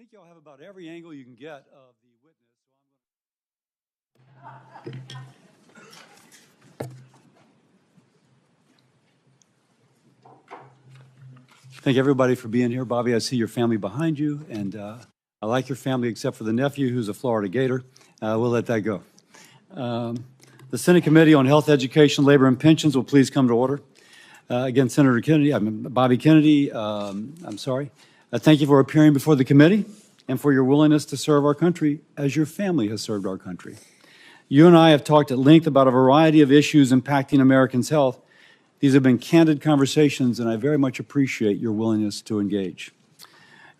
think y'all have about every angle you can get of the witness, so thank everybody for being here. Bobby, I see your family behind you, and I like your family except for the nephew who's a Florida Gator. We'll let that go. The Senate Committee on Health, Education, Labor, and Pensions will please come to order. Again, Senator Kennedy, Bobby Kennedy, thank you for appearing before the committee and for your willingness to serve our country as your family has served our country. You and I have talked at length about a variety of issues impacting Americans' health. These have been candid conversations, and I very much appreciate your willingness to engage.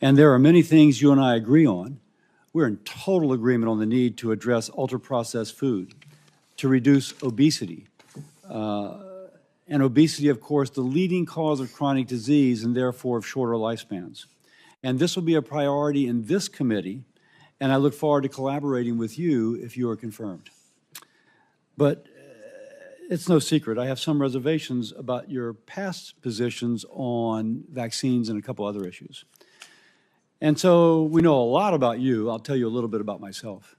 And there are many things you and I agree on. We're in total agreement on the need to address ultra-processed food, to reduce obesity. And obesity, of course, the leading cause of chronic disease and therefore of shorter lifespans. And this will be a priority in this committee, and I look forward to collaborating with you if you are confirmed. But it's no secret, I have some reservations about your past positions on vaccines and a couple other issues. And so we know a lot about you. I'll tell you a little bit about myself.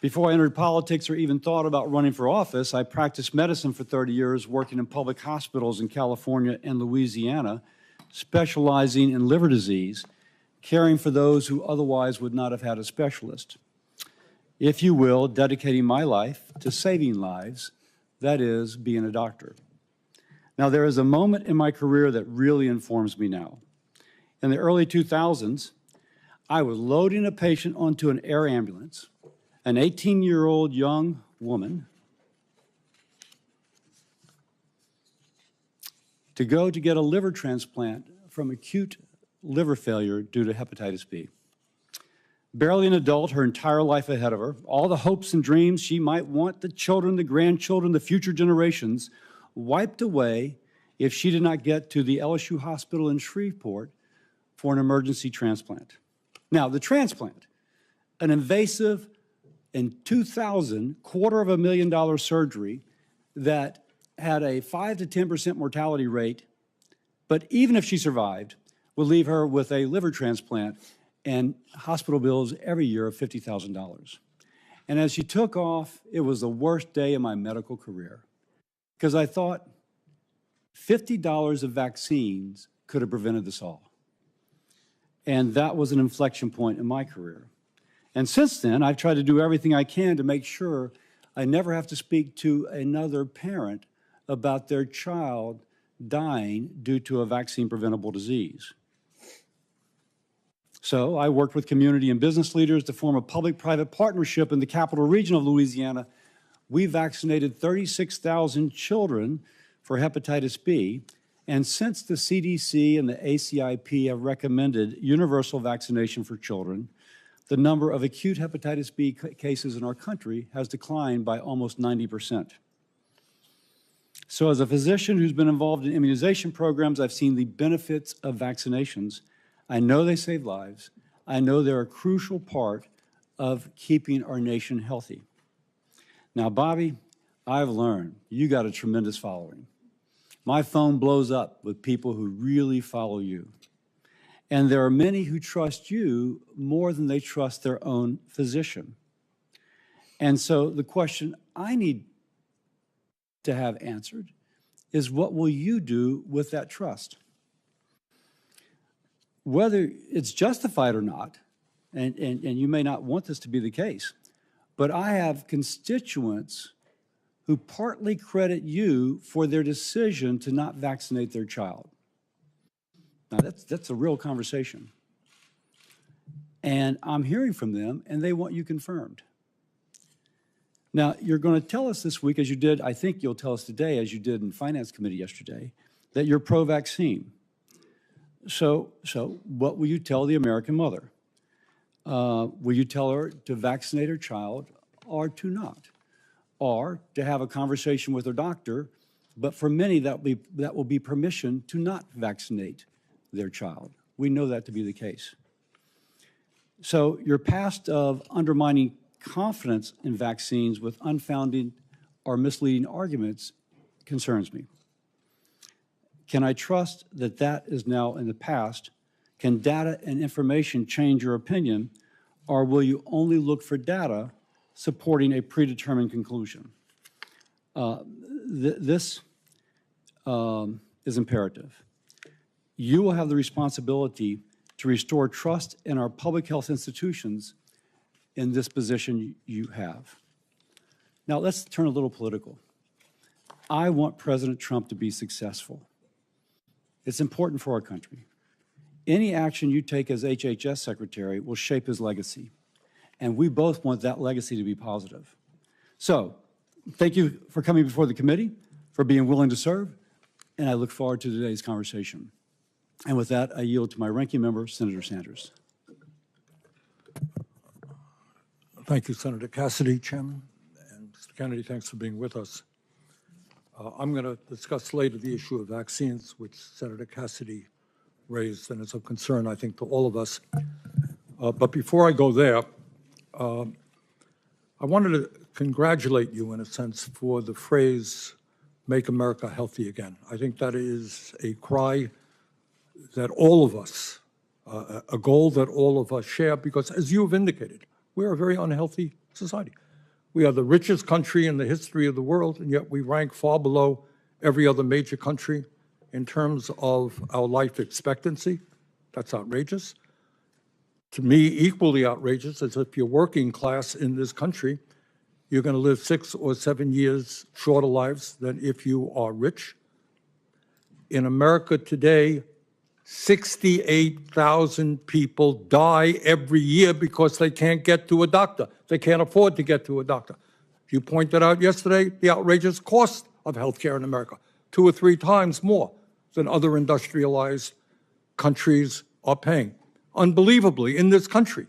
Before I entered politics or even thought about running for office, I practiced medicine for 30 years, working in public hospitals in California and Louisiana, specializing in liver disease, caring for those who otherwise would not have had a specialist. If you will, dedicating my life to saving lives, that is, being a doctor. Now, there is a moment in my career that really informs me now. In the early 2000s, I was loading a patient onto an air ambulance, an 18-year-old young woman, to go to get a liver transplant from acute liver failure due to hepatitis B. Barely an adult, her entire life ahead of her, all the hopes and dreams she might want, the children, the grandchildren, the future generations, wiped away if she did not get to the LSU hospital in Shreveport for an emergency transplant. Now, the transplant, an invasive, in 2000, $250,000 surgery that had a 5 to 10% mortality rate, but even if she survived, would leave her with a liver transplant and hospital bills every year of $50,000. And as she took off, it was the worst day of my medical career, because I thought $50 of vaccines could have prevented this all. And that was an inflection point in my career. And since then, I've tried to do everything I can to make sure I never have to speak to another parent about their child dying due to a vaccine-preventable disease. So I worked with community and business leaders to form a public-private partnership in the capital region of Louisiana. We vaccinated 36,000 children for hepatitis B, and since the CDC and the ACIP have recommended universal vaccination for children, the number of acute hepatitis B cases in our country has declined by almost 90%. So as a physician who's been involved in immunization programs, I've seen the benefits of vaccinations. I know they save lives. I know they're a crucial part of keeping our nation healthy. Now, Bobby, I've learned you got a tremendous following. My phone blows up with people who really follow you. And there are many who trust you more than they trust their own physician. And so the question I need to have answered is, what will you do with that trust? Whether it's justified or not, and you may not want this to be the case, but I have constituents who partly credit you for their decision to not vaccinate their child. Now, that's a real conversation. And I'm hearing from them, and they want you confirmed. Now, you're going to tell us this week, as you did, I think you'll tell us today, as you did in Finance Committee yesterday, that you're pro-vaccine. So what will you tell the American mother? Will you tell her to vaccinate her child or to not? Or to have a conversation with her doctor, but for many that will be permission to not vaccinate their child. We know that to be the case. So your past of undermining confidence in vaccines with unfounded or misleading arguments concerns me. Can I trust that that is now in the past? Can data and information change your opinion, or will you only look for data supporting a predetermined conclusion? This is imperative. You will have the responsibility to restore trust in our public health institutions in this position you have. Now, let's turn a little political. I want President Trump to be successful. It's important for our country. Any action you take as HHS Secretary will shape his legacy, and we both want that legacy to be positive. So, thank you for coming before the committee, for being willing to serve, and I look forward to today's conversation. And with that, I yield to my ranking member, Senator Sanders. Thank you, Senator Cassidy, Chairman. And Mr. Kennedy, thanks for being with us. I'm going to discuss later the issue of vaccines, which Senator Cassidy raised, and is of concern, I think, to all of us. But before I go there, I wanted to congratulate you, in a sense, for the phrase, "Make America Healthy Again." I think that is a cry that all of us, a goal that all of us share, because as you have indicated, we're a very unhealthy society. We are the richest country in the history of the world, and yet we rank far below every other major country in terms of our life expectancy. That's outrageous. To me, equally outrageous is if you're working class in this country, you're going to live 6 or 7 years shorter lives than if you are rich. In America today, 68,000 people die every year because they can't get to a doctor. They can't afford to get to a doctor. You pointed out yesterday the outrageous cost of healthcare in America, 2 or 3 times more than other industrialized countries are paying. Unbelievably, in this country,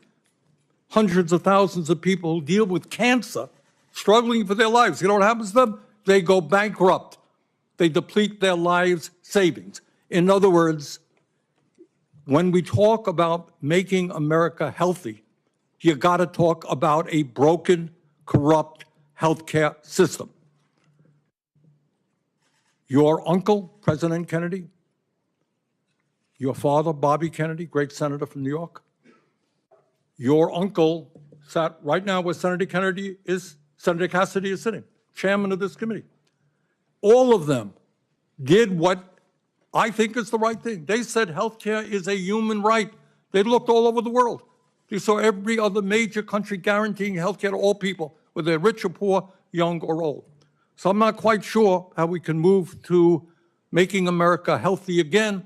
hundreds of thousands of people who deal with cancer, struggling for their lives. You know what happens to them? They go bankrupt. They deplete their lives' savings. In other words, when we talk about making America healthy, you got to talk about a broken, corrupt healthcare system. Your uncle, President Kennedy, your father, Bobby Kennedy, great senator from New York, your uncle sat right now where Senator Cassidy is sitting, chairman of this committee. All of them did what I think is the right thing. They said healthcare is a human right. They looked all over the world. They saw every other major country guaranteeing healthcare to all people, whether they're rich or poor, young or old. So I'm not quite sure how we can move to making America healthy again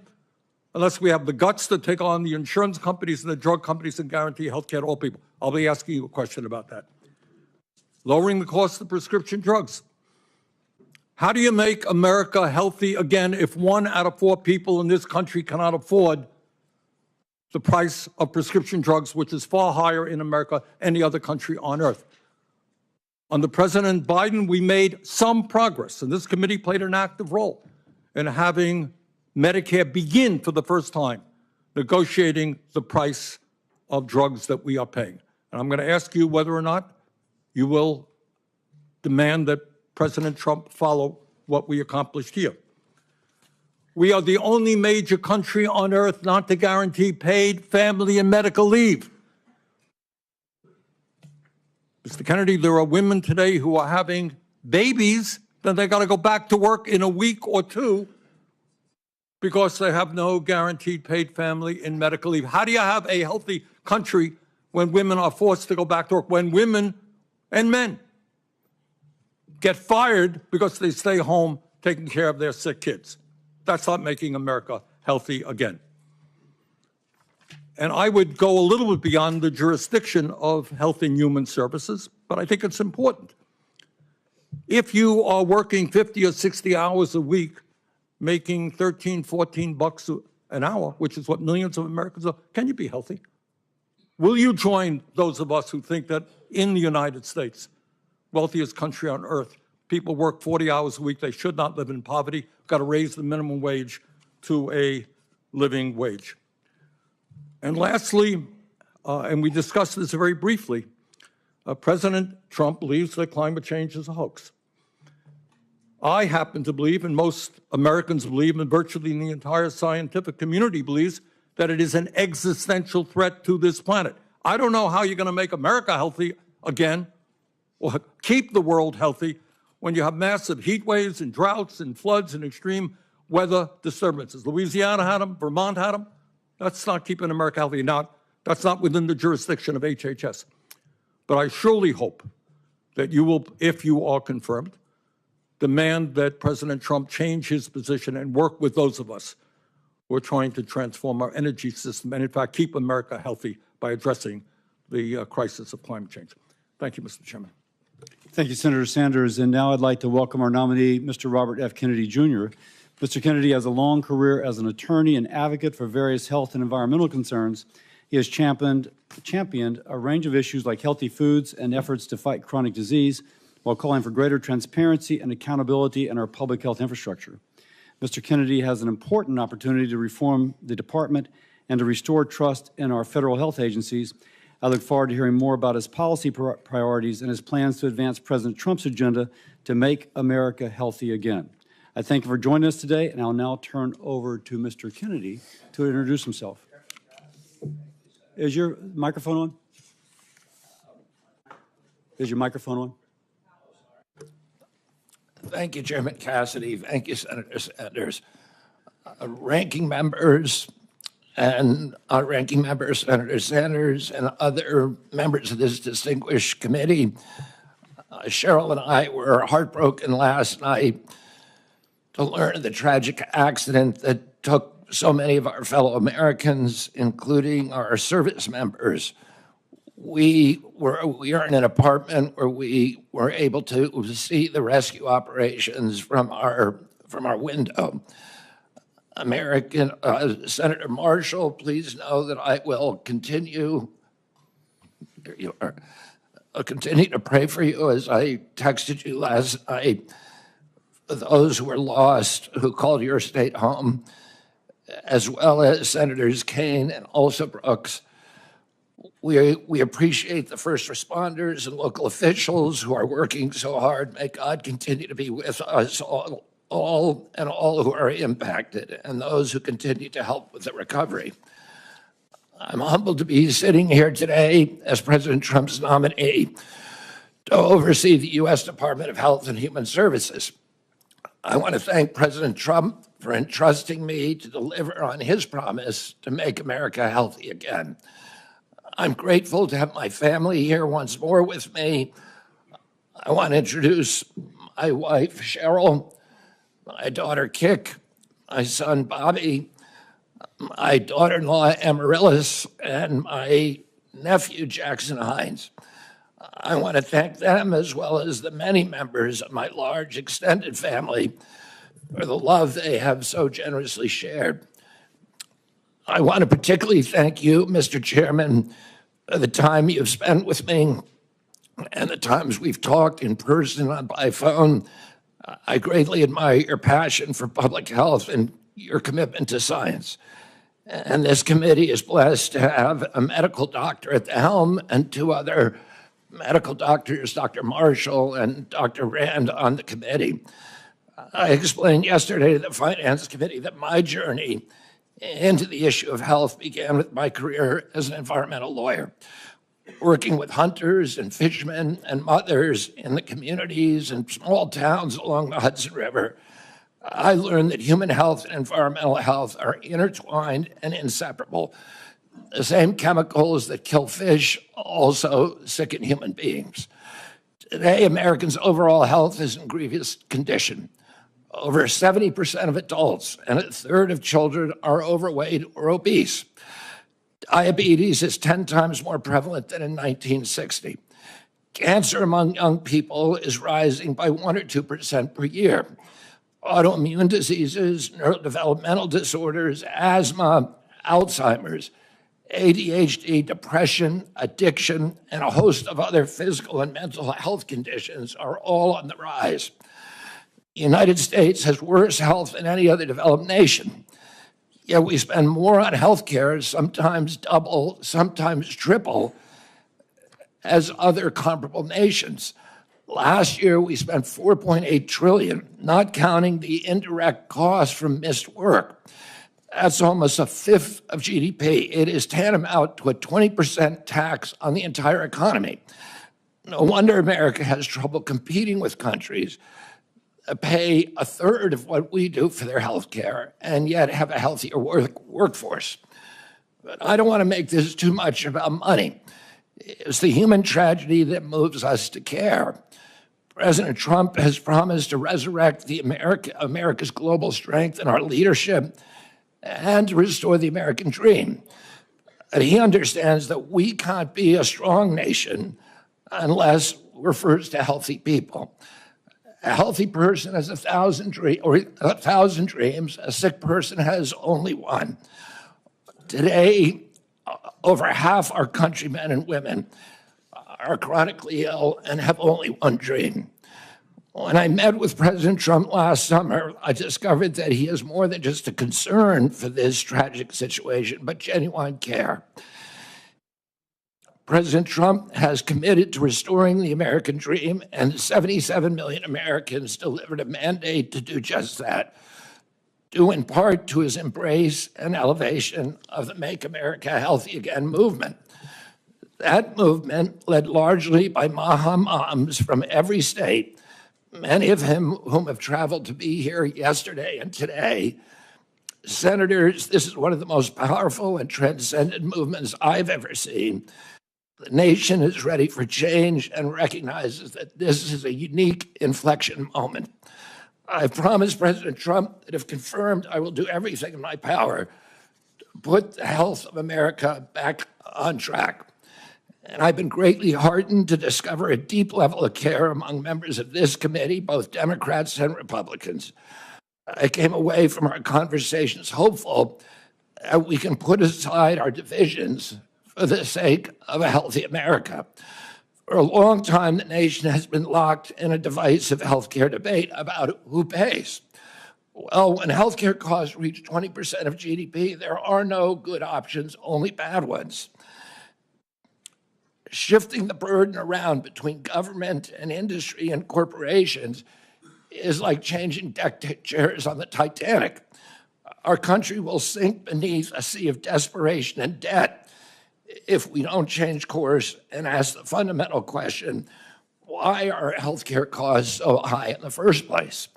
unless we have the guts to take on the insurance companies and the drug companies and guarantee healthcare to all people. I'll be asking you a question about that. Lowering the cost of prescription drugs. How do you make America healthy again if 1 out of 4 people in this country cannot afford the price of prescription drugs, which is far higher in America than any other country on earth? Under President Biden, we made some progress, and this committee played an active role in having Medicare begin for the first time negotiating the price of drugs that we are paying. And I'm going to ask you whether or not you will demand that President Trump follow what we accomplished here. We are the only major country on earth not to guarantee paid family and medical leave. Mr. Kennedy, there are women today who are having babies, then they got to go back to work in a week or 2 because they have no guaranteed paid family and medical leave. How do you have a healthy country when women are forced to go back to work, when women and men get fired because they stay home taking care of their sick kids? That's not making America healthy again. And I would go a little bit beyond the jurisdiction of Health and Human Services, but I think it's important. If you are working 50 or 60 hours a week, making 13, 14 bucks an hour, which is what millions of Americans are, can you be healthy? Will you join those of us who think that in the United States, wealthiest country on earth, people work 40 hours a week, they should not live in poverty, got to raise the minimum wage to a living wage? And lastly, and we discussed this very briefly, President Trump believes that climate change is a hoax. I happen to believe, and most Americans believe, and virtually the entire scientific community believes, that it is an existential threat to this planet. I don't know how you're going to make America healthy again or keep the world healthy when you have massive heat waves and droughts and floods and extreme weather disturbances. Louisiana had them, Vermont had them. That's not keeping America healthy. That's not within the jurisdiction of HHS. But I surely hope that you will, if you are confirmed, demand that President Trump change his position and work with those of us who are trying to transform our energy system and, in fact, keep America healthy by addressing the crisis of climate change. Thank you, Mr. Chairman. Thank you, Senator Sanders. And now I'd like to welcome our nominee, Mr. Robert F. Kennedy, Jr. Mr. Kennedy has a long career as an attorney and advocate for various health and environmental concerns. He has championed a range of issues like healthy foods and efforts to fight chronic disease, while calling for greater transparency and accountability in our public health infrastructure. Mr. Kennedy has an important opportunity to reform the department and to restore trust in our federal health agencies. I look forward to hearing more about his policy priorities and his plans to advance President Trump's agenda to make America healthy again. I thank you for joining us today, and I'll now turn over to Mr. Kennedy to introduce himself. Is your microphone on? Is your microphone on? Thank you, Chairman Cassidy. Thank you, Senator Sanders. Ranking members and Ranking Member Senator Sanders and other members of this distinguished committee, Cheryl and I were heartbroken last night to learn of the tragic accident that took so many of our fellow Americans, including our service members. We are in an apartment where we were able to see the rescue operations from our window. Senator Marshall, please know that I will continue. There you are. I'll continue to pray for you as I texted you last night. For those who were lost, who called your state home, as well as Senators Kaine and also Brooks. We appreciate the first responders and local officials who are working so hard. May God continue to be with us all who are impacted and those who continue to help with the recovery. I'm humbled to be sitting here today as President Trump's nominee to oversee the U.S. Department of Health and Human Services. I want to thank President Trump for entrusting me to deliver on his promise to make America healthy again. I'm grateful to have my family here once more with me. I want to introduce my wife, Cheryl, my daughter, Kik, my son, Bobby, my daughter-in-law, Amaryllis, and my nephew, Jackson Hines. I want to thank them as well as the many members of my large extended family for the love they have so generously shared. I want to particularly thank you, Mr. Chairman, for the time you've spent with me and the times we've talked in person and by phone. I greatly admire your passion for public health and your commitment to science. And this committee is blessed to have a medical doctor at the helm and two other medical doctors, Dr. Marshall and Dr. Rand, on the committee. I explained yesterday to the Finance Committee that my journey into the issue of health began with my career as an environmental lawyer, working with hunters and fishermen and mothers in the communities and small towns along the Hudson River. I learned that human health and environmental health are intertwined and inseparable. The same chemicals that kill fish also sicken human beings. Today, Americans' overall health is in grievous condition. Over 70% of adults and a third of children are overweight or obese. Diabetes is 10 times more prevalent than in 1960. Cancer among young people is rising by 1 or 2% per year. Autoimmune diseases, neurodevelopmental disorders, asthma, Alzheimer's, ADHD, depression, addiction, and a host of other physical and mental health conditions are all on the rise. The United States has worse health than any other developed nation. Yet we spend more on health care, sometimes double, sometimes triple, as other comparable nations. Last year, we spent $4.8 trillion, not counting the indirect costs from missed work. That's almost a fifth of GDP. It is tantamount to a 20% tax on the entire economy. No wonder America has trouble competing with countries that pay a third of what we do for their health care and yet have a healthier workforce. But I don't want to make this too much about money. It's the human tragedy that moves us to care. President Trump has promised to resurrect America's global strength and our leadership and to restore the American dream. And he understands that we can't be a strong nation unless we're first a healthy people. A healthy person has 1,000 dreams. A sick person has only one. Today, over half our countrymen and women are chronically ill and have only one dream. When I met with President Trump last summer, I discovered that he has more than just a concern for this tragic situation, but genuine care. President Trump has committed to restoring the American dream, and 77 million Americans delivered a mandate to do just that, due in part to his embrace and elevation of the Make America Healthy Again movement. That movement, led largely by Maha moms from every state, many of whom have traveled to be here yesterday and today. Senators, this is one of the most powerful and transcendent movements I've ever seen. The nation is ready for change and recognizes that this is a unique inflection moment. I've promised President Trump that if confirmed, I will do everything in my power to put the health of America back on track. And I've been greatly heartened to discover a deep level of care among members of this committee, both Democrats and Republicans. I came away from our conversations hopeful that we can put aside our divisions for the sake of a healthy America. For a long time, the nation has been locked in a divisive healthcare debate about who pays. Well, when healthcare costs reach 20% of GDP, there are no good options, only bad ones. Shifting the burden around between government and industry and corporations is like changing deck chairs on the Titanic. Our country will sink beneath a sea of desperation and debt if we don't change course and ask the fundamental question, why are healthcare costs so high in the first place?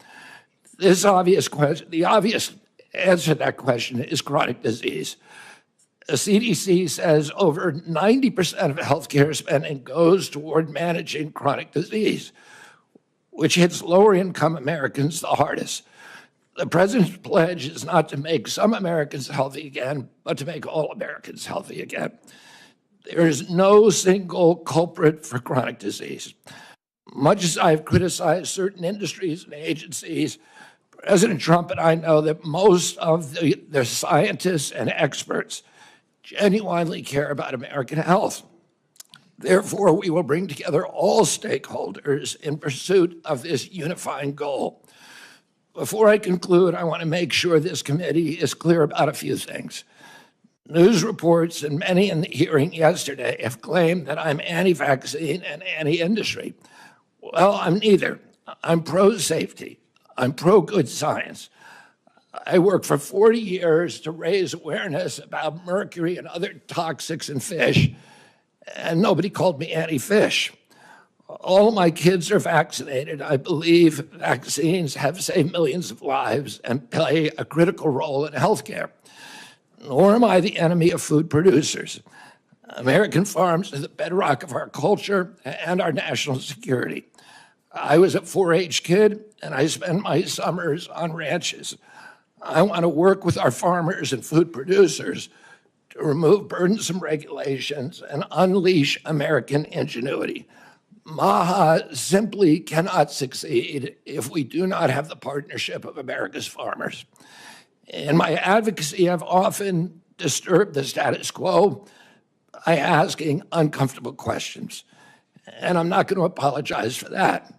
The obvious answer to that question is chronic disease. The CDC says over 90% of healthcare spending goes toward managing chronic disease, which hits lower income Americans the hardest. The president's pledge is not to make some Americans healthy again, but to make all Americans healthy again. There is no single culprit for chronic disease. Much as I've criticized certain industries and agencies, President Trump and I know that most of the scientists and experts genuinely care about American health. Therefore, we will bring together all stakeholders in pursuit of this unifying goal. Before I conclude, I want to make sure this committee is clear about a few things. News reports and many in the hearing yesterday have claimed that I'm anti-vaccine and anti-industry. Well, I'm neither. I'm pro-safety. I'm pro-good science. I worked for 40 years to raise awareness about mercury and other toxics in fish, and nobody called me anti-fish. All of my kids are vaccinated. I believe vaccines have saved millions of lives and play a critical role in healthcare. Nor am I the enemy of food producers. American farms are the bedrock of our culture and our national security. I was a 4-H kid, and I spent my summers on ranches. I want to work with our farmers and food producers to remove burdensome regulations and unleash American ingenuity. MAHA simply cannot succeed if we do not have the partnership of America's farmers. In my advocacy, I've often disturbed the status quo by asking uncomfortable questions, and I'm not going to apologize for that.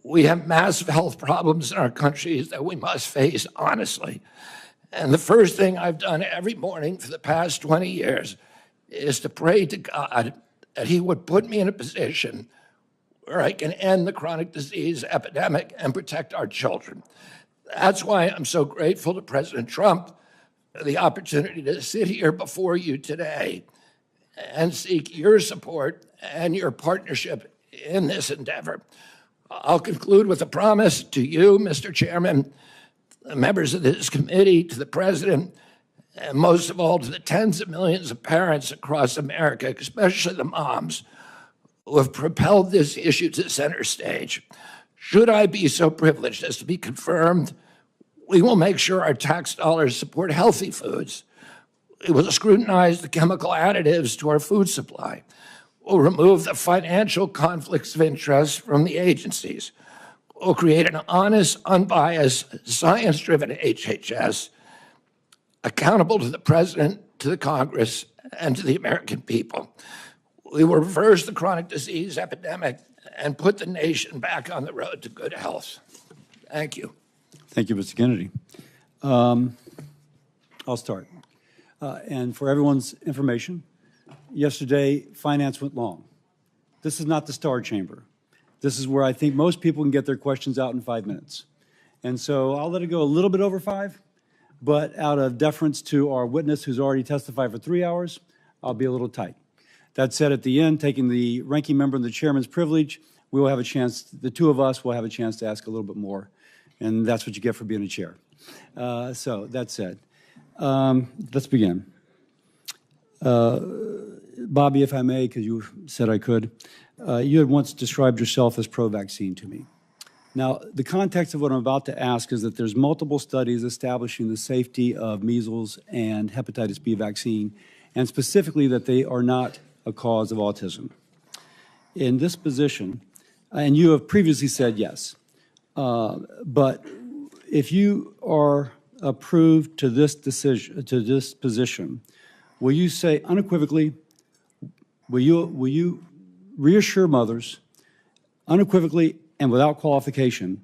We have massive health problems in our country that we must face honestly. And the first thing I've done every morning for the past 20 years is to pray to God that he would put me in a position where I can end the chronic disease epidemic and protect our children. That's why I'm so grateful to President Trump the opportunity to sit here before you today and seek your support and your partnership in this endeavor. I'll conclude with a promise to you, Mr. Chairman, the members of this committee, to the President, and most of all to the tens of millions of parents across America, especially the moms, who have propelled this issue to center stage. Should I be so privileged as to be confirmed, we will make sure our tax dollars support healthy foods. We will scrutinize the chemical additives to our food supply. We'll remove the financial conflicts of interest from the agencies. We'll create an honest, unbiased, science-driven HHS, accountable to the President, to the Congress, and to the American people. We will reverse the chronic disease epidemic and put the nation back on the road to good health. Thank you. Thank you, Mr. Kennedy. I'll start. And for everyone's information, yesterday, finance went long. This is not the Star Chamber. This is where I think most people can get their questions out in 5 minutes. And so I'll let it go a little bit over 5, but out of deference to our witness who's already testified for 3 hours, I'll be a little tight. That said, at the end, taking the ranking member and the chairman's privilege, we will have a chance, the two of us will have a chance to ask a little bit more. And that's what you get for being a chair. So that said, let's begin. Bobby, if I may, because you said I could, you had once described yourself as pro-vaccine to me. Now, the context of what I'm about to ask is that there's multiple studies establishing the safety of measles and hepatitis B vaccine, and specifically that they are not a cause of autism. In this position, and you have previously said yes, but if you are approved to this decision, to this position, will you say unequivocally, will you reassure mothers unequivocally and without qualification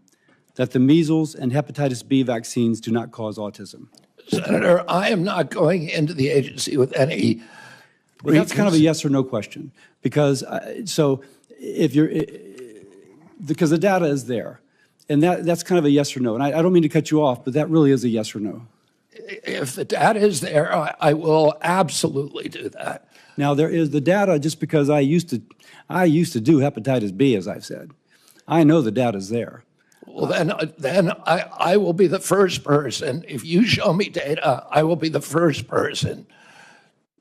that the measles and hepatitis B vaccines do not cause autism? Senator, I am not going into the agency with any. Well, that's kind of a yes or no question, because so if you're, because the data is there, and that's kind of a yes or no. And I don't mean to cut you off, but that really is a yes or no. If the data is there, I will absolutely do that. Now there is the data. Just because I used to do hepatitis B, as I've said, I know the data is there. Well, then I will be the first person. If you show me data, I will be the first person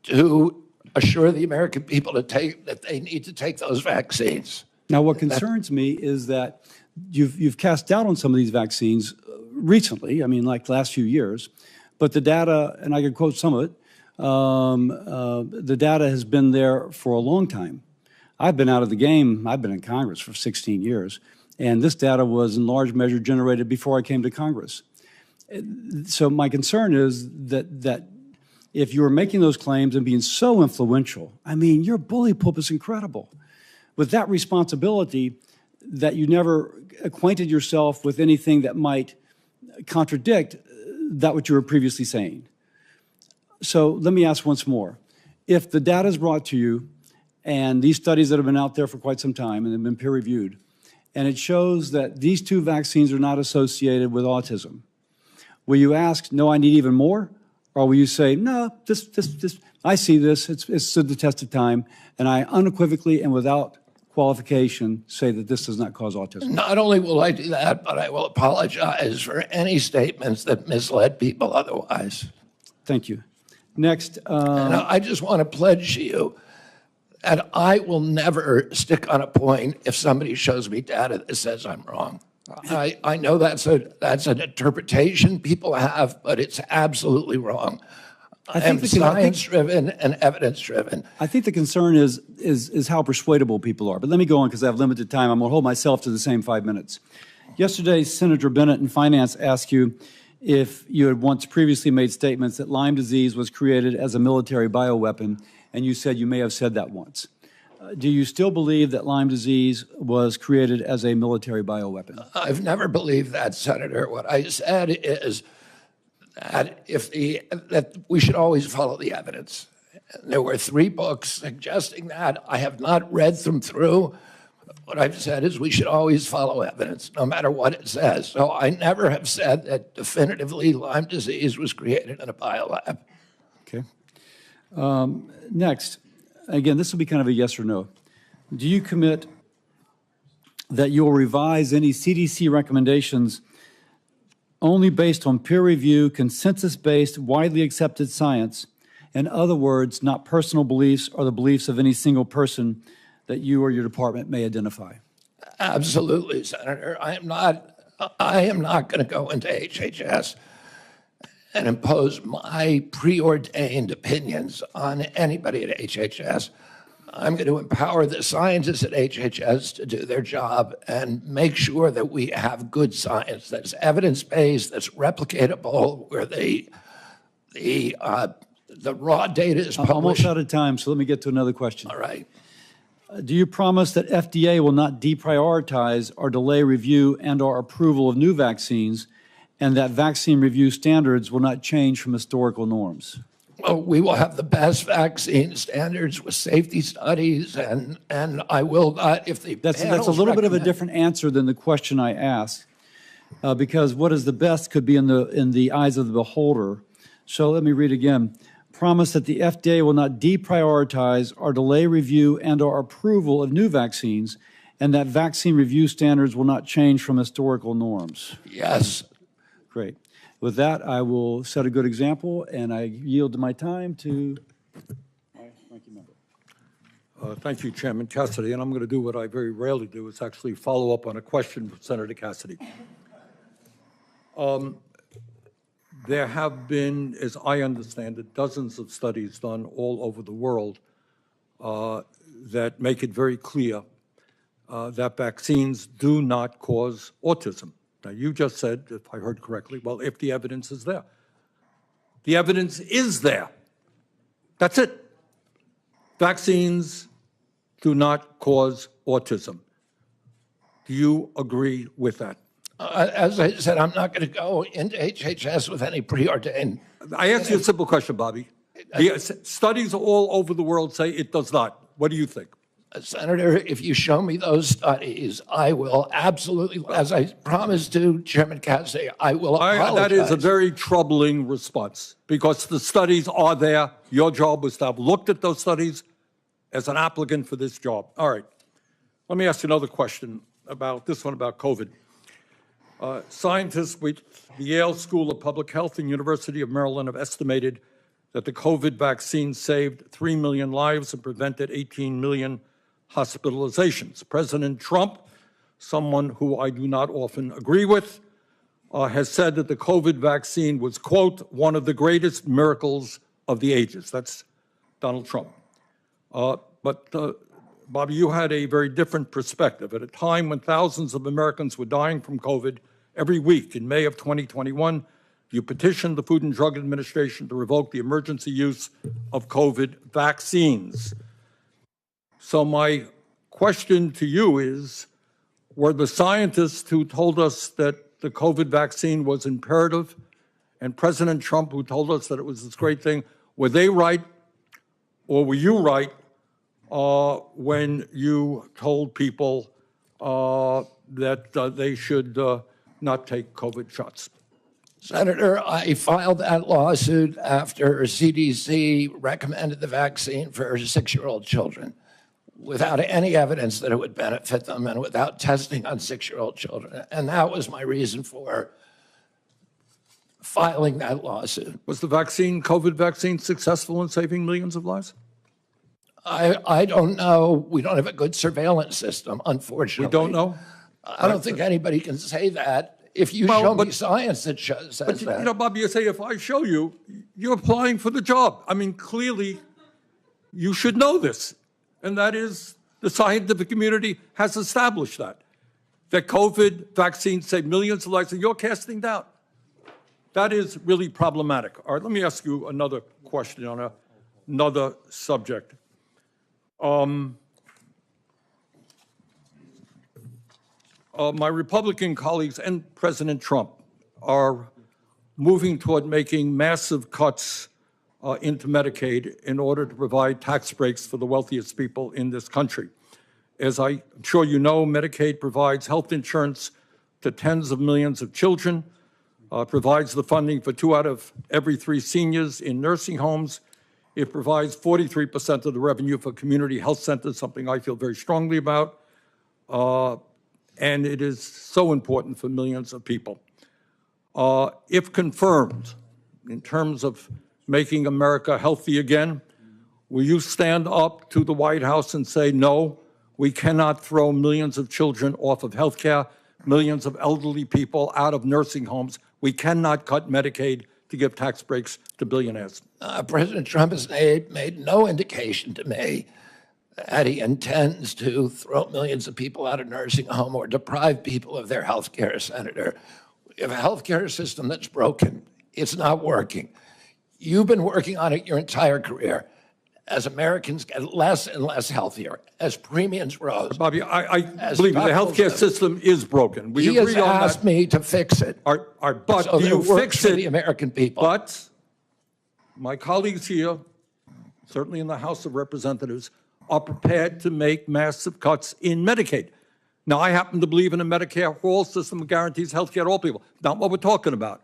to assure the American people that they need to take those vaccines. Now, what concerns me is that you've cast doubt on some of these vaccines recently. I mean, like the last few years, but the data, and I could quote some of it. The data has been there for a long time. I've been out of the game. I've been in Congress for 16 years. And this data was in large measure generated before I came to Congress. So my concern is that if you were making those claims and being so influential, I mean, your bully pulpit is incredible. With that responsibility, that you never acquainted yourself with anything that might contradict that what you were previously saying. So let me ask once more. If the data is brought to you, and these studies that have been out there for quite some time and have been peer-reviewed, and it shows that these two vaccines are not associated with autism, will you ask, no, I need even more? Or will you say, no, I see this, it's stood the test of time, and I unequivocally and without qualification say that this does not cause autism? Not only will I do that, but I will apologize for any statements that misled people otherwise. Thank you. Next. And I just want to pledge to you that I will never stick on a point if somebody shows me data that says I'm wrong. I know that's an interpretation people have, but it's absolutely wrong. I am science-driven and evidence-driven. I think the concern is how persuadable people are. But let me go on because I have limited time. I'm going to hold myself to the same 5 minutes. Yesterday, Senator Bennett in Finance asked you if you had once previously made statements that Lyme disease was created as a military bioweapon, and you said you may have said that once. Do you still believe that Lyme disease was created as a military bioweapon? I've never believed that, Senator. What I said is that that we should always follow the evidence. There were 3 books suggesting that. I have not read them through. What I've said is we should always follow evidence, no matter what it says. So I never have said that definitively Lyme disease was created in a biolab. Okay. Next, again, this will be kind of a yes or no. Do you commit that you'll revise any CDC recommendations only based on peer review, consensus-based, widely accepted science? In other words, not personal beliefs or the beliefs of any single person that you or your department may identify? Absolutely, Senator. I am not going to go into HHS and impose my preordained opinions on anybody at HHS. I'm going to empower the scientists at HHS to do their job and make sure that we have good science that's evidence-based, that's replicatable, where the raw data is I'm almost published. out of time, so let me get to another question. All right. Do you promise that FDA will not deprioritize or delay review and/or approval of new vaccines, and that vaccine review standards will not change from historical norms? Well, we will have the best vaccine standards with safety studies, and I will not, if the That's a panels little bit of a recommend- different answer than the question I asked, because what is the best could be in the eyes of the beholder. So let me read again. Promise that the FDA will not deprioritize or delay review and/or approval of new vaccines, and that vaccine review standards will not change from historical norms. Yes. Great. With that, I will set a good example, and I yield my time to my ranking member. Thank you, Chairman Cassidy, and I'm going to do what I very rarely do, is actually follow up on a question from Senator Cassidy. There have been, as I understand it, dozens of studies done all over the world that make it very clear that vaccines do not cause autism. Now, you just said, if I heard correctly, well, if the evidence is there. The evidence is there. That's it. Vaccines do not cause autism. Do you agree with that? As I said, I'm not going to go into HHS with any preordained. I asked you a simple question, Bobby. The studies all over the world say it does not. What do you think? Senator, if you show me those studies, I will absolutely, as I promised to Chairman Cassidy, I will apologize. That is a very troubling response, because the studies are there. Your job was to have looked at those studies as an applicant for this job. All right. Let me ask you another question about this one, about COVID. Scientists with the Yale School of Public Health and University of Maryland have estimated that the COVID vaccine saved 3 million lives and prevented 18 million hospitalizations. President Trump, someone who I do not often agree with, has said that the COVID vaccine was, quote, one of the greatest miracles of the ages. That's Donald Trump. But Bobby, you had a very different perspective. At a time when thousands of Americans were dying from COVID every week, in May of 2021, you petitioned the Food and Drug Administration to revoke the emergency use of COVID vaccines. So my question to you is, were the scientists who told us that the COVID vaccine was imperative, and President Trump who told us that it was this great thing, were they right, or were you right when you told people that they should not take COVID shots? Senator, I filed that lawsuit after CDC recommended the vaccine for 6-year-old children without any evidence that it would benefit them and without testing on 6-year-old children. And that was my reason for filing that lawsuit. Was the vaccine, COVID vaccine, successful in saving millions of lives? I don't know. We don't have a good surveillance system, unfortunately. We don't know? I don't think anybody can say that. If you Well, show me but- science that says But, that. you know, Bobby, you say, if I show you, you're applying for the job. I mean, clearly, you should know this. And that is, the scientific community has established that COVID vaccines save millions of lives, and you're casting doubt. That is really problematic. All right, let me ask you another question on another subject. My Republican colleagues and President Trump are moving toward making massive cuts into Medicaid in order to provide tax breaks for the wealthiest people in this country. As I'm sure you know, Medicaid provides health insurance to tens of millions of children, provides the funding for 2 out of every 3 seniors in nursing homes. It provides 43% of the revenue for community health centers, something I feel very strongly about. And it is so important for millions of people. If confirmed, in terms of making America healthy again, will you stand up to the White House and say, no, we cannot throw millions of children off of health care, millions of elderly people out of nursing homes. We cannot cut Medicaid to give tax breaks to billionaires. President Trump has made no indication to me that he intends to throw millions of people out of nursing home or deprive people of their health care, Senator. We have a health care system that's broken. It's not working. You've been working on it your entire career. As Americans get less and less healthier, as premiums rose. Bobby, I believe the healthcare system is broken. We He has agree on asked that. me to fix it. But So do that you it works fix for it? the American people. But my colleagues here, certainly in the House of Representatives, are prepared to make massive cuts in Medicaid. Now, I happen to believe in a Medicare for all system that guarantees health care to all people. Not what we're talking about.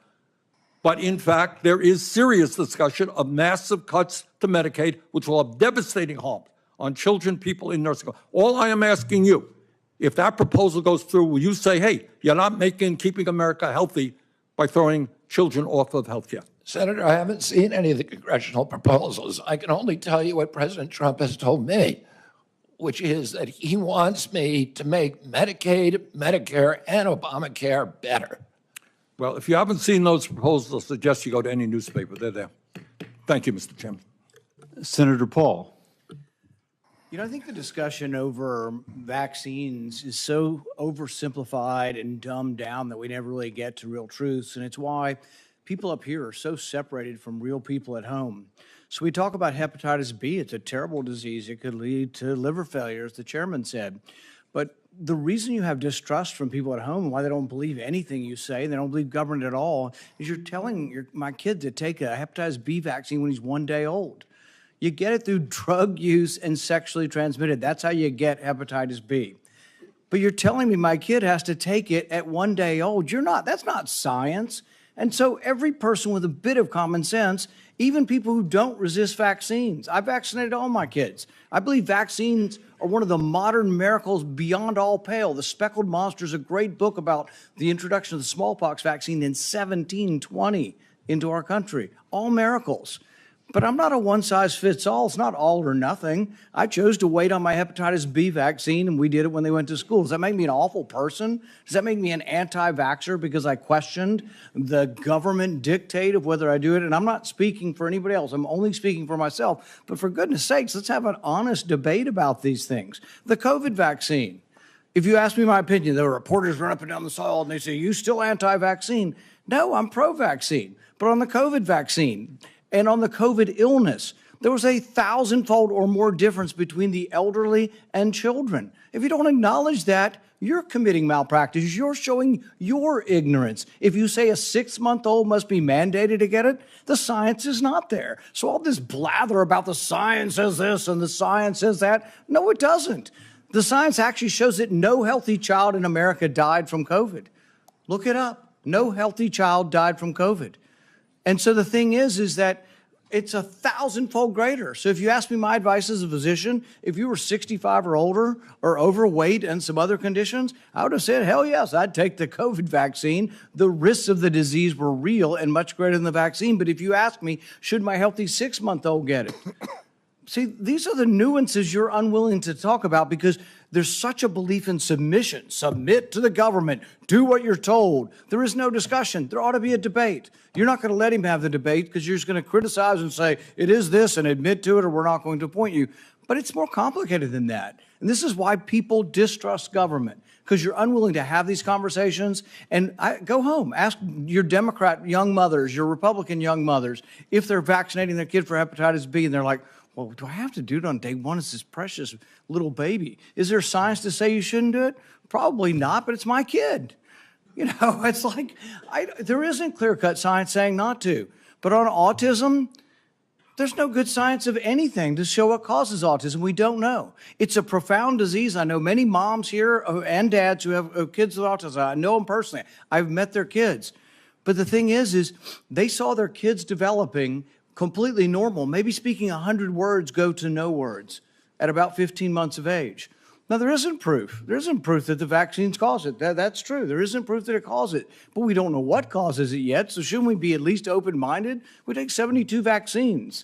But in fact, there is serious discussion of massive cuts to Medicaid, which will have devastating harm on children, people in nursing homes. All I am asking you, if that proposal goes through, will you say, hey, you're not keeping America healthy by throwing children off of health care? Senator, I haven't seen any of the congressional proposals. I can only tell you what President Trump has told me, which is that he wants me to make Medicaid, Medicare, and Obamacare better. Well, if you haven't seen those proposals, I suggest you go to any newspaper. They're there. Thank you, Mr. Chairman. Senator Paul. You know, I think the discussion over vaccines is so oversimplified and dumbed down that we never really get to real truths. And it's why people up here are so separated from real people at home. So we talk about hepatitis B. It's a terrible disease. It could lead to liver failure, as the chairman said. But the reason you have distrust from people at home and why they don't believe anything you say, and they don't believe government at all, is you're telling my kid to take a hepatitis B vaccine when he's 1 day old. You get it through drug use and sexually transmitted. That's how you get hepatitis B. But you're telling me my kid has to take it at 1 day old. That's not science. And so every person with a bit of common sense, even people who don't resist vaccines, I vaccinated all my kids. I believe vaccines are one of the modern miracles beyond all pale. The Speckled Monster is a great book about the introduction of the smallpox vaccine in 1720 into our country. All miracles. But I'm not a one-size-fits-all. It's not all or nothing. I chose to wait on my hepatitis B vaccine, and we did it when they went to school. Does that make me an awful person? Does that make me an anti-vaxxer because I questioned the government dictate of whether I do it? And I'm not speaking for anybody else. I'm only speaking for myself. But for goodness sakes, let's have an honest debate about these things. The COVID vaccine. If you ask me my opinion, the reporters run up and down the aisle and they say, you still anti-vaccine? No, I'm pro-vaccine. But on the COVID vaccine, and on the COVID illness, there was a 1,000-fold or more difference between the elderly and children. If you don't acknowledge that, you're committing malpractice. You're showing your ignorance. If you say a 6-month-old must be mandated to get it, the science is not there. So all this blather about the science says this and the science says that, no, it doesn't. The science actually shows that no healthy child in America died from COVID. Look it up. No healthy child died from COVID. And so the thing is that it's 1,000-fold greater. So if you ask me my advice as a physician, if you were 65 or older or overweight and some other conditions, I would have said, hell yes, I'd take the COVID vaccine. The risks of the disease were real and much greater than the vaccine. But if you ask me, should my healthy 6-month-old get it? See, these are the nuances you're unwilling to talk about because there's such a belief in submission. Submit to the government. Do what you're told. There is no discussion. There ought to be a debate. You're not going to let him have the debate because you're just going to criticize and say, it is this, and admit to it, or we're not going to appoint you. But it's more complicated than that. And this is why people distrust government, because you're unwilling to have these conversations. And go home. Ask your Democrat young mothers, your Republican young mothers, if they're vaccinating their kid for hepatitis B, and they're like, well, do I have to do it on day one? It's this precious little baby. Is there science to say you shouldn't do it? Probably not, but it's my kid. You know, it's like, there isn't clear-cut science saying not to. But on autism, There's no good science of anything to show what causes autism. We don't know. It's a profound disease. I know many moms here and dads who have kids with autism. I know them personally. I've met their kids. But the thing is they saw their kids developing completely normal, maybe speaking 100 words go to no words at about 15 months of age. Now, there isn't proof. There isn't proof that the vaccines cause it. That's true. There isn't proof that it causes it. But we don't know what causes it yet, so shouldn't we be at least open-minded? We take 72 vaccines.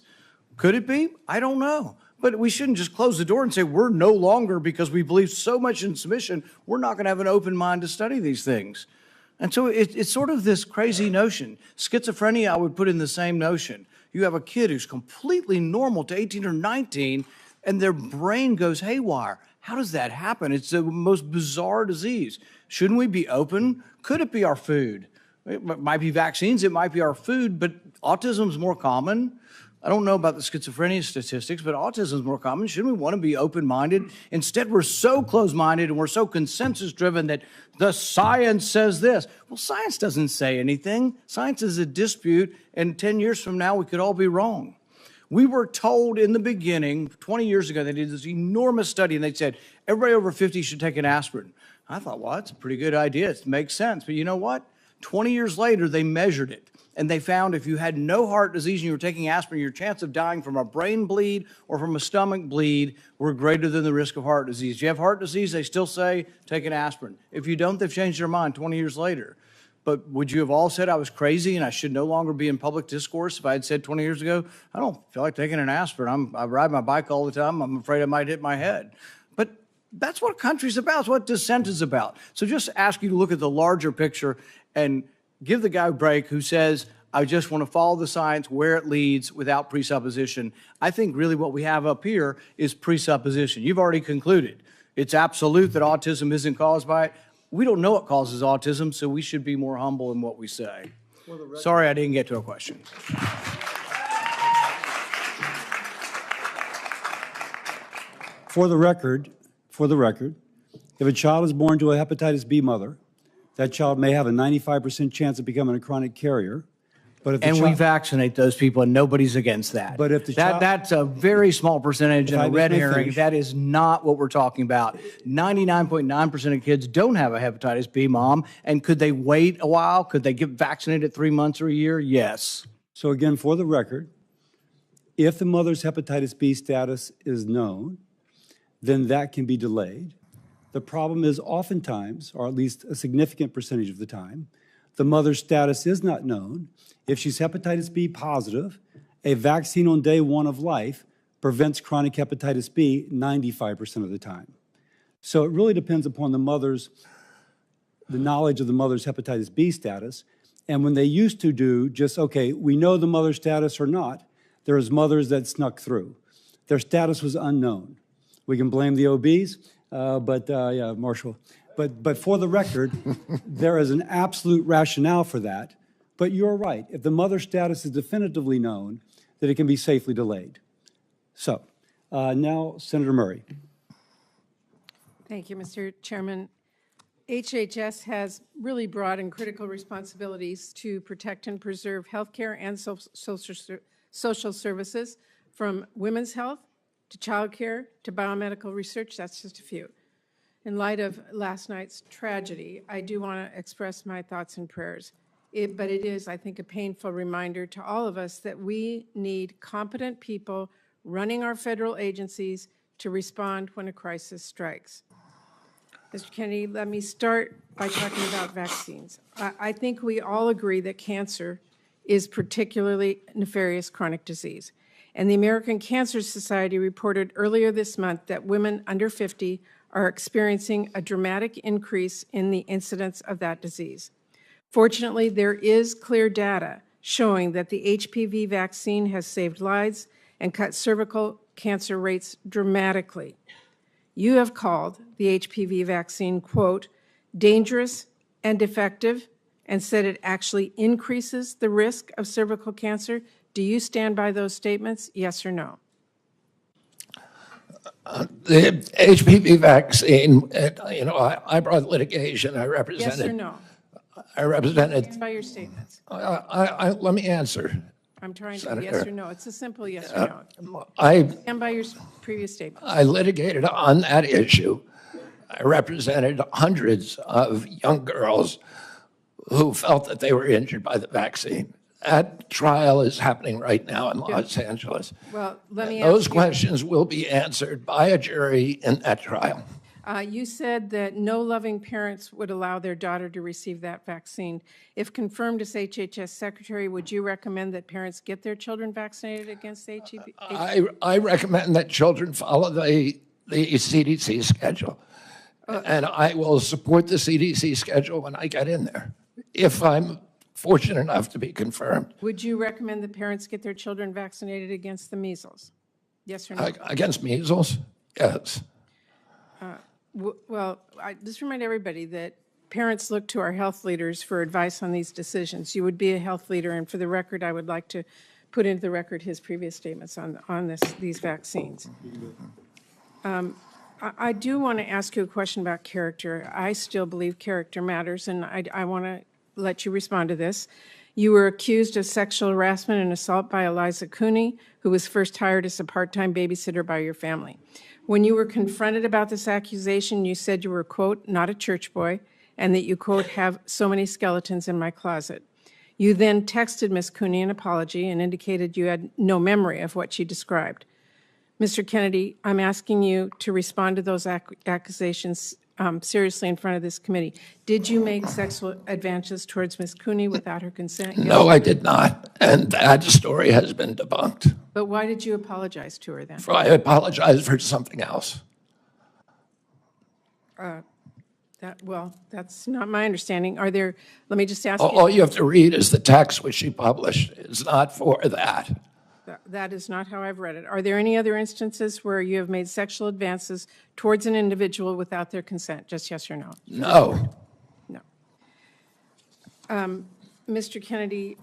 Could it be? I don't know. But we shouldn't just close the door and say we're no longer, because we believe so much in submission, we're not going to have an open mind to study these things. And so it's sort of this crazy notion. Schizophrenia, I would put in the same notion. You have a kid who's completely normal to 18 or 19, and their brain goes haywire. How does that happen? It's the most bizarre disease. Shouldn't we be open? Could it be our food? It might be vaccines, it might be our food, but autism is more common. I don't know about the schizophrenia statistics, but autism is more common. Shouldn't we want to be open-minded? Instead, we're so close-minded and we're so consensus-driven that the science says this. Well, science doesn't say anything. Science is a dispute, and 10 years from now, we could all be wrong. We were told in the beginning, 20 years ago, they did this enormous study, and they said, everybody over 50 should take an aspirin. I thought, well, that's a pretty good idea. It makes sense. But you know what? 20 years later, they measured it, and they found if you had no heart disease and you were taking aspirin, your chance of dying from a brain bleed or from a stomach bleed were greater than the risk of heart disease. If you have heart disease, they still say take an aspirin. If you don't, they've changed their mind 20 years later. But would you have all said I was crazy and I should no longer be in public discourse if I had said 20 years ago, I don't feel like taking an aspirin. I ride my bike all the time. I'm afraid I might hit my head. But that's what country's about. It's what dissent is about. So just ask you to look at the larger picture and give the guy a break who says, I just want to follow the science where it leads without presupposition. I think really what we have up here is presupposition. You've already concluded. It's absolute that autism isn't caused by it. We don't know what causes autism, so we should be more humble in what we say. Sorry I didn't get to a question. For the record, if a child is born to a hepatitis B mother, that child may have a 95% chance of becoming a chronic carrier. But if the And we child, vaccinate those people, and nobody's against that. But if the child- that's a very small percentage and I a just red may herring. finish. That is not what we're talking about. 99.9% of kids don't have a hepatitis B, Mom. And could they wait a while? Could they get vaccinated 3 months or a year? Yes. So again, for the record, if the mother's hepatitis B status is known, then that can be delayed. The problem is oftentimes, or at least a significant percentage of the time, the mother's status is not known. If she's hepatitis B positive, a vaccine on day one of life prevents chronic hepatitis B 95% of the time. So it really depends upon the knowledge of the mother's hepatitis B status. And when they used to do just, okay, we know the mother's status or not, there was mothers that snuck through. Their status was unknown. We can blame the OBs, yeah, Marshall. But for the record, there is an absolute rationale for that. But you're right. If the mother's status is definitively known, that it can be safely delayed. So now, Senator Murray. Thank you, Mr. Chairman. HHS has really broad and critical responsibilities to protect and preserve healthcare and social services, from women's health to childcare to biomedical research. That's just a few. In light of last night's tragedy, I do want to express my thoughts and prayers. But it is, I think, a painful reminder to all of us that we need competent people running our federal agencies to respond when a crisis strikes. Mr. Kennedy, let me start by talking about vaccines. I think we all agree that cancer is particularly nefarious chronic disease. And the American Cancer Society reported earlier this month that women under 50 are experiencing a dramatic increase in the incidence of that disease. Fortunately, there is clear data showing that the HPV vaccine has saved lives and cut cervical cancer rates dramatically. You have called the HPV vaccine, quote, dangerous and defective, and said it actually increases the risk of cervical cancer. Do you stand by those statements, yes or no? The HPV vaccine, I brought litigation. I represented. Yes or no? I represented. Stand by your statements. Let me answer. I'm trying to, yes Senator. or no. It's a simple yes or no. I Stand by your previous statement. I litigated on that issue. I represented hundreds of young girls who felt that they were injured by the vaccine. That trial is happening right now in Los Angeles. Well, let me Those ask you, questions will be answered by a jury in that trial. you said that no loving parents would allow their daughter to receive that vaccine. If confirmed as HHS Secretary, would you recommend that parents get their children vaccinated against HEB? I recommend that children follow the CDC schedule. And I will support the CDC schedule when I get in there, if I'm fortunate enough to be confirmed. Would you recommend that parents get their children vaccinated against the measles? Yes or no? Against measles? Yes. Well, I just remind everybody that parents look to our health leaders for advice on these decisions. You would be a health leader, and for the record, I would like to put into the record his previous statements on these vaccines. I do want to ask you a question about character. I still believe character matters, and I want to let you respond to this. You were accused of sexual harassment and assault by Eliza Cooney, who was first hired as a part-time babysitter by your family. When you were confronted about this accusation, you said you were, quote, not a church boy, and that you, quote, have so many skeletons in my closet. You then texted Ms. Cooney an apology and indicated you had no memory of what she described. Mr. Kennedy, I'm asking you to respond to those accusations seriously in front of this committee. Did you make sexual advances towards Ms. Cooney without her consent? No, I did not. And that story has been debunked. But why did you apologize to her then? I apologize for something else. Well, that's not my understanding. Are there, let me just ask All you, you have to read is the text which she published. It's not for that. that is not how I've read it. Are there any other instances where you have made sexual advances towards an individual without their consent? Just yes or no? No. No. Mr. Kennedy,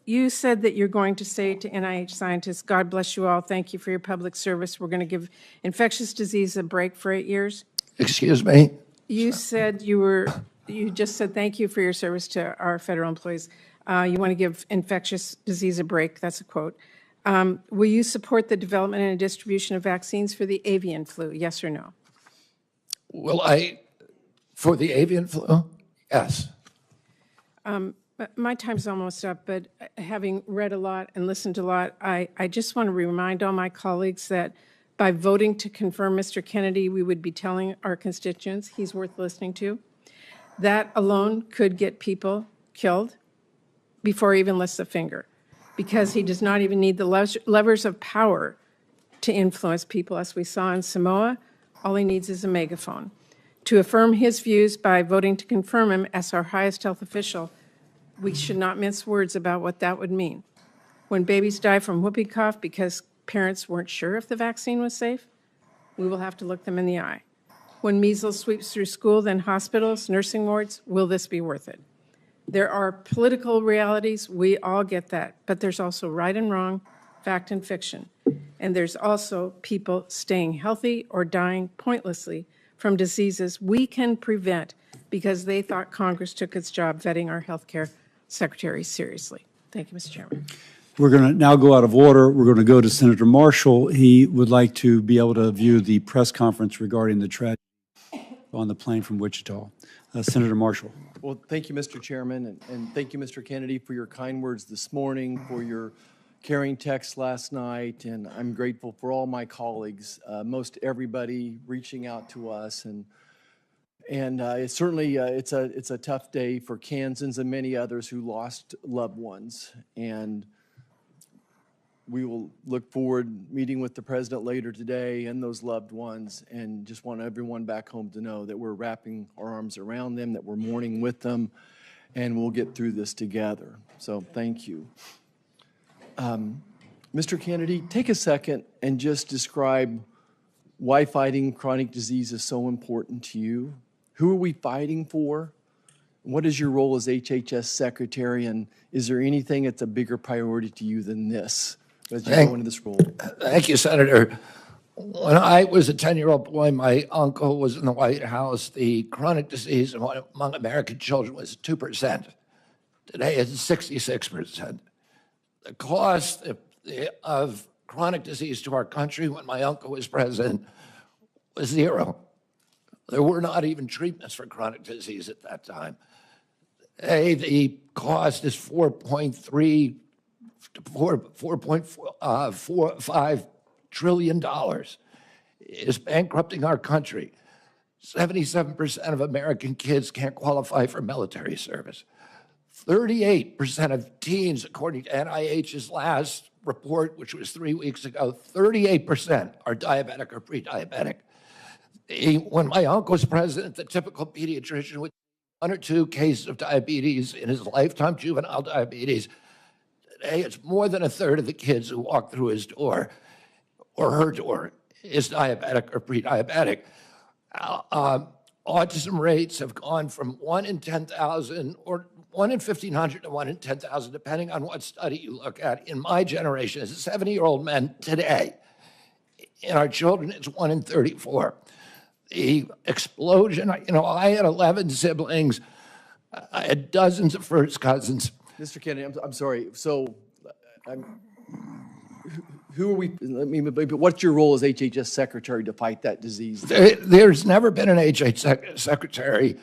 you said that you're going to say to NIH scientists, God bless you all, thank you for your public service. We're going to give infectious disease a break for 8 years. Excuse me? You said you just said thank you for your service to our federal employees. You want to give infectious disease a break. That's a quote. Will you support the development and distribution of vaccines for the avian flu? Yes or no? Will I, for the avian flu? Yes. My time's almost up, but having read a lot and listened to a lot, I just want to remind all my colleagues that by voting to confirm Mr. Kennedy, we would be telling our constituents he's worth listening to. That alone could get people killed before he even lifts a finger, because he does not even need the levers of power to influence people. As we saw in Samoa, all he needs is a megaphone. To affirm his views by voting to confirm him as our highest health official, we should not mince words about what that would mean. When babies die from whooping cough because parents weren't sure if the vaccine was safe, we will have to look them in the eye. When measles sweeps through school, then hospitals, nursing wards, will this be worth it? There are political realities, we all get that, but there's also right and wrong, fact and fiction. And there's also people staying healthy or dying pointlessly from diseases we can prevent because they thought Congress took its job vetting our health care secretary seriously. Thank you, Mr. Chairman. We're going to now go out of order. We're going to go to Senator Marshall. He would like to be able to view the press conference regarding the tragedy on the plane from Wichita. Senator Marshall. Well, thank you, Mr. Chairman, and thank you, Mr. Kennedy, for your kind words this morning, for your caring text last night, and I'm grateful for all my colleagues, most everybody reaching out to us, and it's certainly it's a tough day for Kansans and many others who lost loved ones, and we will look forward meeting with the president later today and those loved ones, and just want everyone back home to know that we're wrapping our arms around them, that we're mourning with them, and we'll get through this together. So thank you. Mr. Kennedy, take a second and just describe why fighting chronic disease is so important to you. Who are we fighting for? What is your role as HHS Secretary, and is there anything that's a bigger priority to you than this as you go into this role? Thank you, Senator. When I was a 10-year-old boy, my uncle was in the White House. The chronic disease among American children was 2%. Today it's 66%. The cost of chronic disease to our country when my uncle was president was zero. There were not even treatments for chronic disease at that time. Today, the cost is $4.45 trillion. Is bankrupting our country. 77% of American kids can't qualify for military service. 38% of teens, according to NIH's last report, which was 3 weeks ago, 38% are diabetic or pre-diabetic. When my uncle was president, the typical pediatrician would 1 or 2 cases of diabetes in his lifetime, juvenile diabetes. Today, it's more than a third of the kids who walk through his door or her door is diabetic or pre-diabetic. Autism rates have gone from 1 in 10,000 or 1 in 1,500 to 1 in 10,000, depending on what study you look at. In my generation, as 70-year-old men today, in our children, it's 1 in 34. The explosion, I had 11 siblings. I had dozens of first cousins. Mr. Kennedy, I'm sorry. So, who are we? What's your role as HHS secretary to fight that disease? There's never been an HHS secretary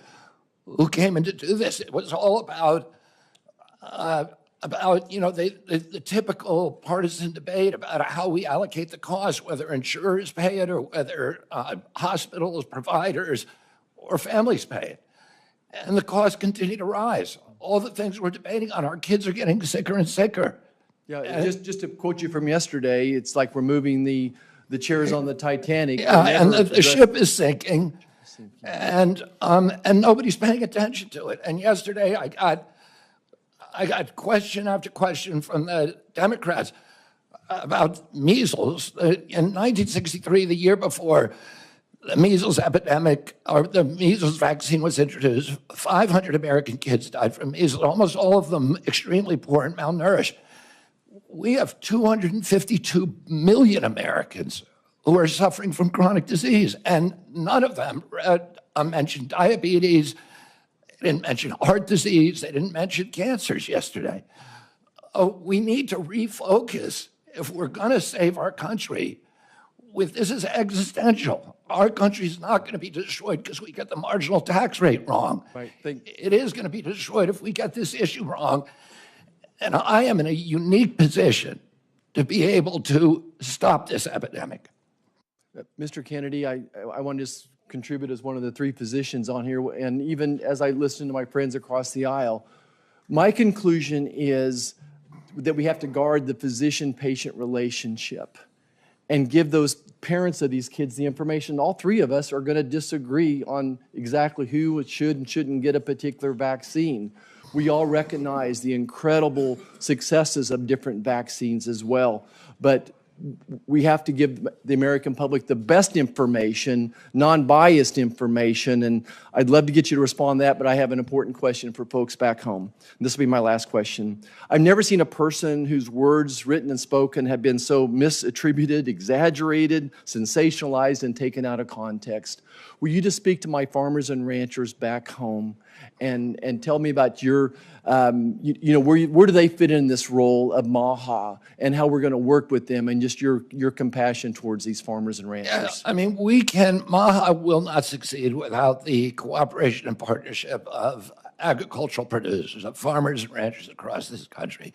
who came in to do this. It was all about the typical partisan debate about how we allocate the cost, whether insurers pay it or whether hospitals, providers, or families pay it. And the costs continue to rise. All the things we're debating on, our kids are getting sicker and sicker. Yeah, just to quote you from yesterday, it's like we're moving the chairs on the Titanic. Yeah, and the ship is sinking, and nobody's paying attention to it. And yesterday, I got question after question from the Democrats about measles. In 1963, the year before the measles epidemic, or the measles vaccine was introduced, 500 American kids died from measles, almost all of them extremely poor and malnourished. We have 252 million Americans who are suffering from chronic disease, and none of them mentioned diabetes, they didn't mention heart disease, they didn't mention cancers yesterday. We need to refocus if we're gonna save our country. This is existential. Our country's not going to be destroyed because we get the marginal tax rate wrong. Right. It is going to be destroyed if we get this issue wrong. And I am in a unique position to be able to stop this epidemic. Mr. Kennedy, I want to just contribute as one of the 3 physicians on here, and even as I listen to my friends across the aisle, my conclusion is that we have to guard the physician-patient relationship and give those parents of these kids the information. All 3 of us are going to disagree on exactly who should and shouldn't get a particular vaccine. We all recognize the incredible successes of different vaccines as well, but we have to give the American public the best information, non-biased information, and I'd love to get you to respond to that, but I have an important question for folks back home. And this will be my last question. I've never seen a person whose words, written and spoken, have been so misattributed, exaggerated, sensationalized, and taken out of context. Will you just speak to my farmers and ranchers back home and tell me about your, where do they fit in this role of MAHA and how we're going to work with them and just your compassion towards these farmers and ranchers? Yeah, I mean, MAHA will not succeed without the cooperation and partnership of agricultural producers, of farmers and ranchers across this country.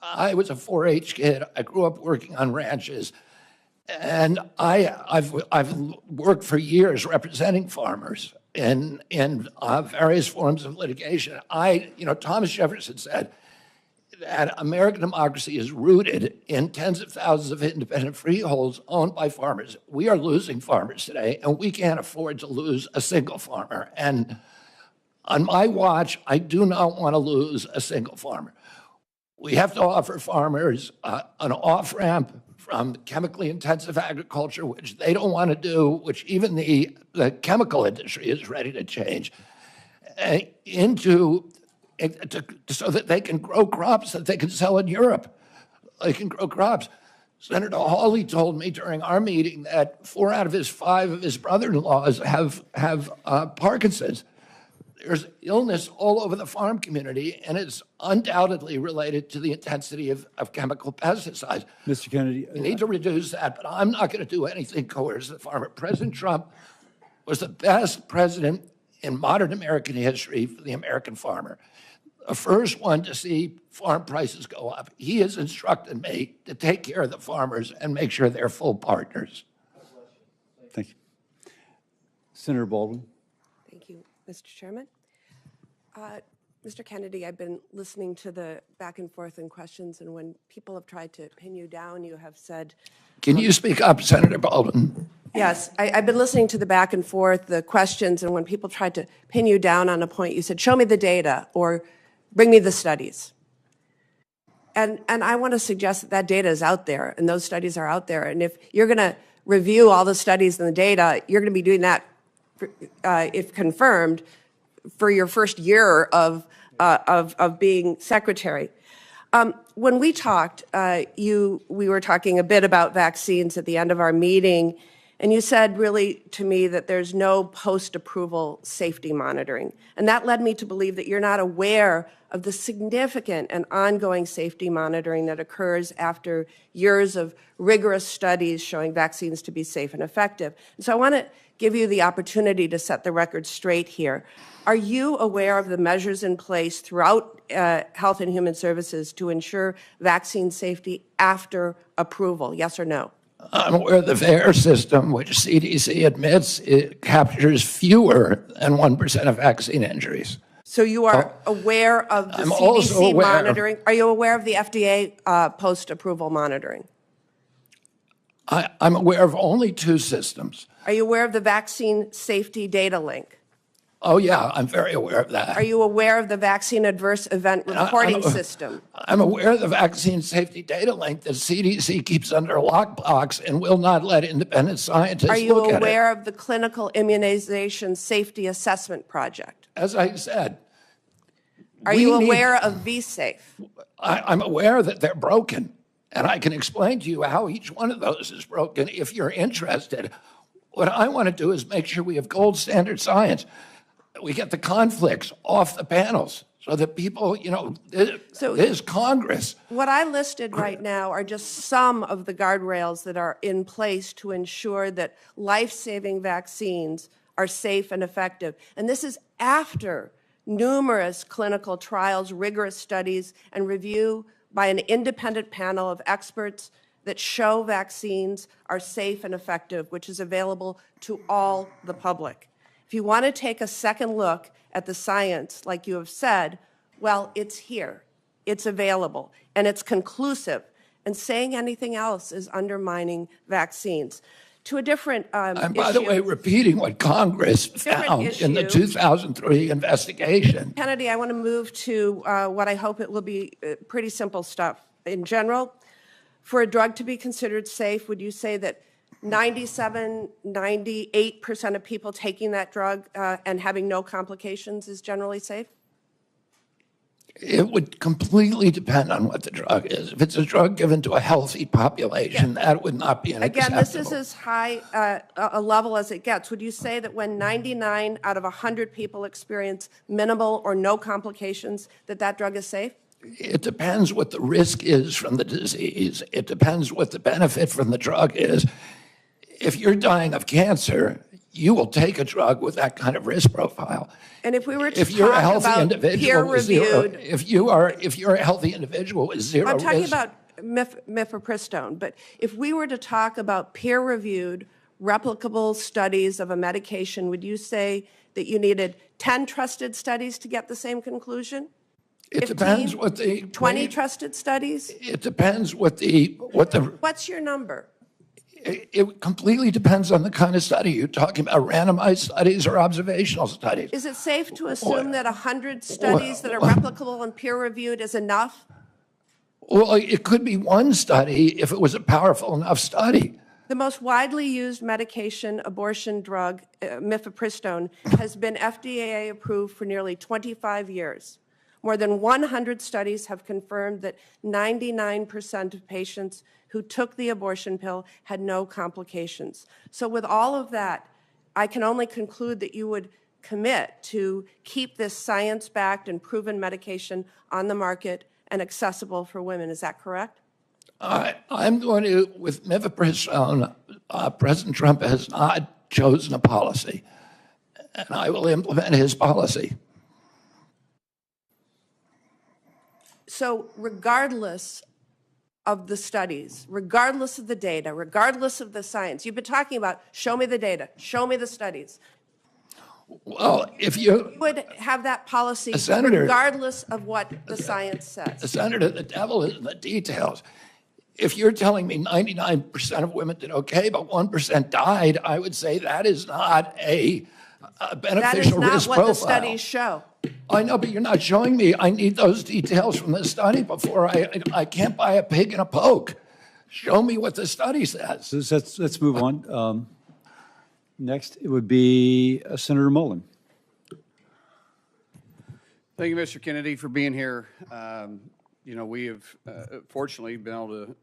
I was a 4-H kid. I grew up working on ranches. And I've worked for years representing farmers in various forms of litigation. Thomas Jefferson said that American democracy is rooted in tens of thousands of independent freeholds owned by farmers. We are losing farmers today, and we can't afford to lose a single farmer. And on my watch, I do not want to lose a single farmer. We have to offer farmers an off-ramp from chemically intensive agriculture, which they don't want to do, which even the chemical industry is ready to change, so that they can grow crops that they can sell in Europe. They can grow crops. Senator Hawley told me during our meeting that 4 out of his 5 of his brother-in-laws have Parkinson's. there's illness all over the farm community, and it's undoubtedly related to the intensity of chemical pesticides. Mr. Kennedy, We need to reduce that, but I'm not going to do anything coerce the farmer. President Trump was the best president in modern American history for the American farmer. The first one to see farm prices go up. He has instructed me to take care of the farmers and make sure they're full partners. thank you. Senator Baldwin. Thank you, Mr. Chairman. Mr. Kennedy, I've been listening to the back and forth and questions, and when people have tried to pin you down, you have said, Can you speak up, Senator Baldwin? yes, I've been listening to the back and forth, the questions, and when people tried to pin you down on a point, you said, show me the data or bring me the studies. And I want to suggest that that data is out there, and those studies are out there. And if you're going to review all the studies and the data, you're going to be doing that, if confirmed, for your first year of being secretary. When we talked, we were talking a bit about vaccines at the end of our meeting, and you said really to me that there's no post-approval safety monitoring. And that led me to believe that you're not aware of the significant and ongoing safety monitoring that occurs after years of rigorous studies showing vaccines to be safe and effective. And so I want to give you the opportunity to set the record straight here. Are you aware of the measures in place throughout Health and Human Services to ensure vaccine safety after approval? Yes or no? I'm aware of the VAERS system, which CDC admits it captures fewer than 1% of vaccine injuries. So you are aware of the I'm also CDC aware- monitoring? Are you aware of the FDA post-approval monitoring? I'm aware of only 2 systems. Are you aware of the vaccine safety data link? Oh, yeah, I'm very aware of that. Are you aware of the vaccine adverse event reporting system? I'm aware of the vaccine safety data link that CDC keeps under a lockbox and will not let independent scientists Are you look at it. aware of the clinical immunization safety assessment project? As I said, Are we you need- aware of vSafe? I'm aware that they're broken, and I can explain to you how each one of those is broken if you're interested. What I want to do is make sure we have gold standard science. We get the conflicts off the panels so that people, this Congress. What I listed right now are just some of the guardrails that are in place to ensure that life-saving vaccines are safe and effective. And this is after numerous clinical trials, rigorous studies, and review by an independent panel of experts that show vaccines are safe and effective, which is available to all the public. If you want to take a second look at the science, like you have said, well, it's here, it's available, and it's conclusive. And saying anything else is undermining vaccines. To a different And by the issue. way, repeating what Congress found in the issue. 2003 investigation. Kennedy, I want to move to what I hope it will be pretty simple stuff. In general, for a drug to be considered safe, would you say that 97, 98% of people taking that drug and having no complications is generally safe? It would completely depend on what the drug is. If it's a drug given to a healthy population, that would not be an Again, this is acceptable. as high a level as it gets. Would you say that when 99 out of 100 people experience minimal or no complications, that that drug is safe? It depends what the risk is from the disease. It depends what the benefit from the drug is. If you're dying of cancer, you will take a drug with that kind of risk profile. And if we were to If you're a talk healthy about individual with zero, peer-reviewed, if you're a healthy individual with zero I'm talking risk, about mifepristone, but if we were to talk about peer-reviewed, replicable studies of a medication, would you say that you needed 10 trusted studies to get the same conclusion? it 15, depends what the 20 trusted studies? It depends what the What's your number? it completely depends on the kind of study you're talking about, randomized studies or observational studies. Is it safe to assume that 100 studies that are replicable and peer-reviewed is enough? Well, it could be one study if it was a powerful enough study. The most widely used medication, abortion drug, mifepristone, has been FDA approved for nearly 25 years. More than 100 studies have confirmed that 99% of patients who took the abortion pill had no complications. So with all of that, I can only conclude that you would commit to keep this science-backed and proven medication on the market and accessible for women. Is that correct? I'm going to, with mifepristone, President Trump has not chosen a policy, and I will implement his policy. So regardless of the studies, regardless of the data, regardless of the science, you've been talking about, show me the data, show me the studies. Well, if you Would have that policy Senator, regardless of what the science says. Senator, the devil is in the details. If you're telling me 99% of women did okay, but 1% died, I would say that is not a That is beneficial not risk what profile. the studies show. I know, but you're not showing me. I need those details from the study before I can't buy a pig in a poke. Show me what the study says. So let's move on. Next, it would be Senator Mullen. Thank you, Mr. Kennedy, for being here. We have fortunately been able to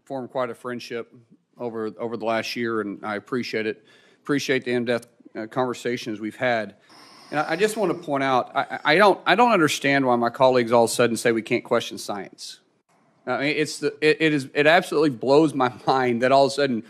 form quite a friendship over the last year, and I appreciate it. Appreciate the in-depth conversations we've had. And I just want to point out, I don't understand why my colleagues all of a sudden say we can't question science. I mean, it absolutely blows my mind that all of a sudden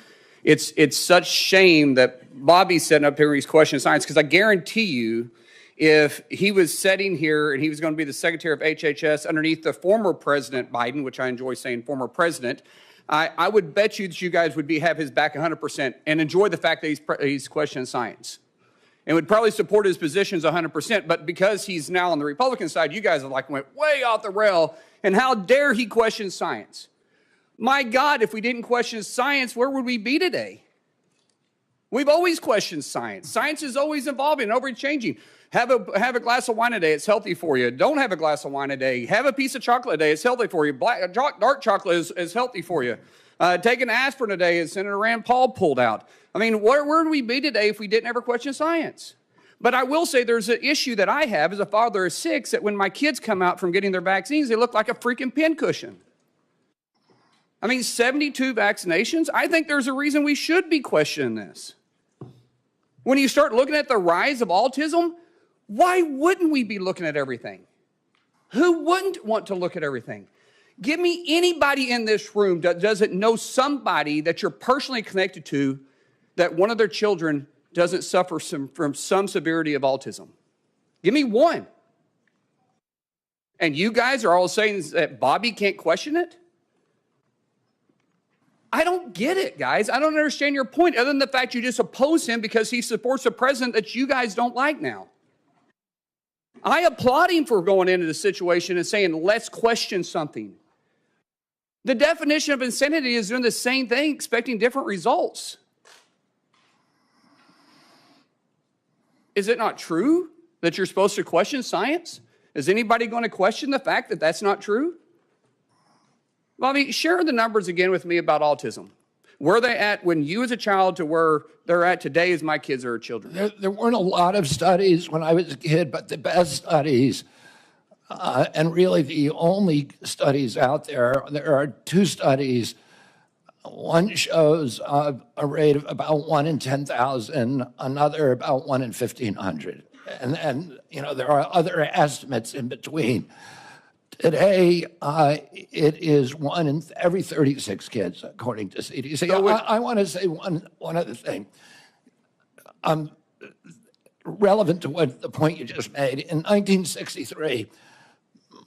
it's such shame that Bobby's sitting up here and he's questioning science, because I guarantee you, if he was sitting here and he was going to be the secretary of HHS underneath the former President Biden, which I enjoy saying former president, I would bet you that you guys would have his back 100% and enjoy the fact that he's questioning science, and would probably support his positions 100%. But because he's now on the Republican side, you guys went way off the rail. And how dare he question science? My God, if we didn't question science, where would we be today? We've always questioned science. Science is always evolving and always changing. Have a glass of wine a day, it's healthy for you. Don't have a glass of wine a day. Have a piece of chocolate a day, it's healthy for you. Dark chocolate is healthy for you. Take an aspirin a day, as Senator Rand Paul pulled out. I mean, where would we be today if we didn't ever question science? But I will say there's an issue that I have as a father of 6, that when my kids come out from getting their vaccines, they look like a freaking pincushion. I mean, 72 vaccinations? I think there's a reason we should be questioning this. When you start looking at the rise of autism, why wouldn't we be looking at everything? Who wouldn't want to look at everything? Give me anybody in this room that doesn't know somebody that you're personally connected to that one of their children doesn't suffer from some severity of autism. Give me one. And you guys are all saying that Bobby can't question it? I don't get it, guys. I don't understand your point, other than the fact you just oppose him because he supports a president that you guys don't like now. I applaud him for going into the situation and saying, let's question something. The definition of insanity is doing the same thing, expecting different results. Is it not true that you're supposed to question science? Is anybody going to question the fact that that's not true? Bobby, share the numbers again with me about autism. Where they at when you as a child to where they're at today as my kids are children? There weren't a lot of studies when I was a kid, but the best studies, and really the only studies out there are 2 studies. One shows a rate of about 1 in 10,000, another about 1 in 1,500. And there are other estimates in between. Today, it is 1 in every 36 kids, according to CDC. I want to say one other thing. Relevant to the point you just made. In 1963,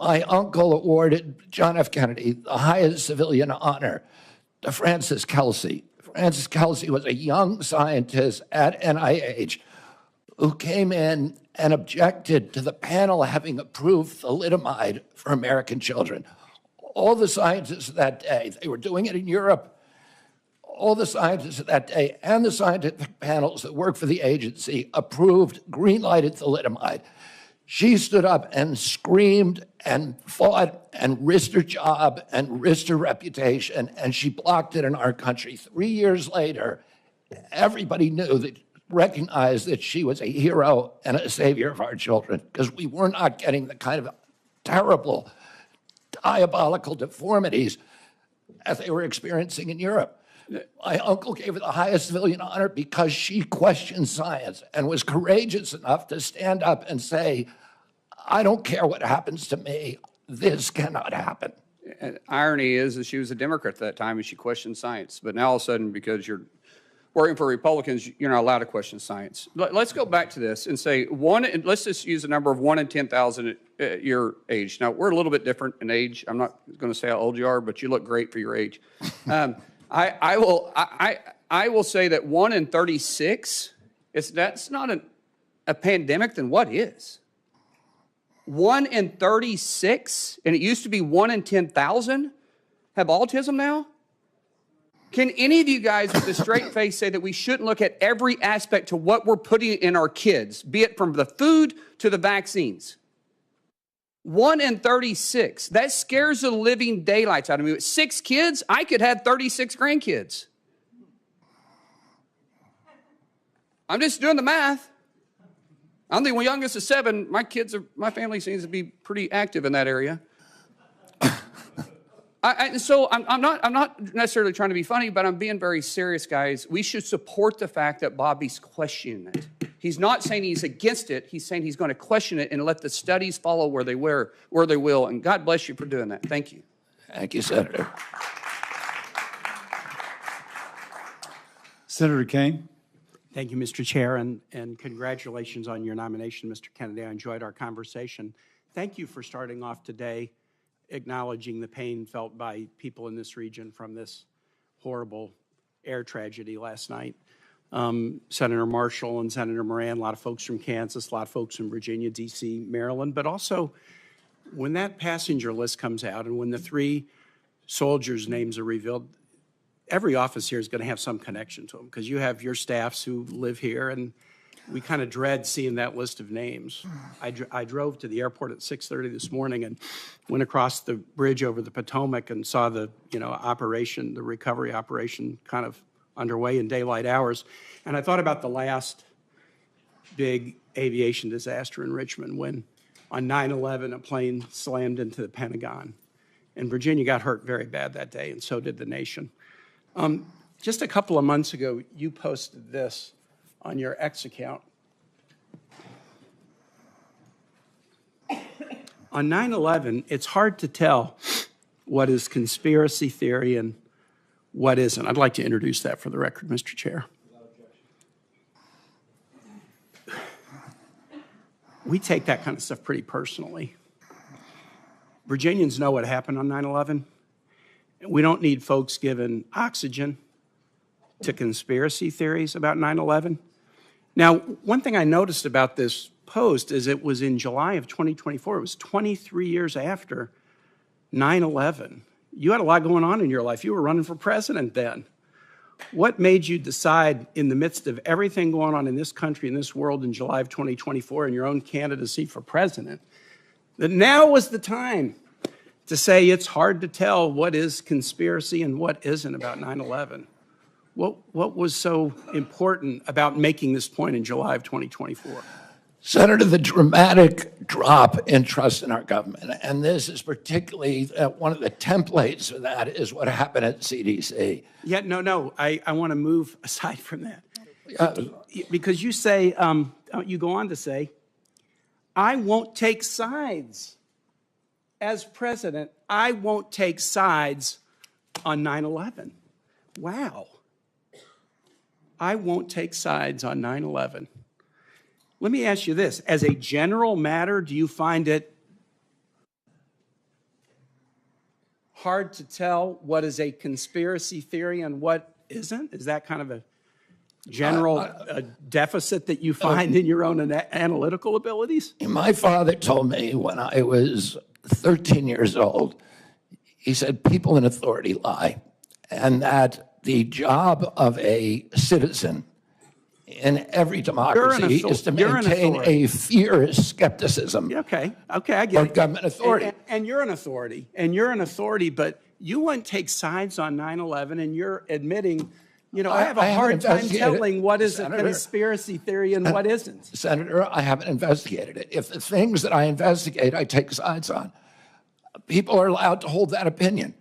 my uncle awarded John F. Kennedy the highest civilian honor, to Francis Kelsey. Francis Kelsey was a young scientist at NIH who came in and objected to the panel having approved thalidomide for American children. All the scientists of that day, they were doing it in Europe, all the scientists of that day and the scientific panels that work for the agency approved, green-lighted thalidomide. She stood up and screamed and fought and risked her job and risked her reputation, and she blocked it in our country. 3 years later, everybody recognized that she was a hero and a savior of our children, because we were not getting the kind of terrible, diabolical deformities as they were experiencing in Europe. My uncle gave her the highest civilian honor because she questioned science and was courageous enough to stand up and say, I don't care what happens to me. This cannot happen. And irony is that she was a Democrat at that time and she questioned science. But now all of a sudden, because you're working for Republicans, you're not allowed to question science. Let's go back to this and say let's just use a number of 1 in 10,000 at your age. Now, we're a little bit different in age. I'm not going to say how old you are, but you look great for your age. I will say that 1 in 36, that's not a pandemic, then what is? 1 in 36, and it used to be 1 in 10,000 have autism now? Can any of you guys with a straight face say that we shouldn't look at every aspect to what we're putting in our kids, be it from the food to the vaccines? 1 in 36. That scares the living daylights out of me. With 6 kids, I could have 36 grandkids. I'm just doing the math. I'm the youngest of 7. My family seems to be pretty active in that area. So I'm not necessarily trying to be funny, but I'm being very serious, guys. We should support the fact that Bobby's questioning it. He's not saying he's against it. He's saying he's going to question it and let the studies follow where they will. And God bless you for doing that. Thank you. Thank you, Senator. Senator Kane. Thank you, Mr. Chair, and congratulations on your nomination, Mr. Kennedy. I enjoyed our conversation. Thank you for starting off today acknowledging the pain felt by people in this region from this horrible air tragedy last night. Senator Marshall and Senator Moran, a lot of folks from Kansas, a lot of folks from Virginia, D.C., Maryland, but also when that passenger list comes out and when the 3 soldiers' names are revealed, every office here is going to have some connection to them because you have your staffs who live here, and we kind of dread seeing that list of names. I drove to the airport at 6:30 this morning and went across the bridge over the Potomac and saw the operation, the recovery operation, kind of underway in daylight hours. And I thought about the last big aviation disaster in Richmond when on 9/11 a plane slammed into the Pentagon, and Virginia got hurt very bad that day, and so did the nation. Just a couple of months ago, you posted this on your X account. On 9/11, it's hard to tell what is conspiracy theory and what isn't. I'd like to introduce that for the record, Mr. Chair. We take that kind of stuff pretty personally. Virginians know what happened on 9/11. We don't need folks giving oxygen to conspiracy theories about 9/11. Now, one thing I noticed about this post is it was in July of 2024. It was 23 years after 9/11. You had a lot going on in your life. You were running for president then. What made you decide in the midst of everything going on in this country, in this world in July of 2024 in your own candidacy for president, that now was the time to say it's hard to tell what is conspiracy and what isn't about 9/11? What was so important about making this point in July of 2024? Senator, the dramatic drop in trust in our government, and this is particularly one of the templates for that is what happened at CDC. Yeah, no, I want to move aside from that. Because you say, you go on to say, I won't take sides. As president, I won't take sides on 9/11. Wow. I won't take sides on 9/11. Let me ask you this. As a general matter, do you find it hard to tell what is a conspiracy theory and what isn't? Is that kind of a general deficit that you find in your own analytical abilities? My father told me when I was 13 years old, he said, people in authority lie, and that the job of a citizen in every democracy is to maintain a fierce skepticism Okay, I get it. of government authority. And you're an authority, but you wouldn't take sides on 9/11, and you're admitting, I have a hard time telling what is a conspiracy theory and what isn't. Senator, I haven't investigated it. If the things that I investigate, I take sides on, people are allowed to hold that opinion.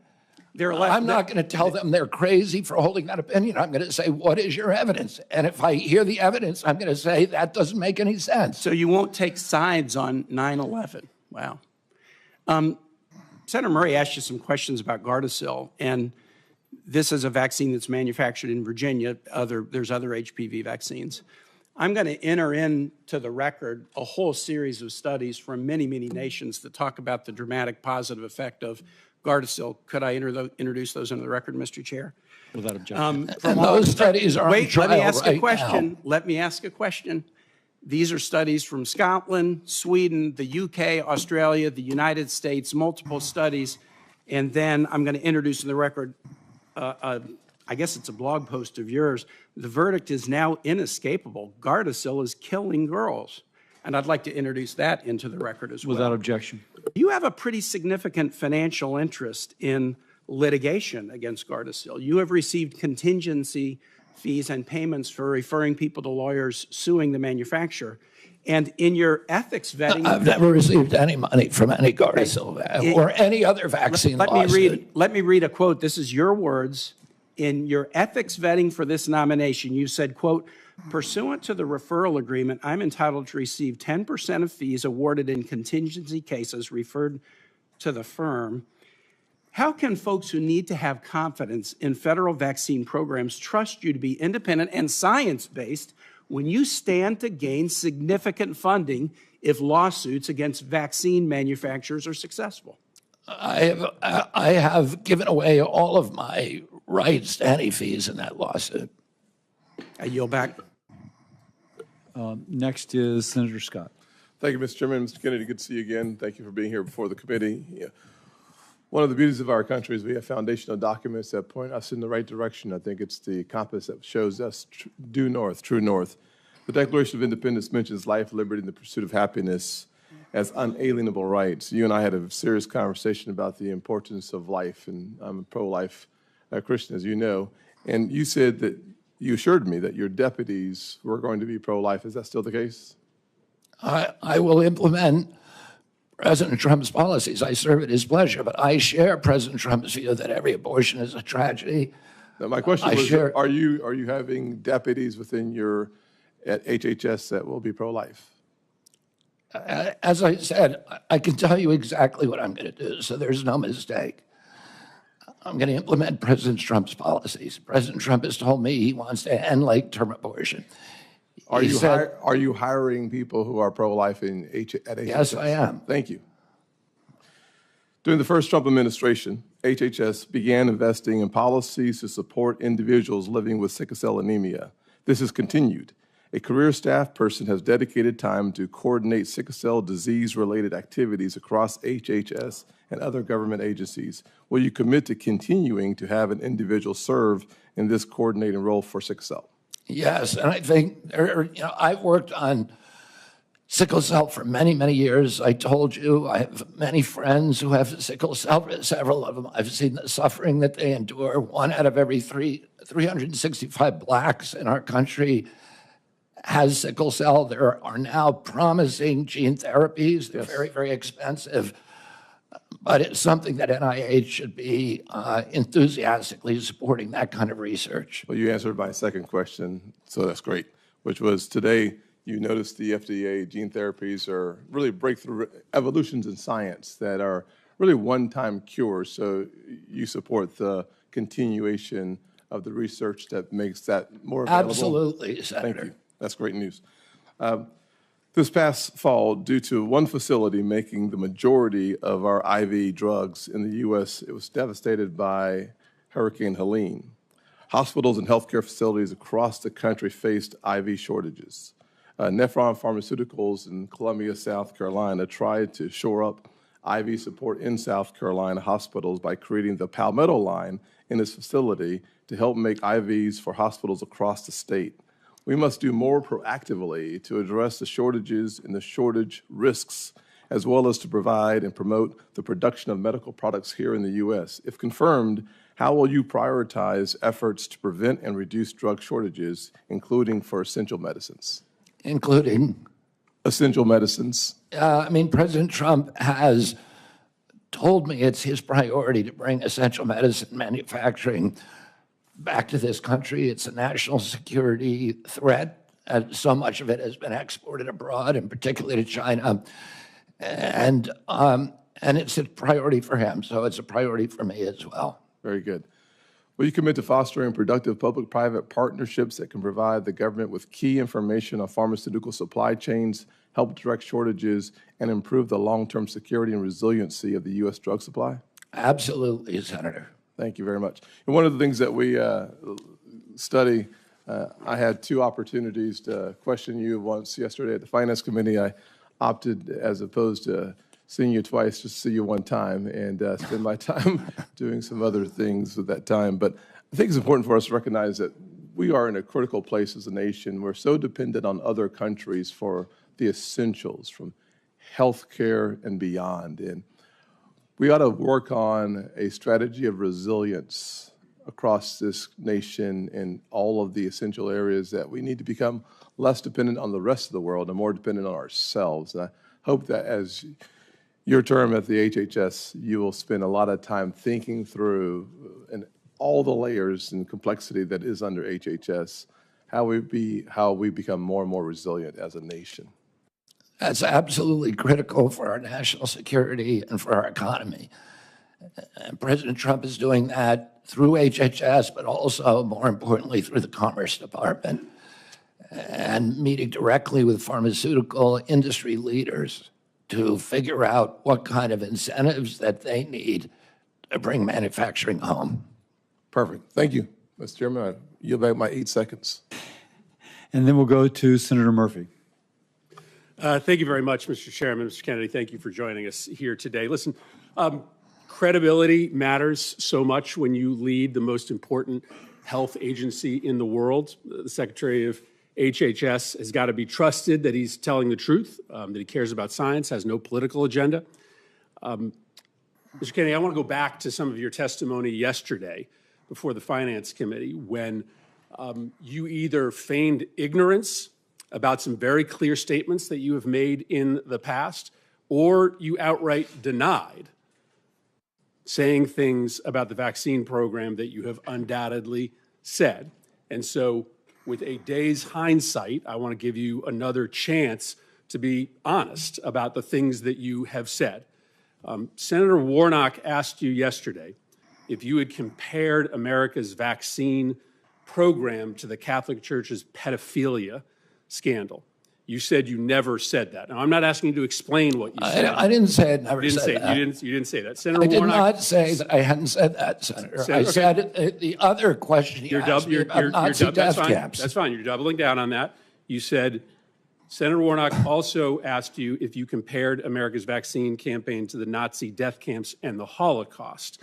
They're left. I'm not going to tell them they're crazy for holding that opinion. I'm going to say, what is your evidence? And if I hear the evidence, I'm going to say that doesn't make any sense. So you won't take sides on 9/11. Wow. Senator Murray asked you some questions about Gardasil, and this is a vaccine that's manufactured in Virginia. There's other HPV vaccines. I'm going to enter into the record a whole series of studies from many, many nations that talk about the dramatic positive effect of Gardasil. Could I introduce those into the record, Mr. Chair? Without objection. And those studies are on Wait, trial let me ask right a question. now. Let me ask a question. These are studies from Scotland, Sweden, the UK, Australia, the United States, multiple studies. And then I'm going to introduce in the record, I guess it's a blog post of yours. The verdict is now inescapable. Gardasil is killing girls. And I'd like to introduce that into the record as well. Without objection. You have a pretty significant financial interest in litigation against Gardasil. You have received contingency fees and payments for referring people to lawyers suing the manufacturer. And in your ethics vetting, I've never received any money from any Gardasil or any other vaccine lawsuit. let me read a quote. This is your words. In your ethics vetting for this nomination, you said, quote, pursuant to the referral agreement, I'm entitled to receive 10% of fees awarded in contingency cases referred to the firm. How can folks who need to have confidence in federal vaccine programs trust you to be independent and science-based when you stand to gain significant funding if lawsuits against vaccine manufacturers are successful? I have given away all of my rights to any fees in that lawsuit. I yield back. Next is Senator Scott. Thank you, Mr. Chairman. Mr. Kennedy, good to see you again. Thank you for being here before the committee. Yeah. One of the beauties of our country is we have foundational documents that point us in the right direction. I think it's the compass that shows us due north, true north. The Declaration of Independence mentions life, liberty, and the pursuit of happiness as unalienable rights. You and I had a serious conversation about the importance of life, and I'm a pro-life Christian, as you know. And you said that you assured me that your deputies were going to be pro-life. Is that still the case? I will implement President Trump's policies. I serve at his pleasure, but I share President Trump's view that every abortion is a tragedy. Now, my question was, are you having deputies within your at HHS that will be pro-life? As I said, I can tell you exactly what I'm going to do, so there's no mistake. I'm going to implement President Trump's policies. President Trump has told me he wants to end late-term abortion. Are you hiring people who are pro-life at HHS? Yes, I am. Thank you. During the first Trump administration, HHS began investing in policies to support individuals living with sickle cell anemia. This has continued. A career staff person has dedicated time to coordinate sickle cell disease-related activities across HHS and other government agencies. Will you commit to continuing to have an individual serve in this coordinating role for sickle cell? Yes, and I think I've worked on sickle cell for many, many years. I told you I have many friends who have sickle cell. Several of them, I've seen the suffering that they endure. 1 out of every 365 blacks in our country has sickle cell. There are now promising gene therapies. They're very, very expensive. But it's something that NIH should be enthusiastically supporting that kind of research. Well, you answered my second question, so that's great, which was today you noticed the FDA gene therapies are really breakthrough evolutions in science that are really one-time cures. So you support the continuation of the research that makes that more available? Absolutely, Senator. Thank you. That's great news. This past fall, due to one facility making the majority of our IV drugs in the U.S., it was devastated by Hurricane Helene. Hospitals and healthcare facilities across the country faced IV shortages. Nephron Pharmaceuticals in Columbia, South Carolina, tried to shore up IV support in South Carolina hospitals by creating the Palmetto line in its facility to help make IVs for hospitals across the state. We must do more proactively to address the shortages and the shortage risks, as well as to provide and promote the production of medical products here in the U.S. If confirmed, how will you prioritize efforts to prevent and reduce drug shortages, including for essential medicines? Including? Essential medicines. President Trump has told me it's his priority to bring essential medicine manufacturing back to this country. It's a national security threat. So much of it has been exported abroad, and particularly to China. And it's a priority for him, so it's a priority for me as well. Very good. Will you commit to fostering productive public-private partnerships that can provide the government with key information on pharmaceutical supply chains, help direct shortages, and improve the long-term security and resiliency of the U.S. drug supply? Absolutely, Senator. Thank you very much. And one of the things that we study, I had two opportunities to question you. Once yesterday at the Finance Committee, I opted, as opposed to seeing you twice, just see you one time and spend my time doing some other things with that time. But I think it's important for us to recognize that we are in a critical place as a nation. We're so dependent on other countries for the essentials, from healthcare and beyond. And we ought to work on a strategy of resilience across this nation in all of the essential areas that we need to become less dependent on the rest of the world and more dependent on ourselves. And I hope that as your term at the HHS, you will spend a lot of time thinking through and all the layers and complexity that is under HHS, how we become more and more resilient as a nation. That's absolutely critical for our national security and for our economy. And President Trump is doing that through HHS, but also, more importantly, through the Commerce Department, and meeting directly with pharmaceutical industry leaders to figure out what kind of incentives that they need to bring manufacturing home. Perfect. Thank you, Mr. Chairman. I yield back my 8 seconds. And then we'll go to Senator Murphy. Thank you very much, Mr. Chairman. Mr. Kennedy, thank you for joining us here today. Listen, credibility matters so much when you lead the most important health agency in the world. The Secretary of HHS has got to be trusted that he's telling the truth, that he cares about science, has no political agenda. Mr. Kennedy, I want to go back to some of your testimony yesterday before the Finance Committee when you either feigned ignorance about some very clear statements that you have made in the past, or you outright denied saying things about the vaccine program that you have undoubtedly said. And so with a day's hindsight, I want to give you another chance to be honest about the things that you have said. Senator Warnock asked you yesterday if you had compared America's vaccine program to the Catholic Church's pedophilia scandal. You said you never said that. Now, I'm not asking you to explain what you said. I didn't say it, never said that. You didn't say that. Senator I did Warnock, not say that I hadn't said that, Senator. I said the other question you asked me about Nazi death camps. That's fine. You're doubling down on that. You said, Senator Warnock also asked you if you compared America's vaccine campaign to the Nazi death camps and the Holocaust.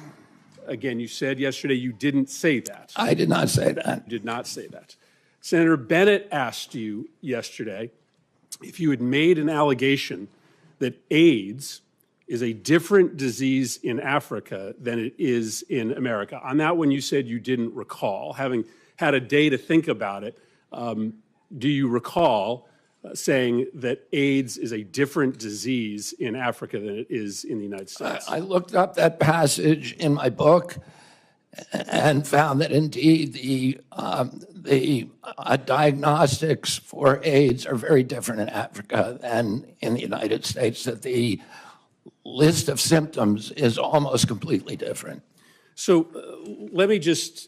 Again, you said yesterday you didn't say that. I did not say that. You did not say that. Senator Bennett asked you yesterday if you had made an allegation that AIDS is a different disease in Africa than it is in America. On that one, you said you didn't recall. Having had a day to think about it, do you recall saying that AIDS is a different disease in Africa than it is in the United States? I looked up that passage in my book and found that indeed the diagnostics for AIDS are very different in Africa than in the United States, that the list of symptoms is almost completely different. So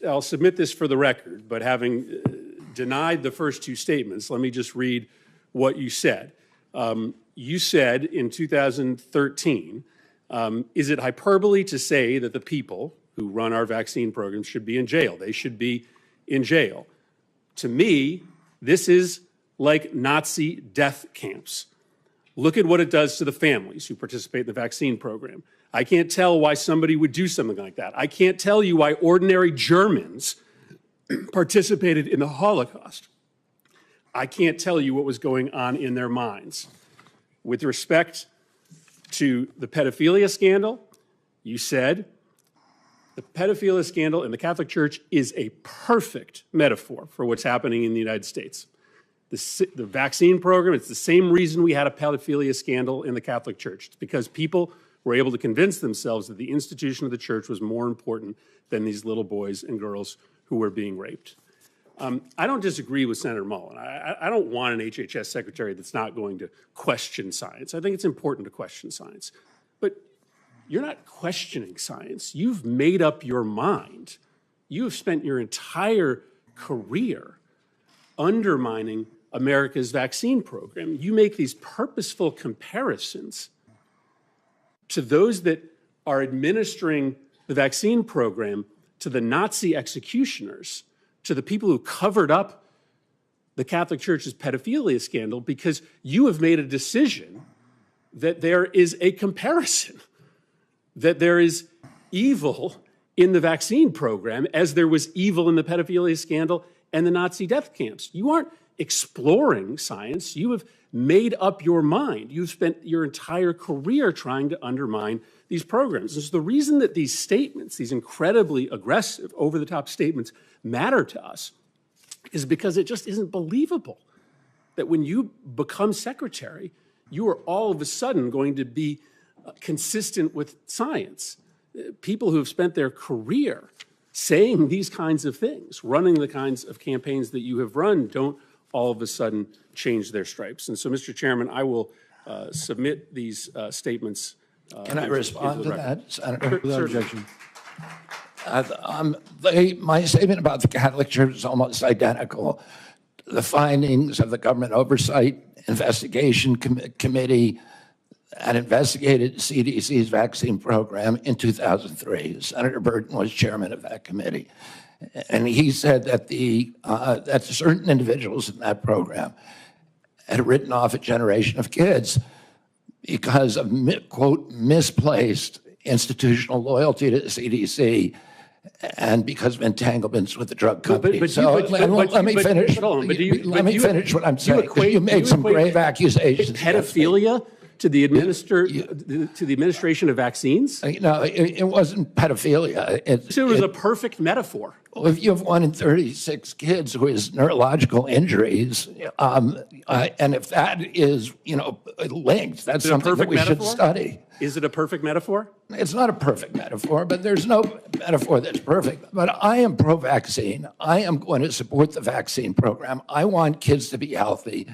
I'll submit this for the record, but having denied the first two statements, let me just read what you said. You said in 2013, is it hyperbole to say that the people who run our vaccine programs should be in jail? They should be in jail. To me, this is like Nazi death camps. Look at what it does to the families who participate in the vaccine program. I can't tell why somebody would do something like that. I can't tell you why ordinary Germans participated in the Holocaust. I can't tell you what was going on in their minds. With respect to the pedophilia scandal, you said the pedophilia scandal in the Catholic Church is a perfect metaphor for what's happening in the United States. The vaccine program, it's the same reason we had a pedophilia scandal in the Catholic Church. It's because people were able to convince themselves that the institution of the church was more important than these little boys and girls who were being raped. I don't disagree with Senator Mullen. I don't want an HHS secretary that's not going to question science. I think it's important to question science. But you're not questioning science. You've made up your mind. You have spent your entire career undermining America's vaccine program. You make these purposeful comparisons to those that are administering the vaccine program to the Nazi executioners, to the people who covered up the Catholic Church's pedophilia scandal, because you have made a decision that there is a comparison, that there is evil in the vaccine program as there was evil in the pedophilia scandal and the Nazi death camps. You aren't exploring science. You have made up your mind. You've spent your entire career trying to undermine these programs. And so the reason that these statements, these incredibly aggressive, over-the-top statements, matter to us is because it just isn't believable that when you become secretary, you are all of a sudden going to be consistent with science. People who have spent their career saying these kinds of things, running the kinds of campaigns that you have run, don't all of a sudden change their stripes. And so, Mr. Chairman, I will submit these statements. Can I respond to that, Senator? Without objection. My statement about the Catholic Church is almost identical. The findings of the Government Oversight Investigation Committee that investigated CDC's vaccine program in 2003. Senator Burton was chairman of that committee. And he said that that certain individuals in that program had written off a generation of kids because of, quote, misplaced institutional loyalty to the CDC and because of entanglements with the drug company. Let me finish. Let me finish what I'm saying. You made some grave accusations. Pedophilia to the administration of vaccines? No, it wasn't pedophilia. It was a perfect metaphor. Well, if you have 1 in 36 kids who has neurological injuries, and if that is, linked, that's something that we should study. Is it a perfect metaphor? It's not a perfect metaphor, but there's no metaphor that's perfect. But I am pro-vaccine. I am going to support the vaccine program. I want kids to be healthy.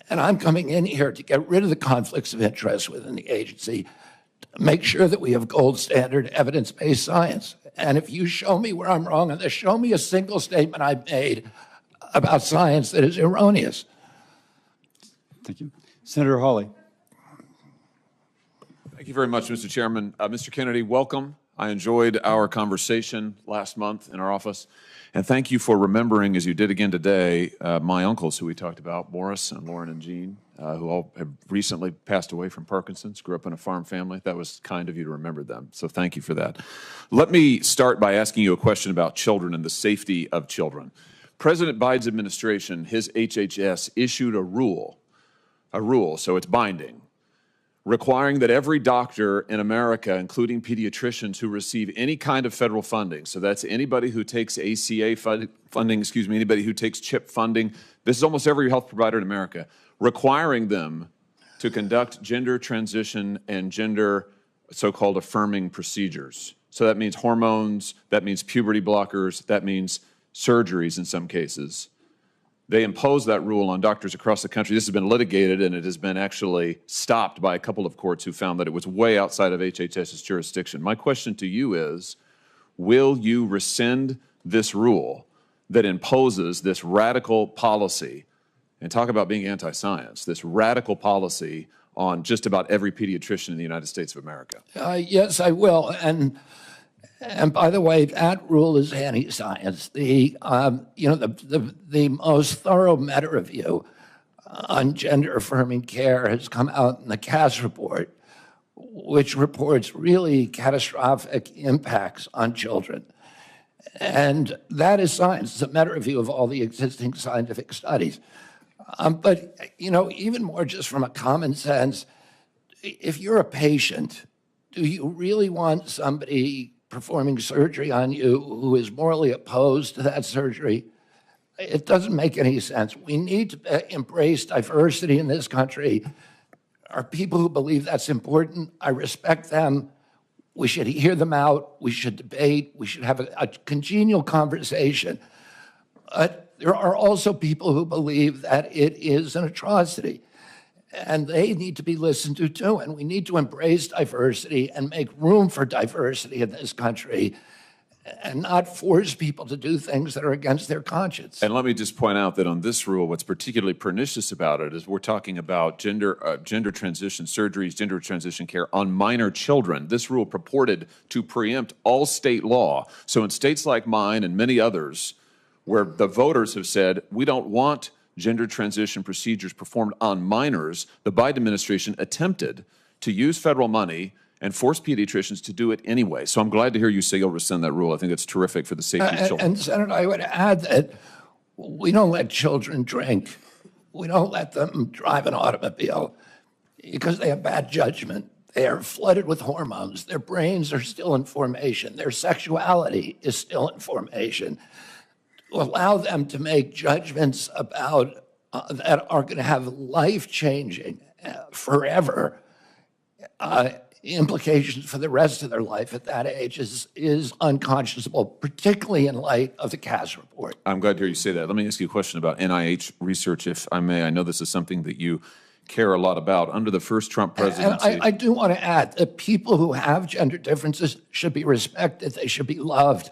And I'm coming in here to get rid of the conflicts of interest within the agency, to make sure that we have gold standard evidence-based science. And if you show me where I'm wrong on this, show me a single statement I've made about science that is erroneous. Thank you. Senator Hawley. Thank you very much, Mr. Chairman. Mr. Kennedy, welcome. I enjoyed our conversation last month in our office. And thank you for remembering, as you did again today, my uncles who we talked about, Morris and Lauren and Jean, who all have recently passed away from Parkinson's, grew up in a farm family. That was kind of you to remember them. So thank you for that. Let me start by asking you a question about children and the safety of children. President Biden's administration, his HHS, issued a rule, so it's binding, requiring that every doctor in America, including pediatricians who receive any kind of federal funding, so that's anybody who takes ACA funding, anybody who takes CHIP funding, this is almost every health provider in America, requiring them to conduct gender transition and gender so-called affirming procedures. So that means hormones, that means puberty blockers, that means surgeries in some cases. They imposed that rule on doctors across the country. This has been litigated, and it has been actually stopped by a couple of courts who found that it was way outside of HHS's jurisdiction. My question to you is, will you rescind this rule that imposes this radical policy, and talk about being anti-science, this radical policy on just about every pediatrician in the United States of America? Yes, I will. And by the way, that rule is anti-science. The most thorough meta review on gender affirming care has come out in the Cass report, which reports really catastrophic impacts on children. And that is science. It's a meta review of all the existing scientific studies. But even more just from a common sense, if you're a patient, do you really want somebody performing surgery on you who is morally opposed to that surgery? It doesn't make any sense. We need to embrace diversity in this country. are people who believe that's important. I respect them. We should hear them out. We should debate. We should have a congenial conversation. But there are also people who believe that it is an atrocity, and they need to be listened to too. And we need to embrace diversity and make room for diversity in this country, and not force people to do things that are against their conscience. And let me just point out that on this rule, what's particularly pernicious about it is we're talking about gender transition surgeries, gender transition care on minor children. This rule purported to preempt all state law. So in states like mine and many others, where the voters have said, we don't want gender transition procedures performed on minors, the Biden administration attempted to use federal money and force pediatricians to do it anyway. So I'm glad to hear you say you'll rescind that rule. I think it's terrific for the safety of children. And Senator, I would add that we don't let children drink. We don't let them drive an automobile because they have bad judgment. They are flooded with hormones. Their brains are still in formation. Their sexuality is still in formation. To allow them to make judgments about that are going to have life-changing, forever implications for the rest of their life at that age is unconscionable, particularly in light of the Cass report. I'm glad to hear you say that. Let me ask you a question about NIH research, if I may. I know this is something that you care a lot about. Under the first Trump presidency. And I do want to add that people who have gender differences should be respected. They should be loved.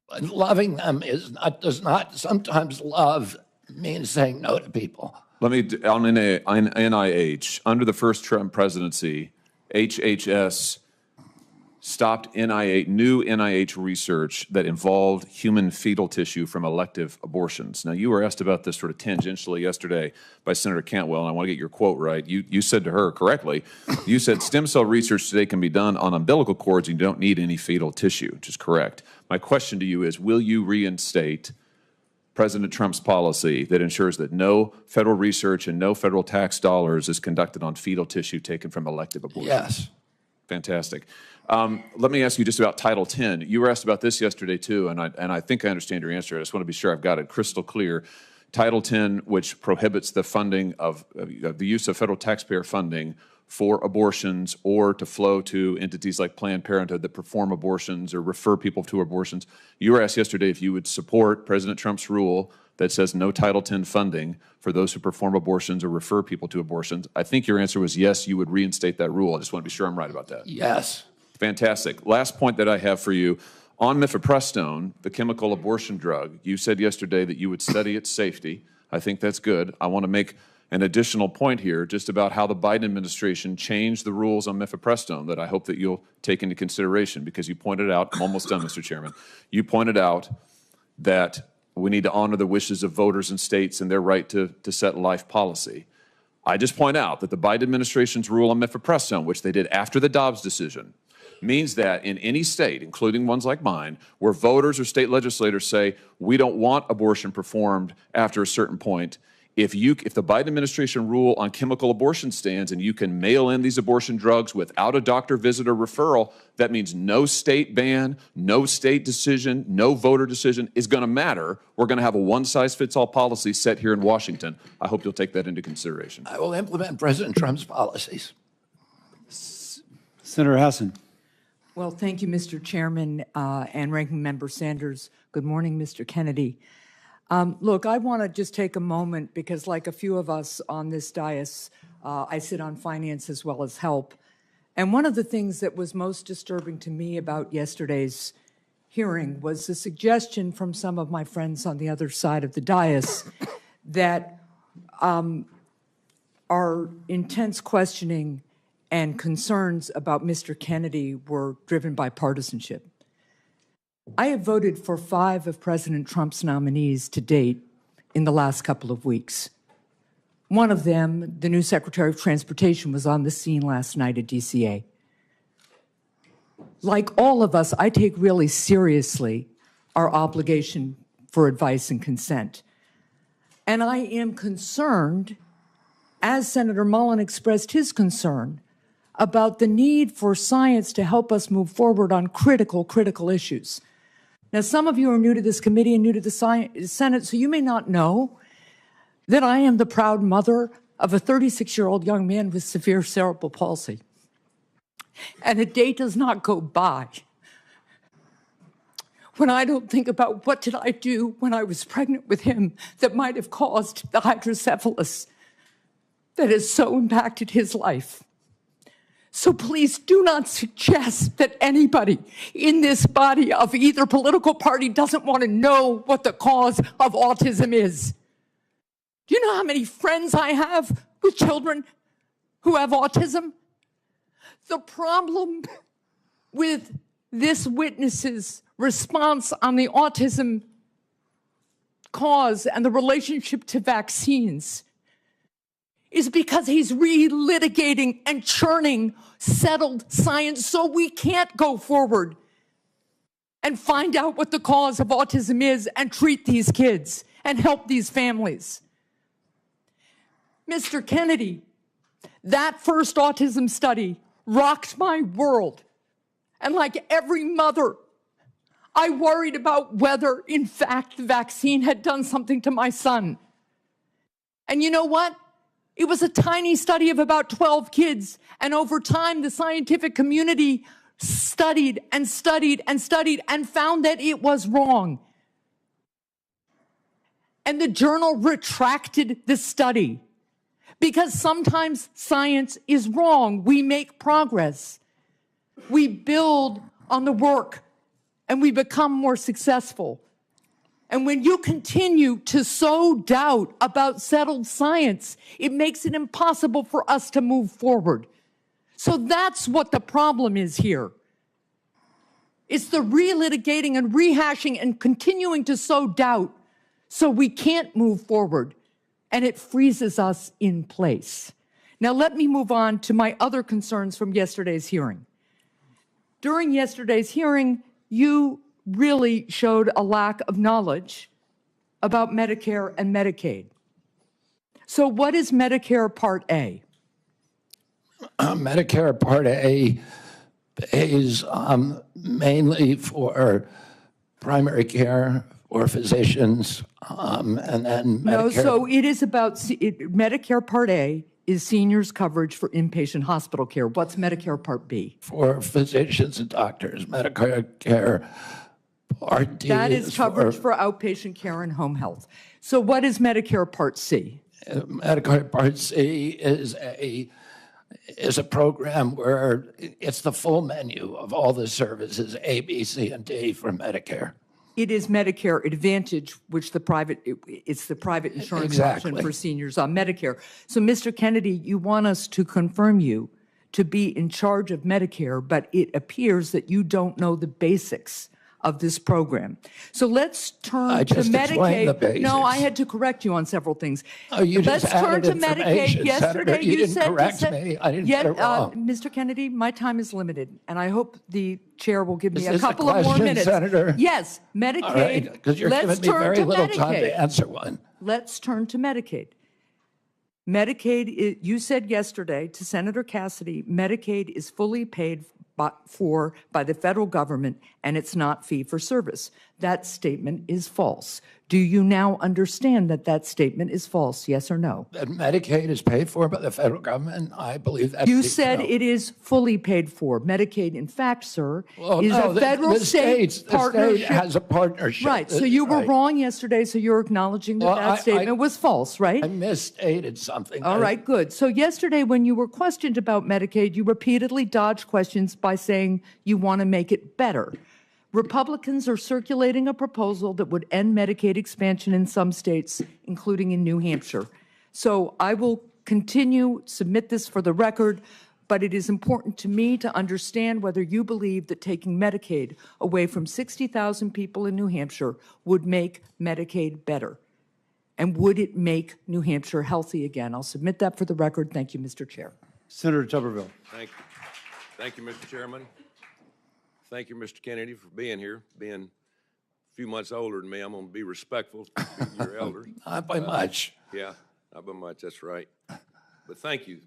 But loving them does not, sometimes love means saying no to people. Let me, on NIH, under the first Trump presidency, HHS stopped new NIH research that involved human fetal tissue from elective abortions. Now, you were asked about this sort of tangentially yesterday by Senator Cantwell, and I want to get your quote right. You said to her correctly, you said stem cell research today can be done on umbilical cords and you don't need any fetal tissue, which is correct. My question to you is, will you reinstate President Trump's policy that ensures that no federal research and no federal tax dollars is conducted on fetal tissue taken from elective abortions? Yes. Fantastic. Let me ask you just about Title X. You were asked about this yesterday, too, and I think I understand your answer. I just want to be sure I've got it crystal clear. Title X, which prohibits the funding of the use of federal taxpayer funding for abortions or to flow to entities like Planned Parenthood that perform abortions or refer people to abortions. You were asked yesterday if you would support President Trump's rule that says no Title X funding for those who perform abortions or refer people to abortions. I think your answer was yes, you would reinstate that rule. I just want to be sure I'm right about that. Yes. Fantastic. Last point that I have for you. On mifepristone, the chemical abortion drug, you said yesterday that you would study its safety. I think that's good. I want to make an additional point here just about how the Biden administration changed the rules on mifepristone that I hope that you'll take into consideration, because you pointed out, I'm almost done, Mr. Chairman, you pointed out that we need to honor the wishes of voters and states and their right to set life policy. I just point out that the Biden administration's rule on mifepristone, which they did after the Dobbs decision, means that in any state, including ones like mine, where voters or state legislators say we don't want abortion performed after a certain point, if the Biden administration rule on chemical abortion stands and you can mail in these abortion drugs without a doctor visit or referral, that means no state ban, no state decision, no voter decision is going to matter. We're going to have a one-size-fits-all policy set here in Washington. I hope you'll take that into consideration. I will implement President Trump's policies. Senator Hassan. Well, thank you, Mr. Chairman and Ranking Member Sanders. Good morning, Mr. Kennedy. Look, I want to just take a moment because, like a few of us on this dais, I sit on finance as well as help. And one of the things that was most disturbing to me about yesterday's hearing was the suggestion from some of my friends on the other side of the dais that our intense questioning and concerns about Mr. Kennedy were driven by partisanship. I have voted for 5 of President Trump's nominees to date in the last couple of weeks. One of them, the new Secretary of Transportation, was on the scene last night at DCA. Like all of us, I take really seriously our obligation for advice and consent. And I am concerned, as Senator Mullen expressed his concern, about the need for science to help us move forward on critical issues. Now, some of you are new to this committee and new to the Senate, so you may not know that I am the proud mother of a 36-year-old young man with severe cerebral palsy. And a day does not go by when I don't think about what did I do when I was pregnant with him that might have caused the hydrocephalus that has so impacted his life. So please do not suggest that anybody in this body of either political party doesn't want to know what the cause of autism is. Do you know how many friends I have with children who have autism? The problem with this witness's response on the autism cause and the relationship to vaccines is because he's relitigating and churning settled science so we can't go forward and find out what the cause of autism is and treat these kids and help these families. Mr. Kennedy, that first autism study rocked my world. And like every mother, I worried about whether, in fact, the vaccine had done something to my son. And you know what? It was a tiny study of about 12 kids. And over time, the scientific community studied and studied and studied and found that it was wrong. And the journal retracted the study because sometimes science is wrong. We make progress. We build on the work and we become more successful. And when you continue to sow doubt about settled science, it makes it impossible for us to move forward. So that's what the problem is here. It's the relitigating and rehashing and continuing to sow doubt so we can't move forward, and it freezes us in place. Now let me move on to my other concerns from yesterday's hearing. During yesterday's hearing, you really showed a lack of knowledge about Medicare and Medicaid. So what is Medicare Part A? Medicare Part A pays mainly for primary care or physicians, and then Medicare. No, so it is about, Medicare Part A is seniors coverage for inpatient hospital care. What's Medicare Part B? For physicians and doctors. Medicare care Part D That is coverage for for outpatient care and home health. So what is Medicare Part C? Medicare Part C is a program where it's the full menu of all the services, A, B, C, and D for Medicare. It is Medicare Advantage, which it's the private insurance option for seniors on Medicare. So, Mr. Kennedy, you want us to confirm you to be in charge of Medicare, but it appears that you don't know the basics of this program. So let's turn to Medicaid. No, I had to correct you on several things. Oh, you let's just turn added to information, Medicaid. Yesterday, Senator. You didn't said correct me. I didn't get it wrong. Mr. Kennedy, my time is limited, and I hope the chair will give me Is a this couple of more question, minutes. Senator? Yes, Medicaid. All right, because you're let's giving me turn very to little time Medicaid. to answer one. Let's turn to Medicaid. Medicaid, you said yesterday to Senator Cassidy, Medicaid is fully paid for by the federal government, and it's not fee for service. That statement is false. Do you now understand that that statement is false, yes or no? That Medicaid is paid for by the federal government? I believe that. You said it is fully paid for. Medicaid, in fact, sir, Well, is no, a federal-state partnership. The state has a partnership. Right, so you were Right. wrong yesterday, so you're acknowledging that Well, that statement was false, right? I misstated something. All right, good. So yesterday, when you were questioned about Medicaid, you repeatedly dodged questions by saying you want to make it better. Republicans are circulating a proposal that would end Medicaid expansion in some states, including in New Hampshire. So I will submit this for the record, but it is important to me to understand whether you believe that taking Medicaid away from 60,000 people in New Hampshire would make Medicaid better. And would it make New Hampshire healthy again? I'll submit that for the record. Thank you, Mr. Chair. Senator Tuberville. Thank you. Thank you, Mr. Chairman. Thank you, Mr. Kennedy, for being here. Being a few months older than me, I'm going to be respectful to your elders. Not by much. Yeah, not by much, that's right. But thank you.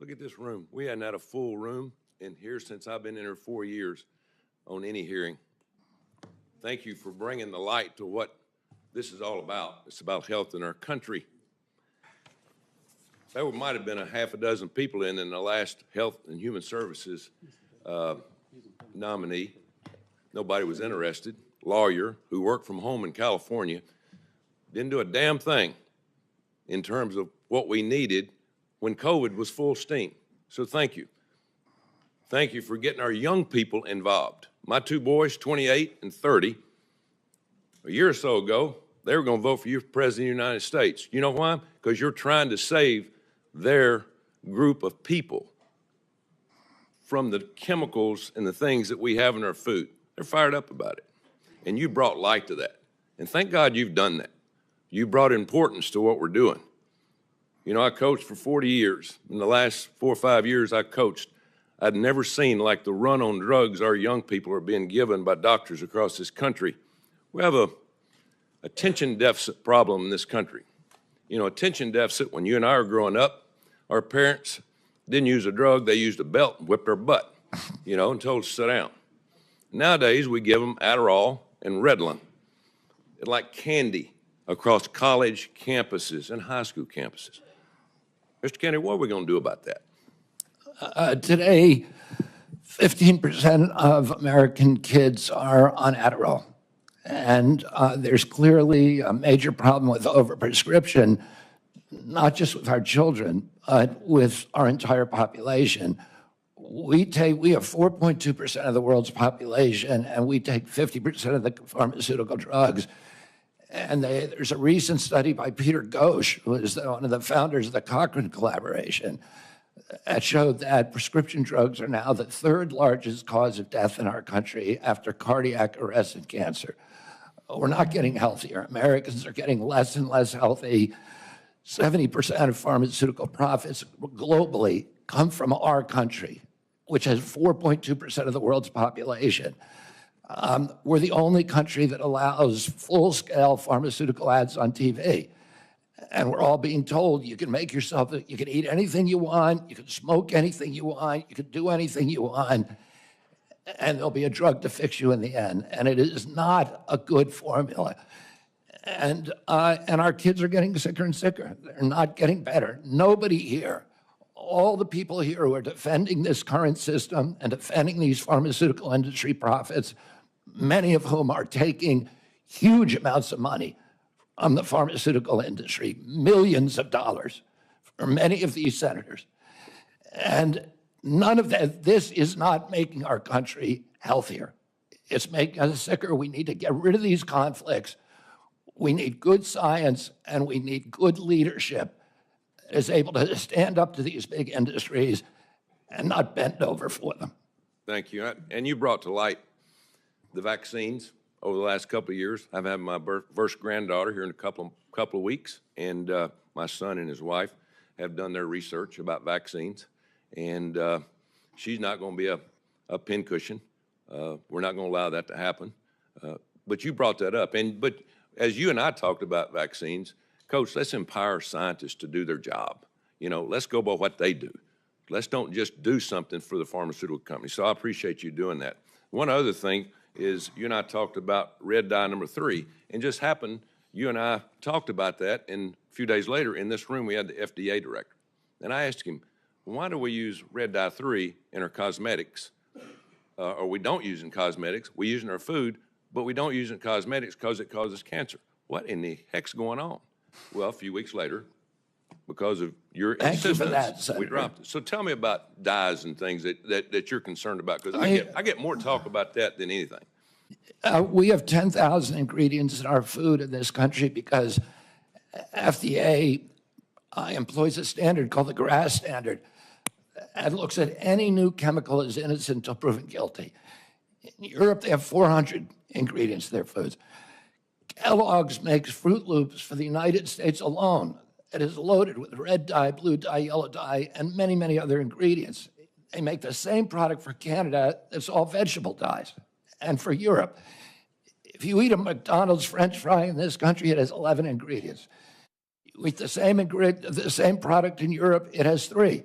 Look at this room. We hadn't had a full room in here since I've been in here 4 years on any hearing. Thank you for bringing the light to what this is all about. It's about health in our country. there might have been a half a dozen people in the last Health and Human Services nominee. Nobody was interested. Lawyer who worked from home in California, didn't do a damn thing in terms of what we needed when COVID was full steam. So thank you. Thank you for getting our young people involved. My two boys, 28 and 30, a year or so ago, they were going to vote for you for President of the United States. You know why? Because you're trying to save their group of people from the chemicals and the things that we have in our food. They're fired up about it. And you brought light to that. And thank God you've done that. You brought importance to what we're doing. You know, I coached for 40 years. In the last 4 or 5 years I coached, I'd never seen like the run on drugs our young people are being given by doctors across this country. We have a attention deficit problem in this country. You know, attention deficit, when you and I were growing up, our parents didn't use a drug, they used a belt and whipped our butt, you know, and told us to sit down. Nowadays, we give them Adderall and Ritalin. It's like candy across college campuses and high school campuses. Mr. Kennedy, what are we going to do about that? Today, 15% of American kids are on Adderall. And there's clearly a major problem with overprescription, not just with our children, but with our entire population. We have 4.2% of the world's population, and we take 50% of the pharmaceutical drugs. And there's a recent study by Peter Ghosh, who is one of the founders of the Cochrane Collaboration, that showed that prescription drugs are now the third largest cause of death in our country after cardiac arrest and cancer. We're not getting healthier. Americans are getting less and less healthy. 70% of pharmaceutical profits globally come from our country, which has 4.2% of the world's population. We're the only country that allows full-scale pharmaceutical ads on TV. And we're all being told you can make yourself, you can eat anything you want, you can smoke anything you want, you can do anything you want, and there'll be a drug to fix you in the end. And it is not a good formula. And our kids are getting sicker and sicker. They're not getting better. Nobody here, all the people here who are defending this current system and defending these pharmaceutical industry profits, many of whom are taking huge amounts of money from the pharmaceutical industry, millions of dollars for many of these senators. And none of that, this is not making our country healthier. It's making us sicker. We need to get rid of these conflicts. We need good science, and we need good leadership that is able to stand up to these big industries and not bend over for them. Thank you. And you brought to light the vaccines over the last couple of years. I've had my first granddaughter here in a couple of weeks, and my son and his wife have done their research about vaccines, and she's not going to be a pincushion. We're not going to allow that to happen. But you brought that up, but as you and I talked about vaccines, Coach, let's empower scientists to do their job. You know, let's go by what they do. Let's don't just do something for the pharmaceutical company. So I appreciate you doing that. One other thing is you and I talked about red dye number 3, and just happened, you and I talked about that, and a few days later in this room we had the FDA director. And I asked him, why do we use red dye 3 in our cosmetics, or we don't use in cosmetics, we use in our food, but we don't use it in cosmetics because it causes cancer. What in the heck's going on? Well, a few weeks later, because of your insistence, we dropped it. So tell me about dyes and things that you're concerned about, because I get more talk about that than anything. We have 10,000 ingredients in our food in this country because FDA employs a standard called the GRAS standard and looks at any new chemical as innocent until proven guilty. In Europe, they have 400 ingredients in their foods. Kellogg's makes Fruit Loops for the United States alone. It is loaded with red dye, blue dye, yellow dye, and many, many other ingredients. They make the same product for Canada that's all vegetable dyes, and for Europe. If you eat a McDonald's French fry in this country, it has 11 ingredients. You eat the same product in Europe, it has 3.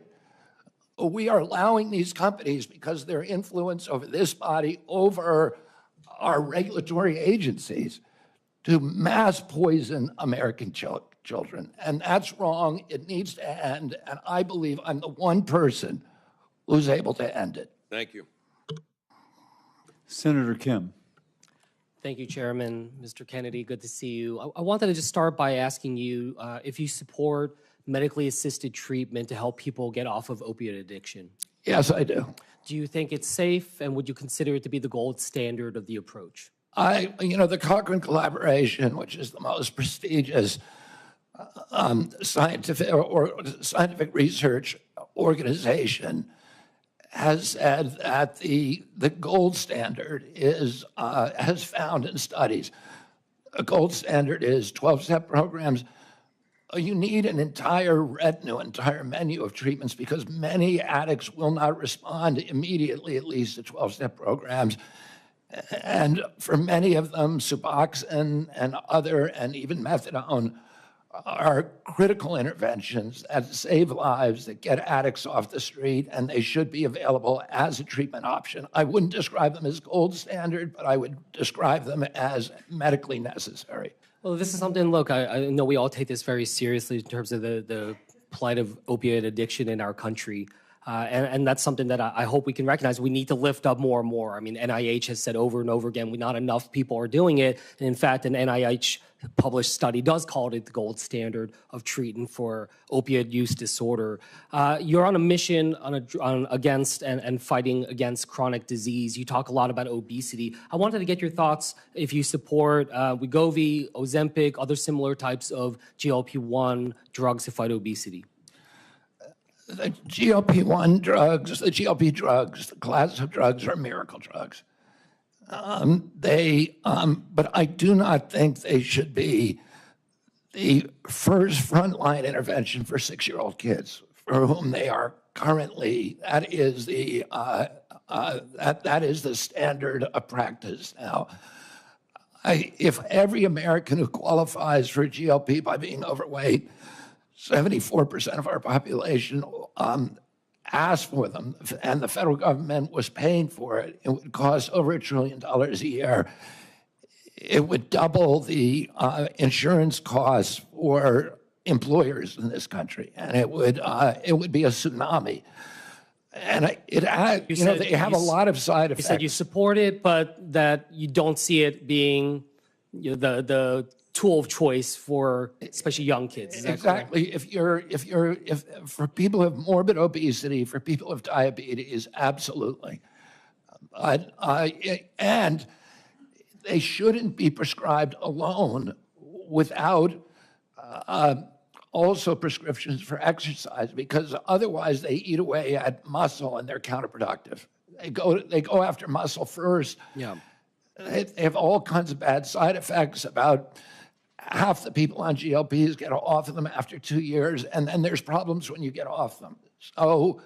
We are allowing these companies, because their influence over this body, over our regulatory agencies, to mass poison American children. And that's wrong. It needs to end. And I believe I'm the one person who's able to end it. Thank you. Senator Kim. Thank you, Chairman. Mr. Kennedy, good to see you. I wanted to just start by asking you if you support medically assisted treatment to help people get off of opiate addiction. Yes, I do. Do you think it's safe, and would you consider it to be the gold standard of the approach? The Cochrane collaboration, which is the most prestigious scientific research organization, has said that the gold standard is, has found in studies, a gold standard is 12-step programs. You need an entire menu of treatments because many addicts will not respond immediately, at least to 12-step programs. And for many of them, Suboxone and even methadone are critical interventions that save lives, that get addicts off the street, and they should be available as a treatment option. I wouldn't describe them as gold standard, but I would describe them as medically necessary. Well, this is something, look, I know we all take this very seriously in terms of the plight of opioid addiction in our country. And that's something that I hope we can recognize. We need to lift up more and more. I mean, NIH has said over and over again, not enough people are doing it. And in fact, an NIH published study does call it the gold standard of treating for opioid use disorder. You're on a mission against and fighting against chronic disease. You talk a lot about obesity. I wanted to get your thoughts if you support Wegovy, Ozempic, other similar types of GLP-1 drugs to fight obesity. The GLP-1 drugs, the GLP drugs, the class of drugs are miracle drugs. But I do not think they should be the first frontline intervention for 6-year-old kids for whom they are currently. That is the standard of practice now. If every American who qualifies for GLP by being overweight, 74% of our population asked for them, and the federal government was paying for it. It would cost over $1 trillion a year. It would double the insurance costs for employers in this country, and it would be a tsunami. And they have a lot of side effects. You said you support it, but that you don't see it being the tool of choice for especially young kids. Is that exactly. Correct? If for people who have morbid obesity, for people with diabetes, absolutely. And they shouldn't be prescribed alone without also prescriptions for exercise, because otherwise they eat away at muscle and they're counterproductive. They go after muscle first. Yeah. They have all kinds of bad side effects. About half the people on GLPs get off of them after 2 years, and then there's problems when you get off them. So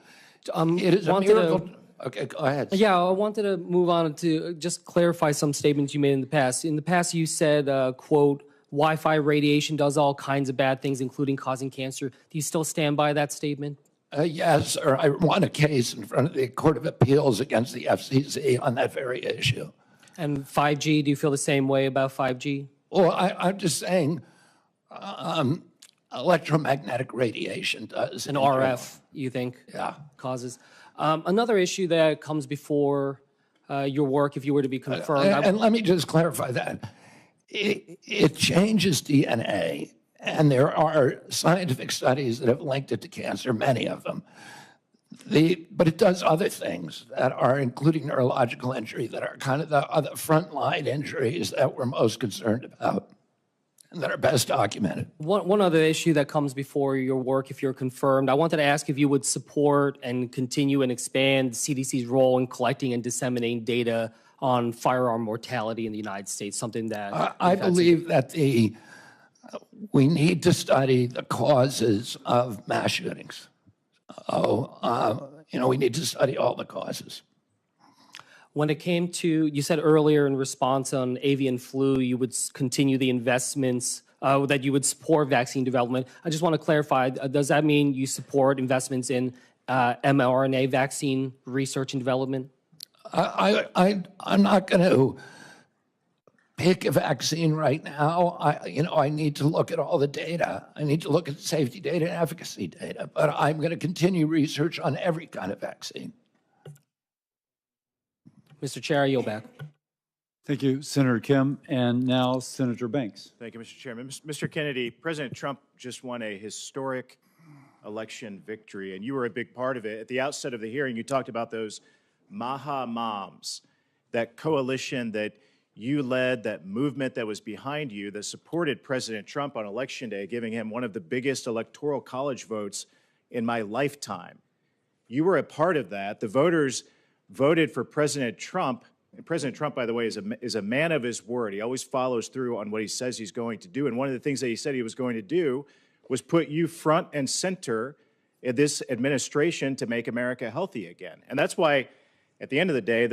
it is a miracle. Okay, go ahead. Yeah, I wanted to move on to just clarify some statements you made in the past. In the past, you said, quote, Wi-Fi radiation does all kinds of bad things, including causing cancer. Do you still stand by that statement? Yes, or I won a case in front of the Court of Appeals against the FCC on that very issue. And 5G, do you feel the same way about 5G? Well, I'm just saying electromagnetic radiation does. And RF, you think, causes. Another issue that comes before your work, if you were to be confirmed. And let me just clarify that. It changes DNA, and there are scientific studies that have linked it to cancer, many of them. But it does other things that are, including neurological injury, that are kind of the other frontline injuries that we're most concerned about and that are best documented. One other issue that comes before your work, if you're confirmed, I wanted to ask if you would support and continue and expand CDC's role in collecting and disseminating data on firearm mortality in the United States, something that I believe that we need to study the causes of mass shootings. We need to study all the causes. When it came to, you said earlier in response on avian flu, you would continue the investments, that you would support vaccine development. I just want to clarify, does that mean you support investments in mRNA vaccine research and development? I'm not going to pick a vaccine right now, I need to look at all the data. I need to look at safety data and efficacy data, but I'm going to continue research on every kind of vaccine. Mr. Chair, I yield back. Thank you, Senator Kim. And now Senator Banks. Thank you, Mr. Chairman. Mr. Kennedy, President Trump just won a historic election victory, and you were a big part of it. At the outset of the hearing, you talked about those Maha Moms, that coalition that you led, that movement that was behind you, that supported President Trump on Election Day, giving him one of the biggest electoral college votes in my lifetime. You were a part of that. The voters voted for President Trump. And President Trump, by the way, is a man of his word. He always follows through on what he says he's going to do. And one of the things that he said he was going to do was put you front and center in this administration to make America healthy again. And that's why, at the end of the day,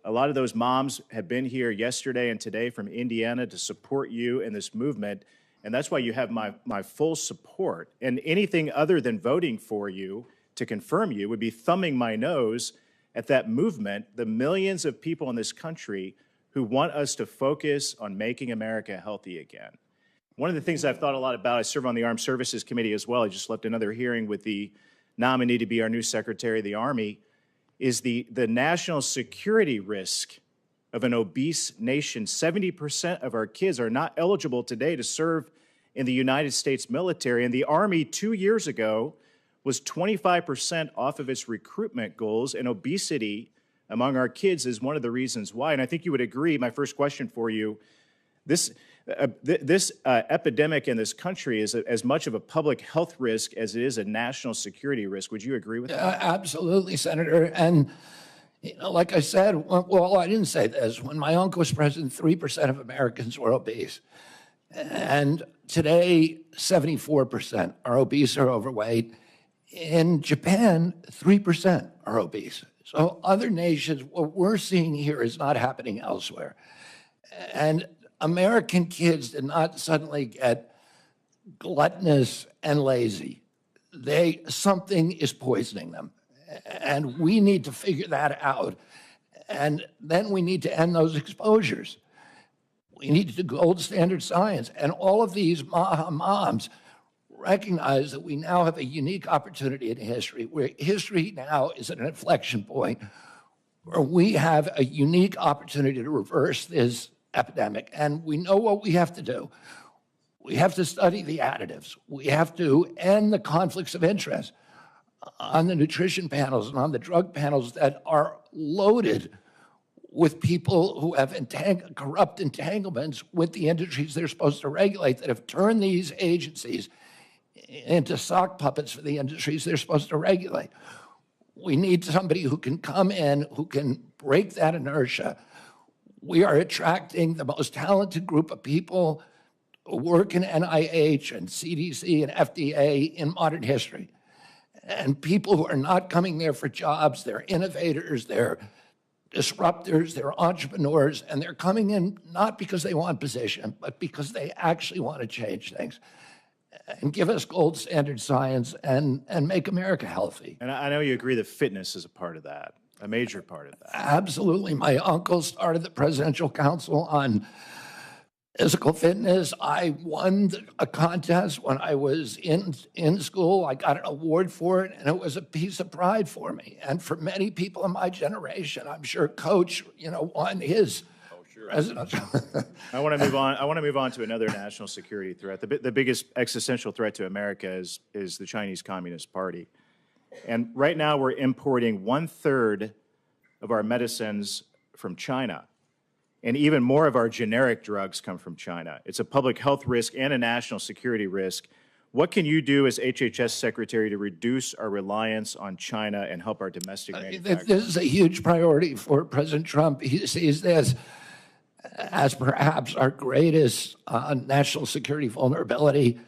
a lot of those moms have been here yesterday and today from Indiana to support you in this movement. And that's why you have my full support. And anything other than voting for you to confirm you would be thumbing my nose at that movement, the millions of people in this country who want us to focus on making America healthy again. One of the things I've thought a lot about, I serve on the Armed Services Committee as well. I just left another hearing with the nominee to be our new Secretary of the Army, is the national security risk of an obese nation. 70% of our kids are not eligible today to serve in the United States military. And the Army 2 years ago was 25% off of its recruitment goals, and obesity among our kids is one of the reasons why. And I think you would agree, my first question for you, this epidemic in this country is as much of a public health risk as it is a national security risk. Would you agree with that? Absolutely, Senator. And like I said, well, I didn't say this. When my uncle was president, 3% of Americans were obese. And today, 74% are obese or overweight. In Japan, 3% are obese. So other nations, what we're seeing here is not happening elsewhere. And American kids did not suddenly get gluttonous and lazy. Something is poisoning them. And we need to figure that out. And then we need to end those exposures. We need to do gold standard science. And all of these moms recognize that we now have a unique opportunity in history, where history now is at an inflection point where we have a unique opportunity to reverse this epidemic. And we know what we have to do. We have to study the additives. We have to end the conflicts of interest on the nutrition panels and on the drug panels that are loaded with people who have corrupt entanglements with the industries they're supposed to regulate, that have turned these agencies into sock puppets for the industries they're supposed to regulate. We need somebody who can come in, who can break that inertia. We are attracting the most talented group of people who work in NIH and CDC and FDA in modern history. And people who are not coming there for jobs, they're innovators, they're disruptors, they're entrepreneurs, and they're coming in not because they want position, but because they actually want to change things and give us gold standard science and make America healthy. And I know you agree that fitness is a part of that, a major part of that. Absolutely. My uncle started the Presidential Council on Physical Fitness. I won a contest when I was in school. I got an award for it, and it was a piece of pride for me. And for many people in my generation, I'm sure Coach, won his. I want to move on. I want to move on to another national security threat. The biggest existential threat to America is the Chinese Communist Party. And right now we're importing 1/3 of our medicines from China. And even more of our generic drugs come from China. It's a public health risk and a national security risk. What can you do as HHS Secretary to reduce our reliance on China and help our domestic manufacturers? This is a huge priority for President Trump. He sees this as perhaps our greatest national security vulnerability.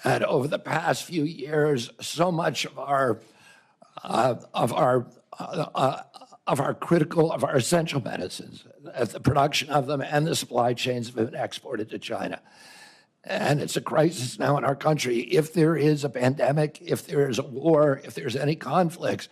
And over the past few years, so much of our essential medicines, the production of them and the supply chains have been exported to China. And it's a crisis now in our country. If there is a pandemic, if there is a war, if there's any conflicts,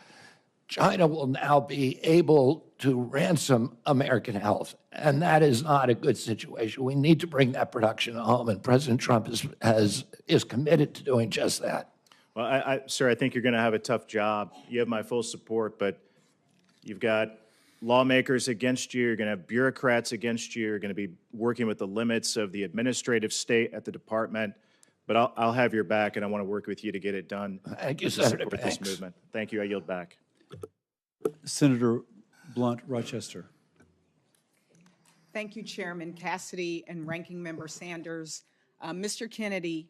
China will now be able to ransom American health. And that is not a good situation. We need to bring that production home, and President Trump is committed to doing just that. Well, sir, I think you're going to have a tough job. You have my full support, but you've got lawmakers against you. You're going to have bureaucrats against you. You're going to be working with the limits of the administrative state at the department. But I'll have your back, and I want to work with you to get it done. Thank you, to Senator. support this movement. Thank you. I yield back. Senator Blunt, Rochester. Thank you, Chairman Cassidy and Ranking Member Sanders. Mr. Kennedy,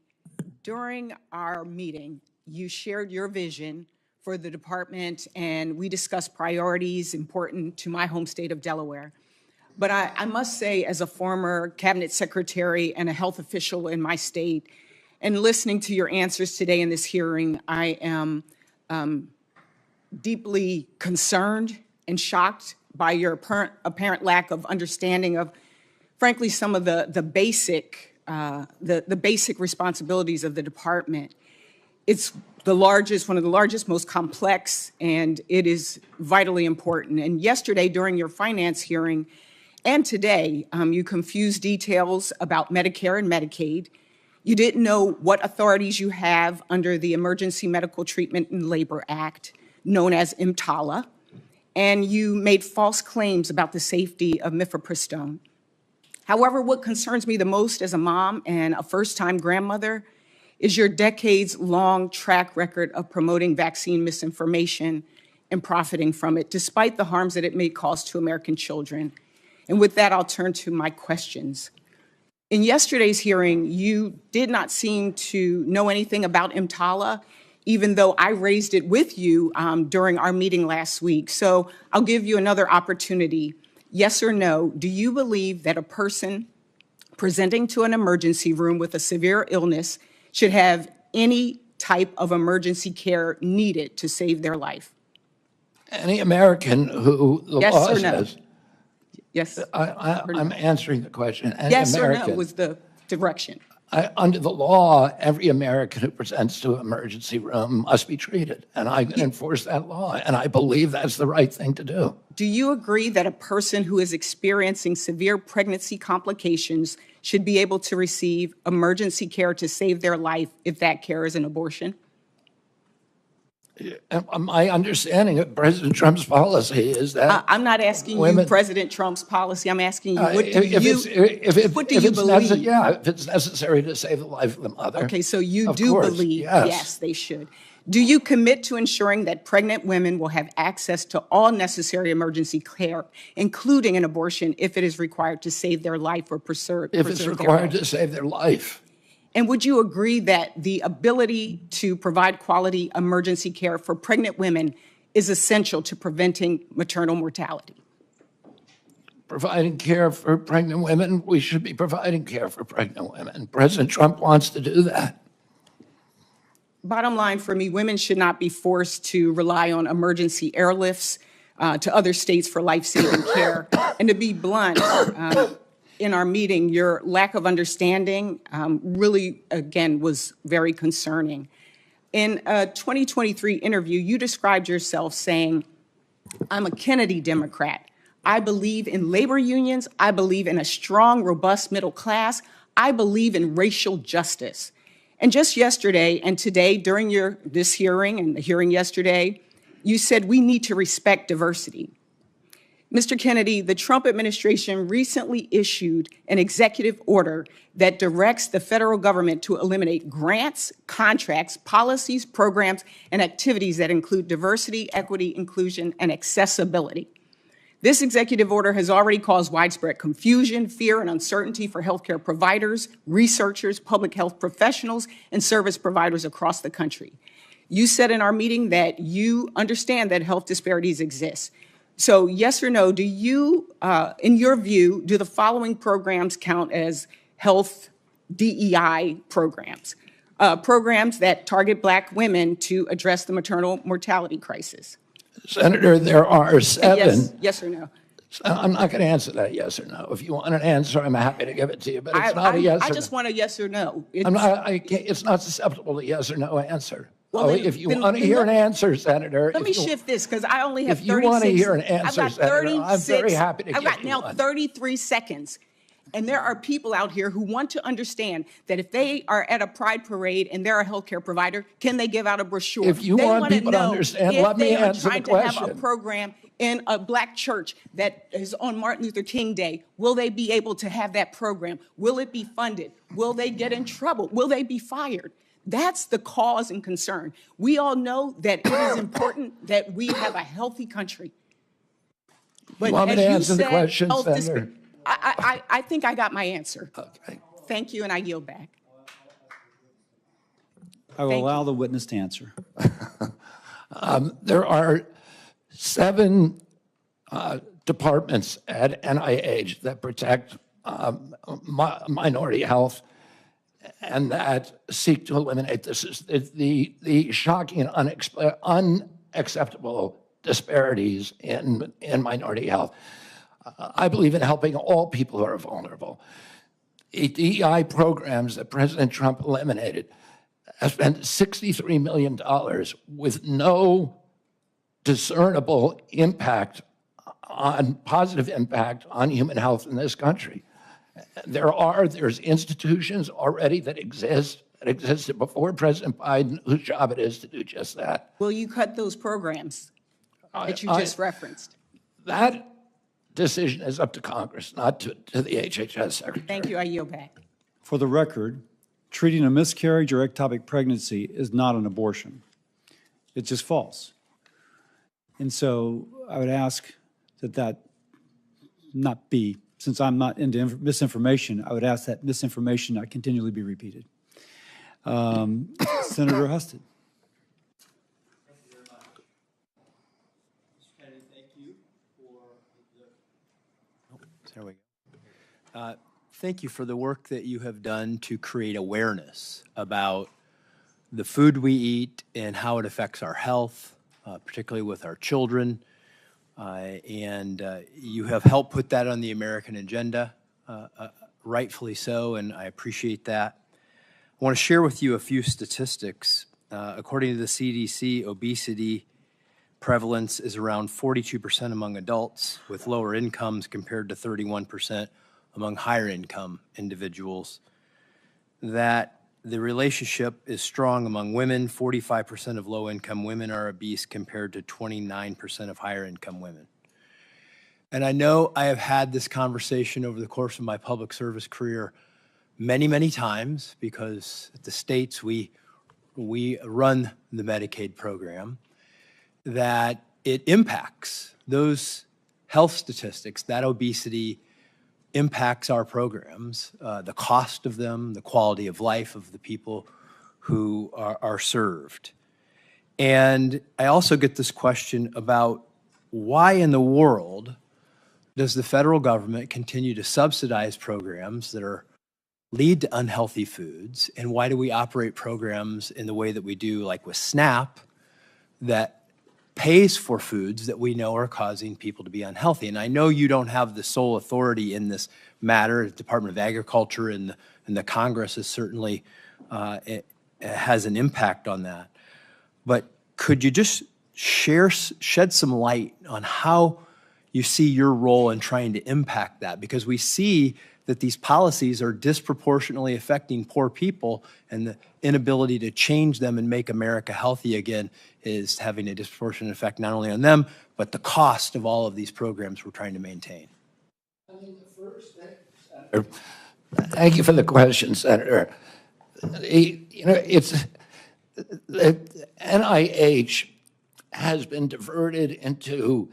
during our meeting, you shared your vision for the department, and we discussed priorities important to my home state of Delaware. But I must say, as a former cabinet secretary and a health official in my state, and listening to your answers today in this hearing, I am deeply concerned and shocked by your apparent lack of understanding of, frankly, some of the basic responsibilities of the department. It's one of the largest, most complex, and it is vitally important. And yesterday, during your finance hearing, and today, you confused details about Medicare and Medicaid. You didn't know what authorities you have under the Emergency Medical Treatment and Labor Act, known as EMTALA, and you made false claims about the safety of mifepristone. However, what concerns me the most as a mom and a first-time grandmother is your decades-long track record of promoting vaccine misinformation and profiting from it, despite the harms that it may cause to American children. And with that, I'll turn to my questions. In yesterday's hearing, you did not seem to know anything about EMTALA, even though I raised it with you during our meeting last week. So I'll give you another opportunity. Yes or no, do you believe that a person presenting to an emergency room with a severe illness should have any type of emergency care needed to save their life? Any American who the Yes law or no? says, Yes. I'm answering the question. Any Yes or American, no was the direction. under the law, every American who presents to an emergency room must be treated, and I can enforce that law, and I believe that's the right thing to do. Do you agree that a person who is experiencing severe pregnancy complications should be able to receive emergency care to save their life if that care is an abortion? My understanding of President Trump's policy is that I'm not asking women, you President Trump's policy. I'm asking you, what do you believe? If it's necessary to save the life of the mother. Okay, so you of do course, believe, yes. yes, they should. Do you commit to ensuring that pregnant women will have access to all necessary emergency care, including an abortion, if it is required to save their life or preserve If it's their required health? to save their life. And would you agree that the ability to provide quality emergency care for pregnant women is essential to preventing maternal mortality? Providing care for pregnant women, we should be providing care for pregnant women. President Trump wants to do that. Bottom line for me, women should not be forced to rely on emergency airlifts to other states for life-saving care. And to be blunt, in our meeting, your lack of understanding really, again, was very concerning. In a 2023 interview, you described yourself saying, "I'm a Kennedy Democrat. I believe in labor unions. I believe in a strong, robust middle class. I believe in racial justice." And just yesterday and today, during this hearing and the hearing yesterday, you said we need to respect diversity. Mr. Kennedy, the Trump administration recently issued an executive order that directs the federal government to eliminate grants, contracts, policies, programs, and activities that include diversity, equity, inclusion, and accessibility. This executive order has already caused widespread confusion, fear, and uncertainty for healthcare providers, researchers, public health professionals, and service providers across the country. You said in our meeting that you understand that health disparities exist. So yes or no, do you, in your view, do the following programs count as health DEI programs? Programs that target Black women to address the maternal mortality crisis? Senator, there are 7. Yes or no? I'm not going to answer that yes or no. If you want an answer, I'm happy to give it to you, but it's not a yes or no. I just want a yes or no. It's not susceptible to yes or no answer. Oh, then- if you then- want to then hear let- an answer, Senator. Let me if you- shift this because I only have If 36. you want to hear an I've answer, got Senator, I'm 36. very happy to I've give got you now one. 33 seconds. And there are people out here who want to understand that if they are at a pride parade and they're a healthcare provider, can they give out a brochure? If you They want wanna people to know understand, if let me they are answer the trying to have a question. program in a black church that is on Martin Luther King Day. Will they be able to have that program? Will it be funded? Will they get in trouble? Will they be fired? That's the cause and concern. We all know that it is important that we have a healthy country. But want me as to you answer the said, question, health Senator? I think I got my answer. Okay. Thank you, and I yield back. I will allow the witness to answer. There are 7 departments at NIH that protect minority health and that seek to eliminate this. The shocking and unacceptable disparities in minority health. I believe in helping all people who are vulnerable. The DEI programs that President Trump eliminated have spent $63 million with no discernible positive impact on human health in this country. There's institutions already that existed before President Biden, whose job it is to do just that. Will you cut those programs that you just referenced? That decision is up to Congress, not to the HHS Secretary. Thank you. I yield back. For the record, treating a miscarriage or ectopic pregnancy is not an abortion. It's just false. And so I would ask that not be, since I'm not into misinformation, I would ask that misinformation not continually be repeated. Senator Husted. There we go. Thank you for the work that you have done to create awareness about the food we eat and how it affects our health, particularly with our children. And you have helped put that on the American agenda, rightfully so, and I appreciate that. I want to share with you a few statistics. According to the CDC, obesity prevalence is around 42% among adults with lower incomes compared to 31% among higher income individuals. That the relationship is strong among women. 45% of low income women are obese compared to 29% of higher income women. And I know I have had this conversation over the course of my public service career many, many times because at the states we run the Medicaid program, that it impacts those health statistics, that obesity impacts our programs, the cost of them, the quality of life of the people who are served. And I also get this question about why in the world does the federal government continue to subsidize programs that lead to unhealthy foods, and why do we operate programs in the way that we do, like with SNAP, that pays for foods that we know are causing people to be unhealthy? And I know you don't have the sole authority in this matter. The Department of Agriculture and the Congress is certainly it has an impact on that. But could you just shed some light on how you see your role in trying to impact that? Because we see that these policies are disproportionately affecting poor people, and the inability to change them and make America healthy again is having a disproportionate effect not only on them, but the cost of all of these programs we're trying to maintain. Thank you for the question, Senator. The NIH has been diverted into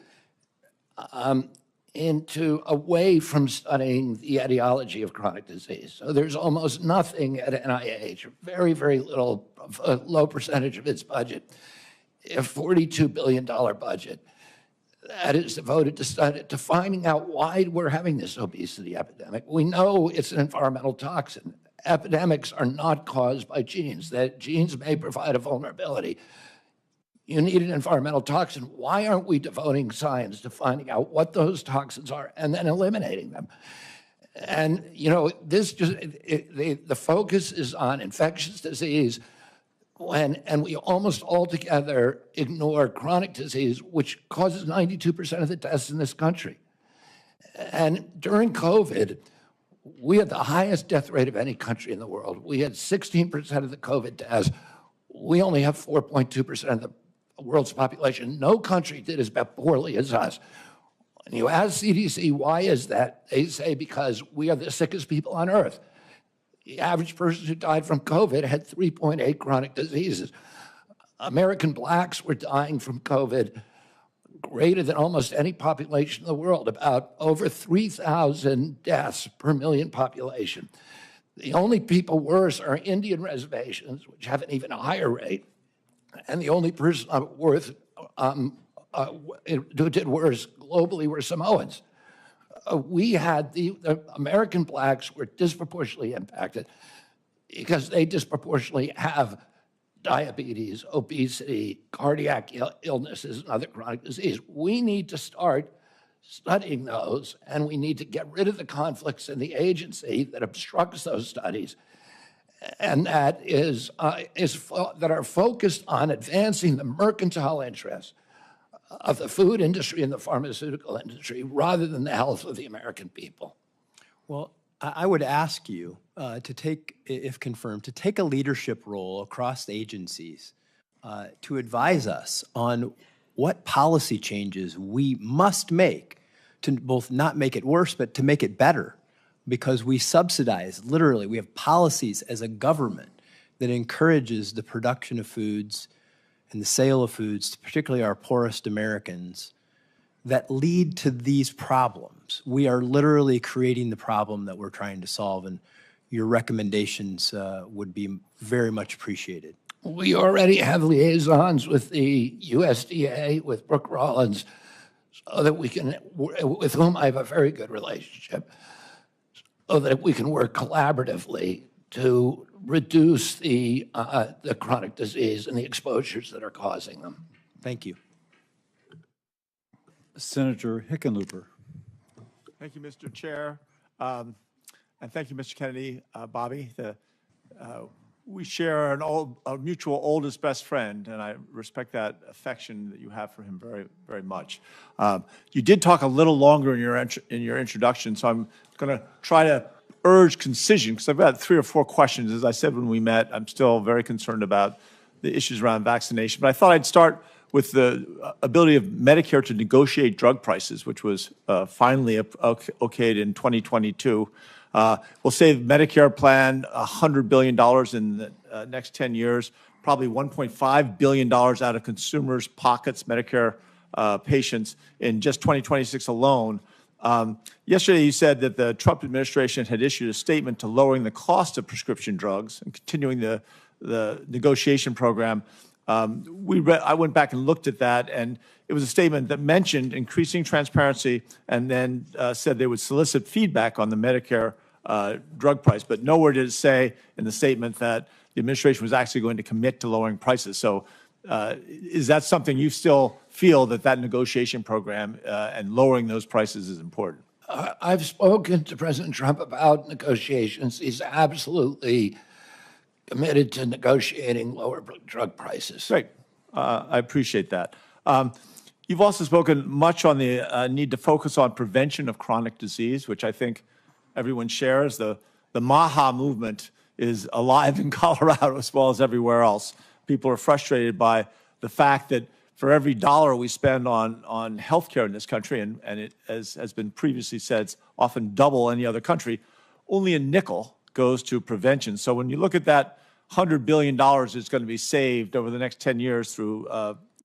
away from studying the etiology of chronic disease. So there's almost nothing at NIH, very, very little, a low percentage of its budget, a $42 billion budget that is devoted to finding out why we're having this obesity epidemic. We know it's an environmental toxin. Epidemics are not caused by genes. That genes may provide a vulnerability. You need an environmental toxin. Why aren't we devoting science to finding out what those toxins are and then eliminating them? And, the focus is on infectious disease, and we almost altogether ignore chronic disease, which causes 92% of the deaths in this country. And during COVID, we had the highest death rate of any country in the world. We had 16% of the COVID deaths. We only have 4.2% of the world's population. No country did as poorly as us. When you ask CDC, why is that? They say because we are the sickest people on earth. The average person who died from COVID had 3.8 chronic diseases. American blacks were dying from COVID greater than almost any population in the world, about over 3,000 deaths per million population. The only people worse are Indian reservations, which have an even higher rate. And the only person who did worse globally were Samoans. We had the American blacks were disproportionately impacted because they disproportionately have diabetes, obesity, cardiac illnesses, and other chronic disease. We need to start studying those, and we need to get rid of the conflicts in the agency that obstructs those studies, and that are focused on advancing the mercantile interests of the food industry and the pharmaceutical industry rather than the health of the American people. Well, I would ask you to take, if confirmed, to take a leadership role across the agencies to advise us on what policy changes we must make to both not make it worse, but to make it better. Because we subsidize, literally, we have policies as a government that encourages the production of foods and the sale of foods, particularly our poorest Americans, that lead to these problems. We are literally creating the problem that we're trying to solve, and your recommendations would be very much appreciated. We already have liaisons with the USDA, with Brooke Rollins, so that we can, with whom I have a very good relationship, so that we can work collaboratively to reduce the chronic disease and the exposures that are causing them. Thank you. Senator Hickenlooper. Thank you, Mr. Chair. And thank you, Mr. Kennedy, Bobby. We share a mutual oldest best friend, and I respect that affection that you have for him very, very much. You did talk a little longer in your introduction, so I'm going to try to urge concision, because I've got 3 or 4 questions. As I said when we met, I'm still very concerned about the issues around vaccination. But I thought I'd start with the ability of Medicare to negotiate drug prices, which was finally okayed in 2022. We'll save Medicare plan $100 billion in the next 10 years, probably $1.5 billion out of consumers' pockets, Medicare patients, in just 2026 alone. Yesterday, you said that the Trump administration had issued a statement to lowering the cost of prescription drugs and continuing the negotiation program. I went back and looked at that, and it was a statement that mentioned increasing transparency and then said they would solicit feedback on the Medicare drug price. But nowhere did it say in the statement that the administration was actually going to commit to lowering prices. So is that something you still feel that negotiation program and lowering those prices is important? I've spoken to President Trump about negotiations. He's absolutely committed to negotiating lower drug prices. Great. I appreciate that. You've also spoken much on the need to focus on prevention of chronic disease, which I think everyone shares. The MAHA movement is alive in Colorado as well as everywhere else. People are frustrated by the fact that for every dollar we spend on healthcare in this country, and it, as has been previously said, it's often double any other country, only a nickel goes to prevention. So when you look at that $100 billion that's going to be saved over the next 10 years through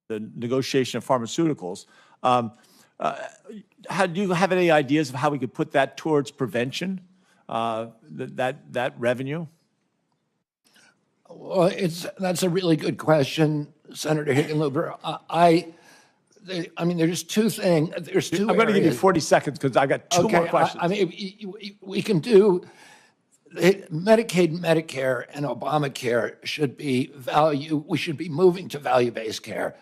the negotiation of pharmaceuticals, do you have any ideas of how we could put that towards prevention, that revenue? Well, that's a really good question, Senator Hickenlooper. I mean, there's 2 things. There's 2 I'm going to give you areas. 40 seconds because I got 2 more questions. I mean, we can do Medicaid, Medicare, and Obamacare should be we should be moving to value-based care,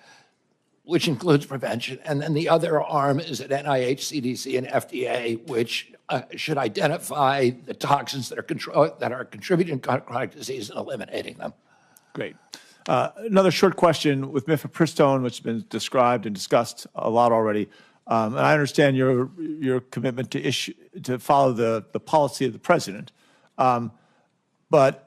which includes prevention. And then the other arm is at NIH, CDC, and FDA, which should identify the toxins that are contributing to chronic disease and eliminating them. Great. Another short question with mifepristone, which has been described and discussed a lot already. And I understand your commitment to follow the policy of the president. But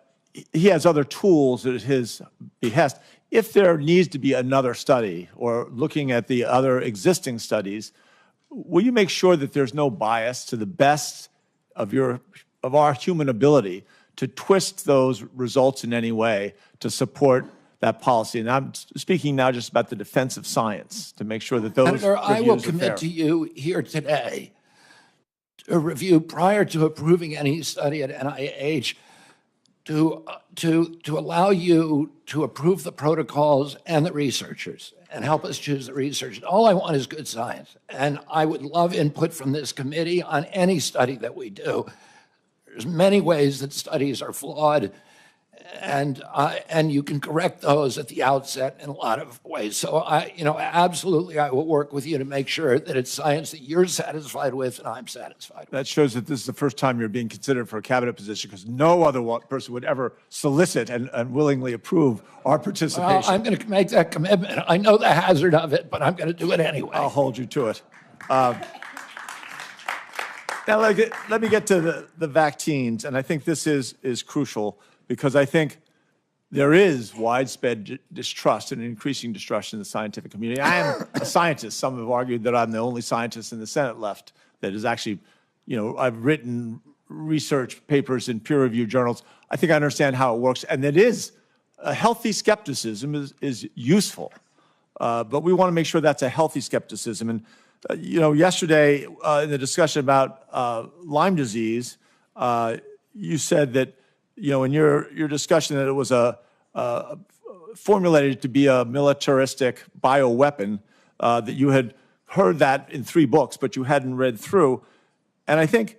he has other tools at his behest. If there needs to be another study or looking at the other existing studies, will you make sure that there's no bias to the best of our human ability to twist those results in any way to support that policy? And I'm speaking now just about the defense of science, to make sure that those Senator, I will reviews are fair. commit to you here today to review prior to approving any study at NIH to allow you to approve the protocols and the researchers and help us choose the researchers. All I want is good science. And I would love input from this committee on any study that we do. There's many ways that studies are flawed, and you can correct those at the outset in a lot of ways. So absolutely, I will work with you to make sure that it's science that you're satisfied with and I'm satisfied with. That shows that this is the first time you're being considered for a cabinet position, because no other person would ever solicit and willingly approve our participation. Well, I'm going to make that commitment. I know the hazard of it, but I'm going to do it anyway. I'll hold you to it. Now, let me get to the vaccines, and I think this is crucial, because I think there is widespread distrust and increasing distrust in the scientific community. I am a scientist. Some have argued that I'm the only scientist in the Senate left that is actually, I've written research papers in peer-reviewed journals. I think I understand how it works, and it is a healthy skepticism is useful, but we want to make sure that's a healthy skepticism. And yesterday in the discussion about Lyme disease, you said that in your discussion that it was formulated to be a militaristic bioweapon, that you had heard that in 3 books, but you hadn't read through. And I think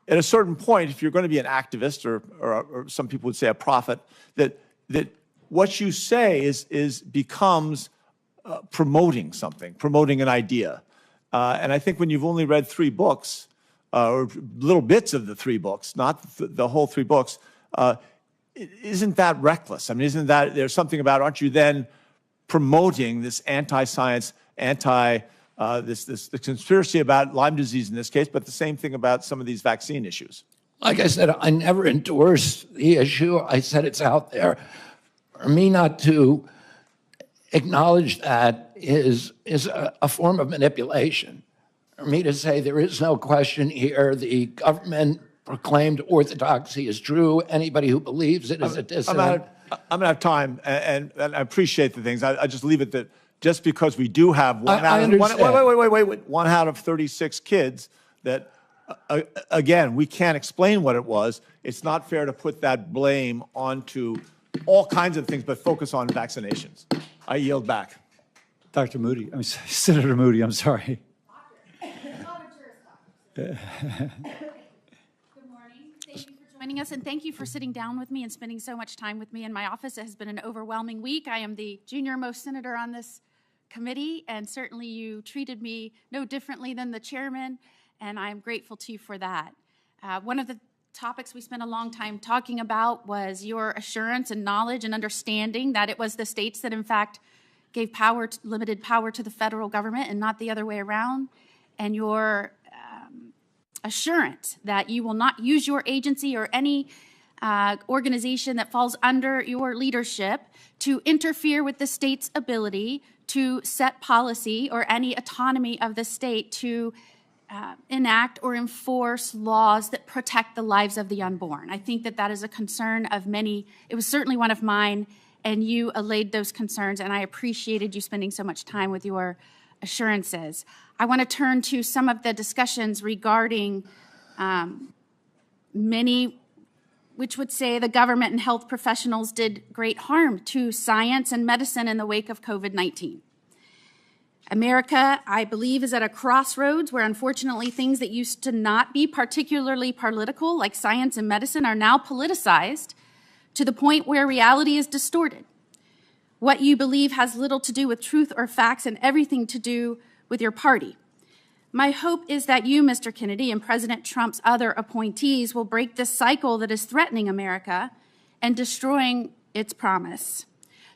at a certain point, if you're going to be an activist, or some people would say a prophet, that what you say becomes promoting something, promoting an idea. And I think when you've only read 3 books, or little bits of the 3 books, not the whole 3 books, isn't that reckless? I mean, isn't that, there's something about, aren't you then promoting this anti-science, this conspiracy about Lyme disease in this case, but the same thing about some of these vaccine issues? Like I said, I never endorsed the issue. I said it's out there. For me not to acknowledge that is a form of manipulation. For me to say there is no question here, the government proclaimed orthodoxy is true. Anybody who believes it is a dissident. I'm going to have time, and I appreciate the things. I just leave it that just because we do have one out of 36 kids that, again, we can't explain what it was. It's not fair to put that blame onto all kinds of things, but focus on vaccinations. I yield back. Dr. Moody, Senator Moody, I'm sorry. Joining us, and thank you for sitting down with me and spending so much time with me in my office. It has been an overwhelming week. I am the junior-most senator on this committee, and certainly you treated me no differently than the chairman, and I am grateful to you for that. One of the topics we spent a long time talking about was your assurance and knowledge and understanding that it was the states that, in fact, gave limited power to the federal government and not the other way around, and your assurance that you will not use your agency or any organization that falls under your leadership to interfere with the state's ability to set policy or any autonomy of the state to enact or enforce laws that protect the lives of the unborn. I think that that is a concern of many. It was certainly one of mine, and you allayed those concerns, and I appreciated you spending so much time with your assurances. I want to turn to some of the discussions regarding many which would say the government and health professionals did great harm to science and medicine in the wake of COVID-19. America, I believe, is at a crossroads where unfortunately things that used to not be particularly political, like science and medicine, are now politicized to the point where reality is distorted. What you believe has little to do with truth or facts and everything to do with your party. My hope is that you, Mr. Kennedy, and President Trump's other appointees will break this cycle that is threatening America and destroying its promise.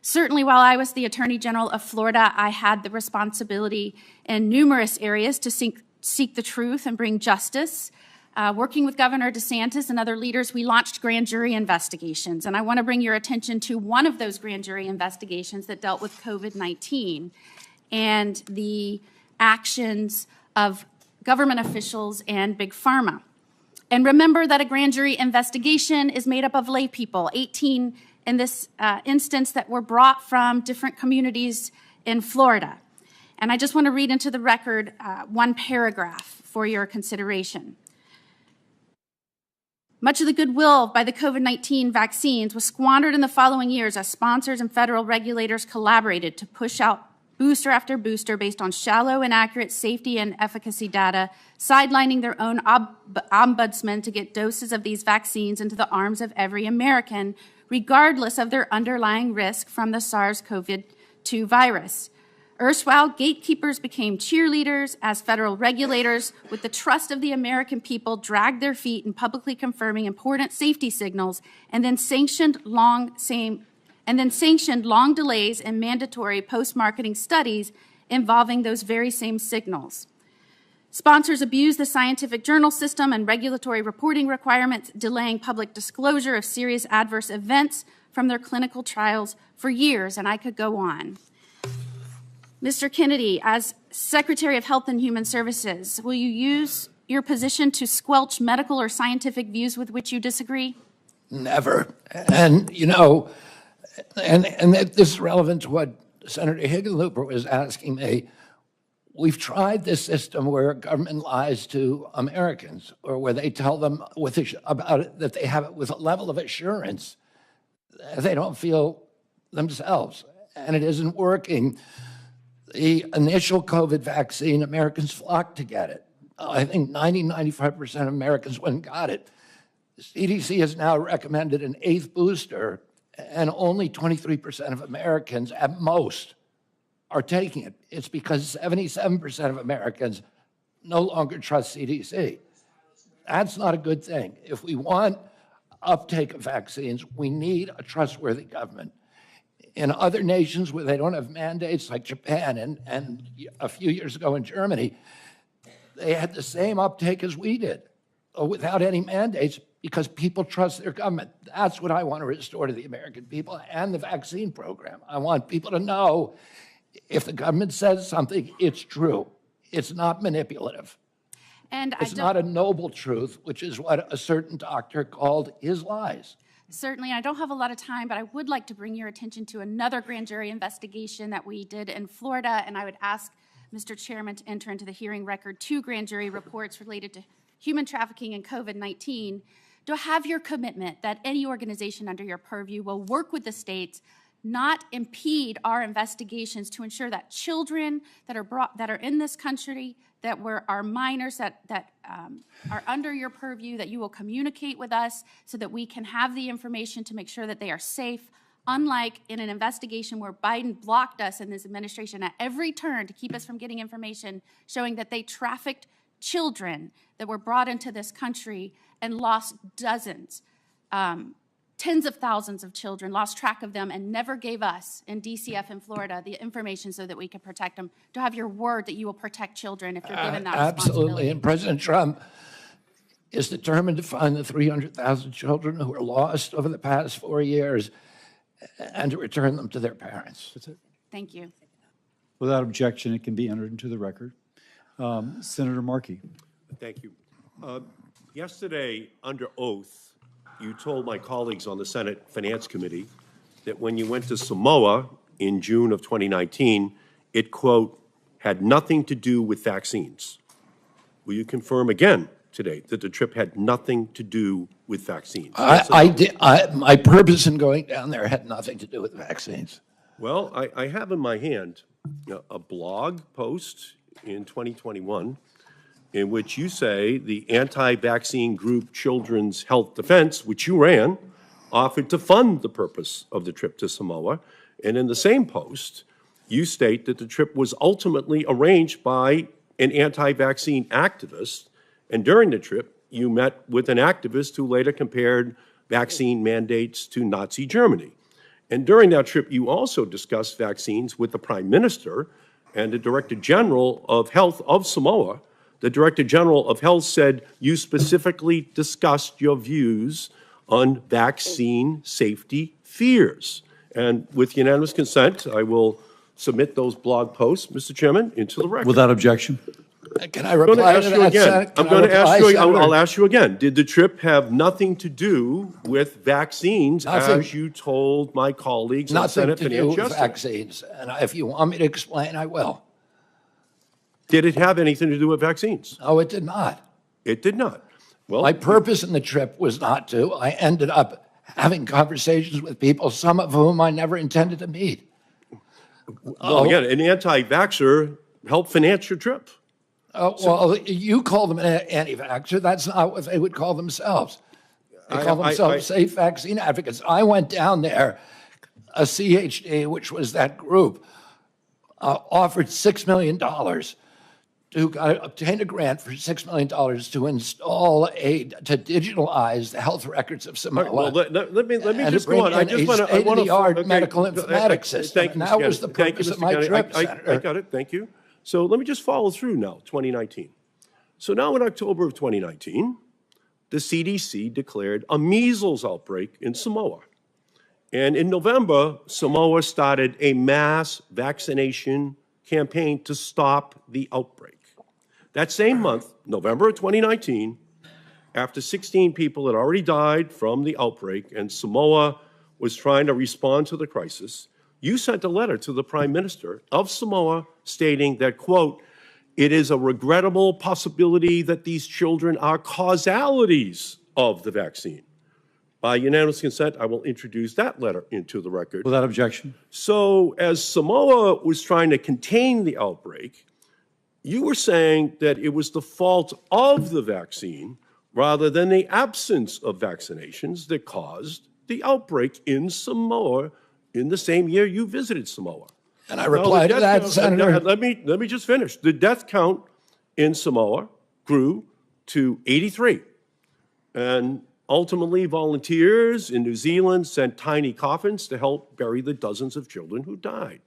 Certainly, while I was the Attorney General of Florida, I had the responsibility in numerous areas to seek the truth and bring justice. Working with Governor DeSantis and other leaders, we launched grand jury investigations. And I want to bring your attention to one of those grand jury investigations that dealt with COVID-19 and the actions of government officials and Big Pharma. And remember that a grand jury investigation is made up of lay people, 18 in this instance that were brought from different communities in Florida. And I just want to read into the record one paragraph for your consideration. Much of the goodwill by the COVID-19 vaccines was squandered in the following years as sponsors and federal regulators collaborated to push out booster after booster based on shallow, inaccurate safety and efficacy data, sidelining their own ombudsman to get doses of these vaccines into the arms of every American, regardless of their underlying risk from the SARS-CoV-2 virus. Erstwhile gatekeepers became cheerleaders as federal regulators, with the trust of the American people, dragged their feet in publicly confirming important safety signals and then sanctioned long delays in mandatory post-marketing studies involving those very same signals. Sponsors abused the scientific journal system and regulatory reporting requirements, delaying public disclosure of serious adverse events from their clinical trials for years, and I could go on. Mr. Kennedy, as Secretary of Health and Human Services, will you use your position to squelch medical or scientific views with which you disagree? Never. And, you know, and this is relevant to what Senator Hickenlooper was asking me. We've tried this system where government lies to Americans, or where they tell them about it, that they have it with a level of assurance they don't feel themselves, and it isn't working. The initial COVID vaccine, Americans flocked to get it. I think 95% of Americans went and got it. The CDC has now recommended an 8th booster, and only 23% of Americans at most are taking it. It's because 77% of Americans no longer trust CDC. That's not a good thing. If we want uptake of vaccines, we need a trustworthy government. In other nations where they don't have mandates, like Japan and a few years ago in Germany, they had the same uptake as we did, without any mandates, because people trust their government. That's what I want to restore to the American people and the vaccine program. I want people to know if the government says something, it's true. It's not manipulative. And it's not a noble truth, which is what a certain doctor called his lies. Certainly, I don't have a lot of time, but I would like to bring your attention to another grand jury investigation that we did in Florida, and I would ask Mr. Chairman to enter into the hearing record 2 grand jury reports related to human trafficking and COVID-19. Do I have your commitment that any organization under your purview will work with the states, not impede our investigations, to ensure that children that are in this country, that are minors, that are under your purview, that you will communicate with us so that we can have the information to make sure that they are safe, unlike in an investigation where Biden blocked us in this administration at every turn to keep us from getting information showing that they trafficked children that were brought into this country and lost dozens, tens of thousands of children, lost track of them, and never gave us in DCF in Florida the information so that we could protect them. To have your word that you will protect children if you're given that responsibility. Absolutely. And President Trump is determined to find the 300,000 children who were lost over the past 4 years and to return them to their parents. That's it. Thank you. Without objection, it can be entered into the record. Senator Markey. Thank you. Yesterday, under oath, you told my colleagues on the Senate Finance Committee that when you went to Samoa in June of 2019, it, quote, had nothing to do with vaccines. Will you confirm again today that the trip had nothing to do with vaccines? My purpose in going down there had nothing to do with vaccines. Well, I have in my hand a blog post in 2021 in which you say the anti-vaccine group Children's Health Defense, which you ran, offered to fund the purpose of the trip to Samoa. And in the same post, you state that the trip was ultimately arranged by an anti-vaccine activist. And during the trip, you met with an activist who later compared vaccine mandates to Nazi Germany. And during that trip, you also discussed vaccines with the Prime Minister and the Director General of Health of Samoa. The Director General of Health said you specifically discussed your views on vaccine safety fears. And with unanimous consent, I will submit those blog posts, Mr. Chairman, into the record. Without objection. Can I reply to that, Senator? I'm going to ask you, I'll ask you again. Did the trip have nothing to do with vaccines, as you told my colleagues at Nothing Senate to do Finance with yesterday? vaccines. And if you want me to explain, I will. Did it have anything to do with vaccines? No, it did not. It did not. Well, My purpose in the trip was not to. I ended up having conversations with people, some of whom I never intended to meet. well, again, an anti-vaxxer helped finance your trip. Well, you call them an anti-vaxxer. That's not what they would call themselves. They call themselves safe vaccine advocates. I went down there, a CHD, which was that group, offered $6 million to obtain a grant for $6 million to install to digitalize the health records of Samoa. Well, let me and just to bring go on. I in just a want to. state-of-the-art medical informatics system. Thank you, And Mr. that was the Kennedy. purpose of Mr. my Kennedy. trip, I Senator. got it. Thank you. So let me just follow through now, 2019. So now in October of 2019, the CDC declared a measles outbreak in Samoa. And in November, Samoa started a mass vaccination campaign to stop the outbreak. That same month, November of 2019, after 16 people had already died from the outbreak and Samoa was trying to respond to the crisis, you sent a letter to the Prime Minister of Samoa stating that, quote, it is a regrettable possibility that these children are causalities of the vaccine. By unanimous consent, I will introduce that letter into the record. Without objection. So as Samoa was trying to contain the outbreak, you were saying that it was the fault of the vaccine rather than the absence of vaccinations that caused the outbreak in Samoa in the same year you visited Samoa. And I replied to that, Senator. Let me just finish. The death count in Samoa grew to 83. And ultimately, volunteers in New Zealand sent tiny coffins to help bury the dozens of children who died.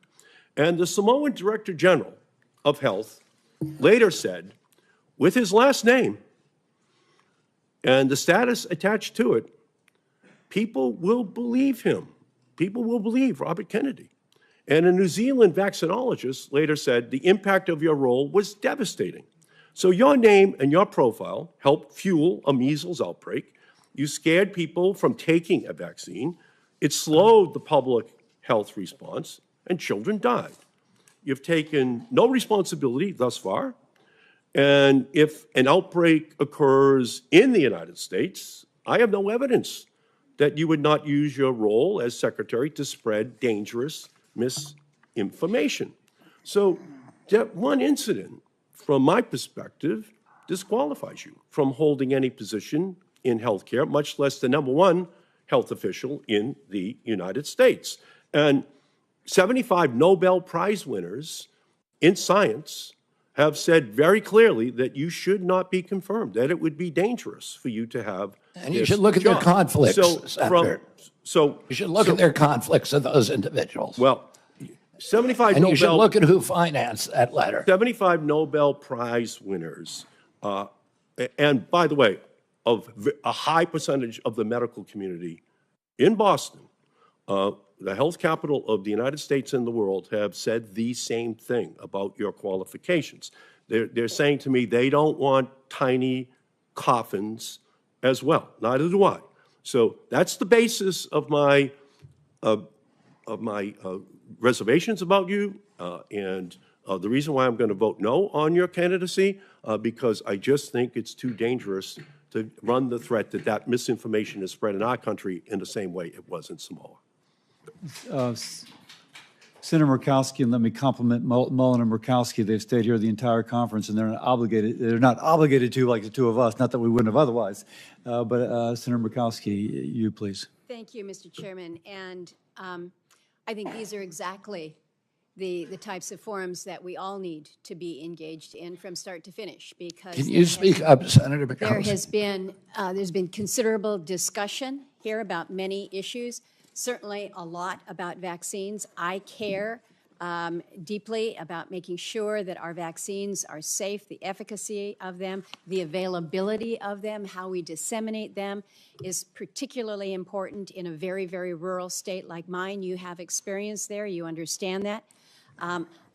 And the Samoan Director General of Health later said, with his last name and the status attached to it, people will believe him. People will believe Robert Kennedy. And a New Zealand vaccinologist later said the impact of your role was devastating. So your name and your profile helped fuel a measles outbreak. You scared people from taking a vaccine. It slowed the public health response, and children died. You've taken no responsibility thus far. And if an outbreak occurs in the United States, I have no evidence that you would not use your role as secretary to spread dangerous misinformation. So that one incident, from my perspective, disqualifies you from holding any position in healthcare, much less the #1 health official in the United States. And 75 Nobel Prize winners in science have said very clearly that you should not be confirmed, that it would be dangerous for you to have And you this should look at their job. conflicts, Senator. So You should look at their conflicts of those individuals. Well, 75 And you should Nobel, look at who financed that letter. 75 Nobel Prize winners, and by the way, a high percentage of the medical community in Boston, the health capital of the United States and the world, have said the same thing about your qualifications. They're saying to me they don't want tiny coffins as well. Neither do I. So that's the basis of my reservations about you, and the reason why I'm going to vote no on your candidacy, because I just think it's too dangerous to run the threat that that misinformation is spread in our country in the same way it was in Samoa. Senator Murkowski, and let me compliment Mullen and Murkowski. They've stayed here the entire conference, and they're not obligated to, like the two of us, not that we wouldn't have otherwise. But Senator Murkowski, you please. Thank you, Mr. Chairman. And I think these are exactly the types of forums that we all need to be engaged in from start to finish, because Can you speak up, Senator there Murkowski? has been there's been considerable discussion here about many issues, certainly a lot about vaccines. I care deeply about making sure that our vaccines are safe, the efficacy of them, the availability of them, how we disseminate them is particularly important in a very, very rural state like mine. You have experience there, you understand that.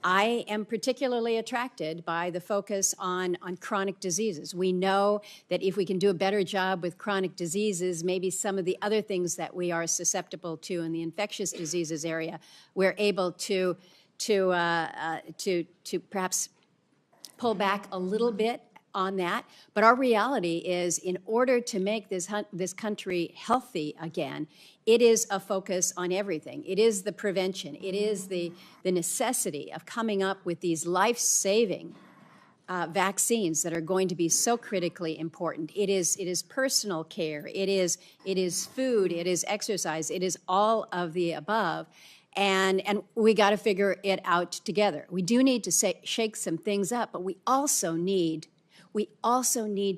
I am particularly attracted by the focus on chronic diseases. We know that if we can do a better job with chronic diseases, maybe some of the other things that we are susceptible to in the infectious diseases area, we're able to perhaps pull back a little bit on that. But our reality is, in order to make this country healthy again, it is a focus on everything. It is the prevention. It is the necessity of coming up with these life-saving vaccines that are going to be so critically important. It is personal care. It is food. It is exercise. It is all of the above. And we got to figure it out together. We do need to shake some things up, but we also need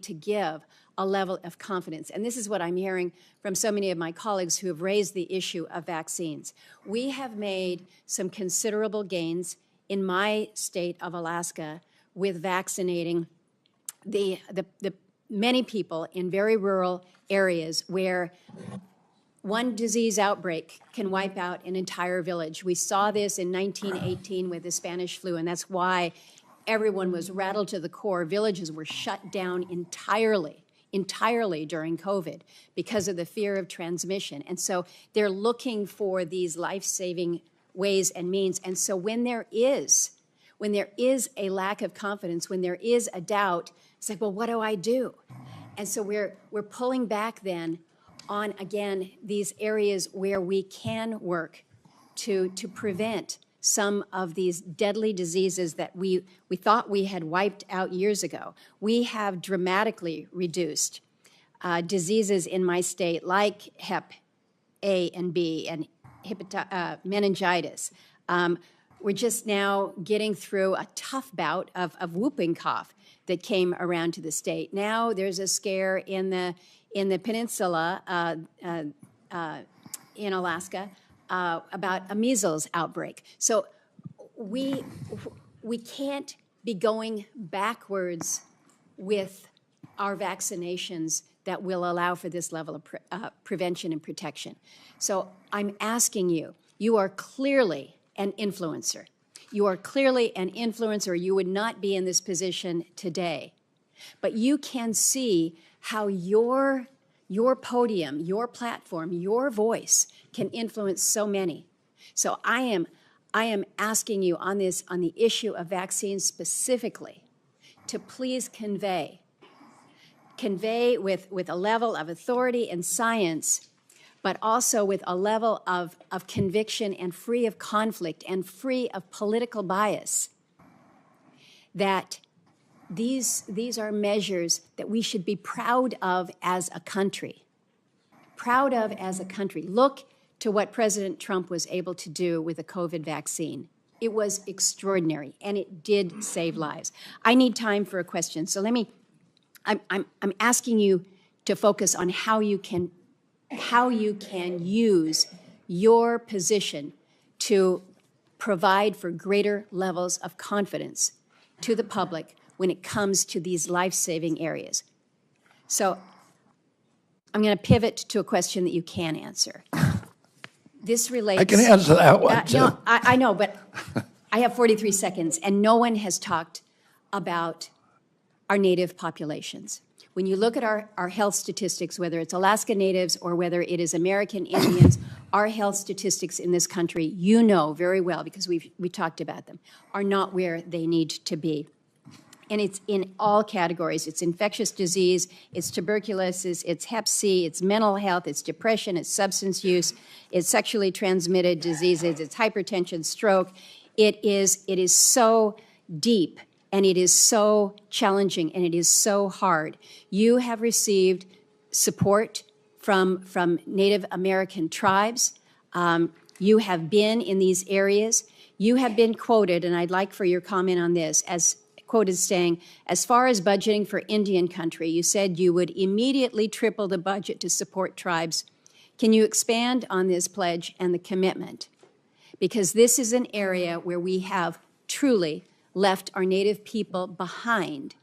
to give a level of confidence. And this is what I'm hearing from so many of my colleagues who have raised the issue of vaccines. We have made some considerable gains in my state of Alaska with vaccinating the many people in very rural areas where one disease outbreak can wipe out an entire village. We saw this in 1918 with the Spanish flu, and that's why everyone was rattled to the core. Villages were shut down entirely during COVID because of the fear of transmission. And so they're looking for these life-saving ways and means. And so when there is a lack of confidence, when there is a doubt, it's like, well, what do I do? And so we're pulling back then on, again, these areas where we can work to prevent some of these deadly diseases that we thought we had wiped out years ago. We have dramatically reduced diseases in my state like Hep A and B and meningitis. We're just now getting through a tough bout of whooping cough that came around to the state. Now there's a scare in the peninsula in Alaska about a measles outbreak. So we can't be going backwards with our vaccinations that will allow for this level of prevention and protection. So I'm asking you, you are clearly an influencer. You are clearly an influencer. You would not be in this position today. But you can see how your podium, your platform, your voice can influence so many. So I am asking you on the issue of vaccines specifically to please convey with a level of authority and science, but also with a level of conviction and free of conflict and free of political bias, that these are measures that we should be proud of as a country. Proud of as a country. Look to what President Trump was able to do with the COVID vaccine. It was extraordinary, and it did save lives. I need time for a question, so I'm asking you to focus on how you can use your position to provide for greater levels of confidence to the public when it comes to these life-saving areas. So I'm going to pivot to a question that you can answer. This relates... I can answer that one, too. No, I know, but I have 43 seconds, and no one has talked about our Native populations. When you look at our health statistics, whether it's Alaska Natives or whether it is American Indians, our health statistics in this country, you know very well, because we talked about them, are not where they need to be. And it's in all categories. It's infectious disease, it's tuberculosis, it's Hep C, it's mental health, it's depression, it's substance use, it's sexually transmitted diseases, it's hypertension, stroke. It is so deep, and it is so challenging, and it is so hard. You have received support from Native American tribes. You have been in these areas. You have been quoted, and I'd like for your comment on this, as quoted saying, as far as budgeting for Indian country, you said you would immediately triple the budget to support tribes Can you expand on this pledge and the commitment? Because this is an area where we have truly left our Native people behind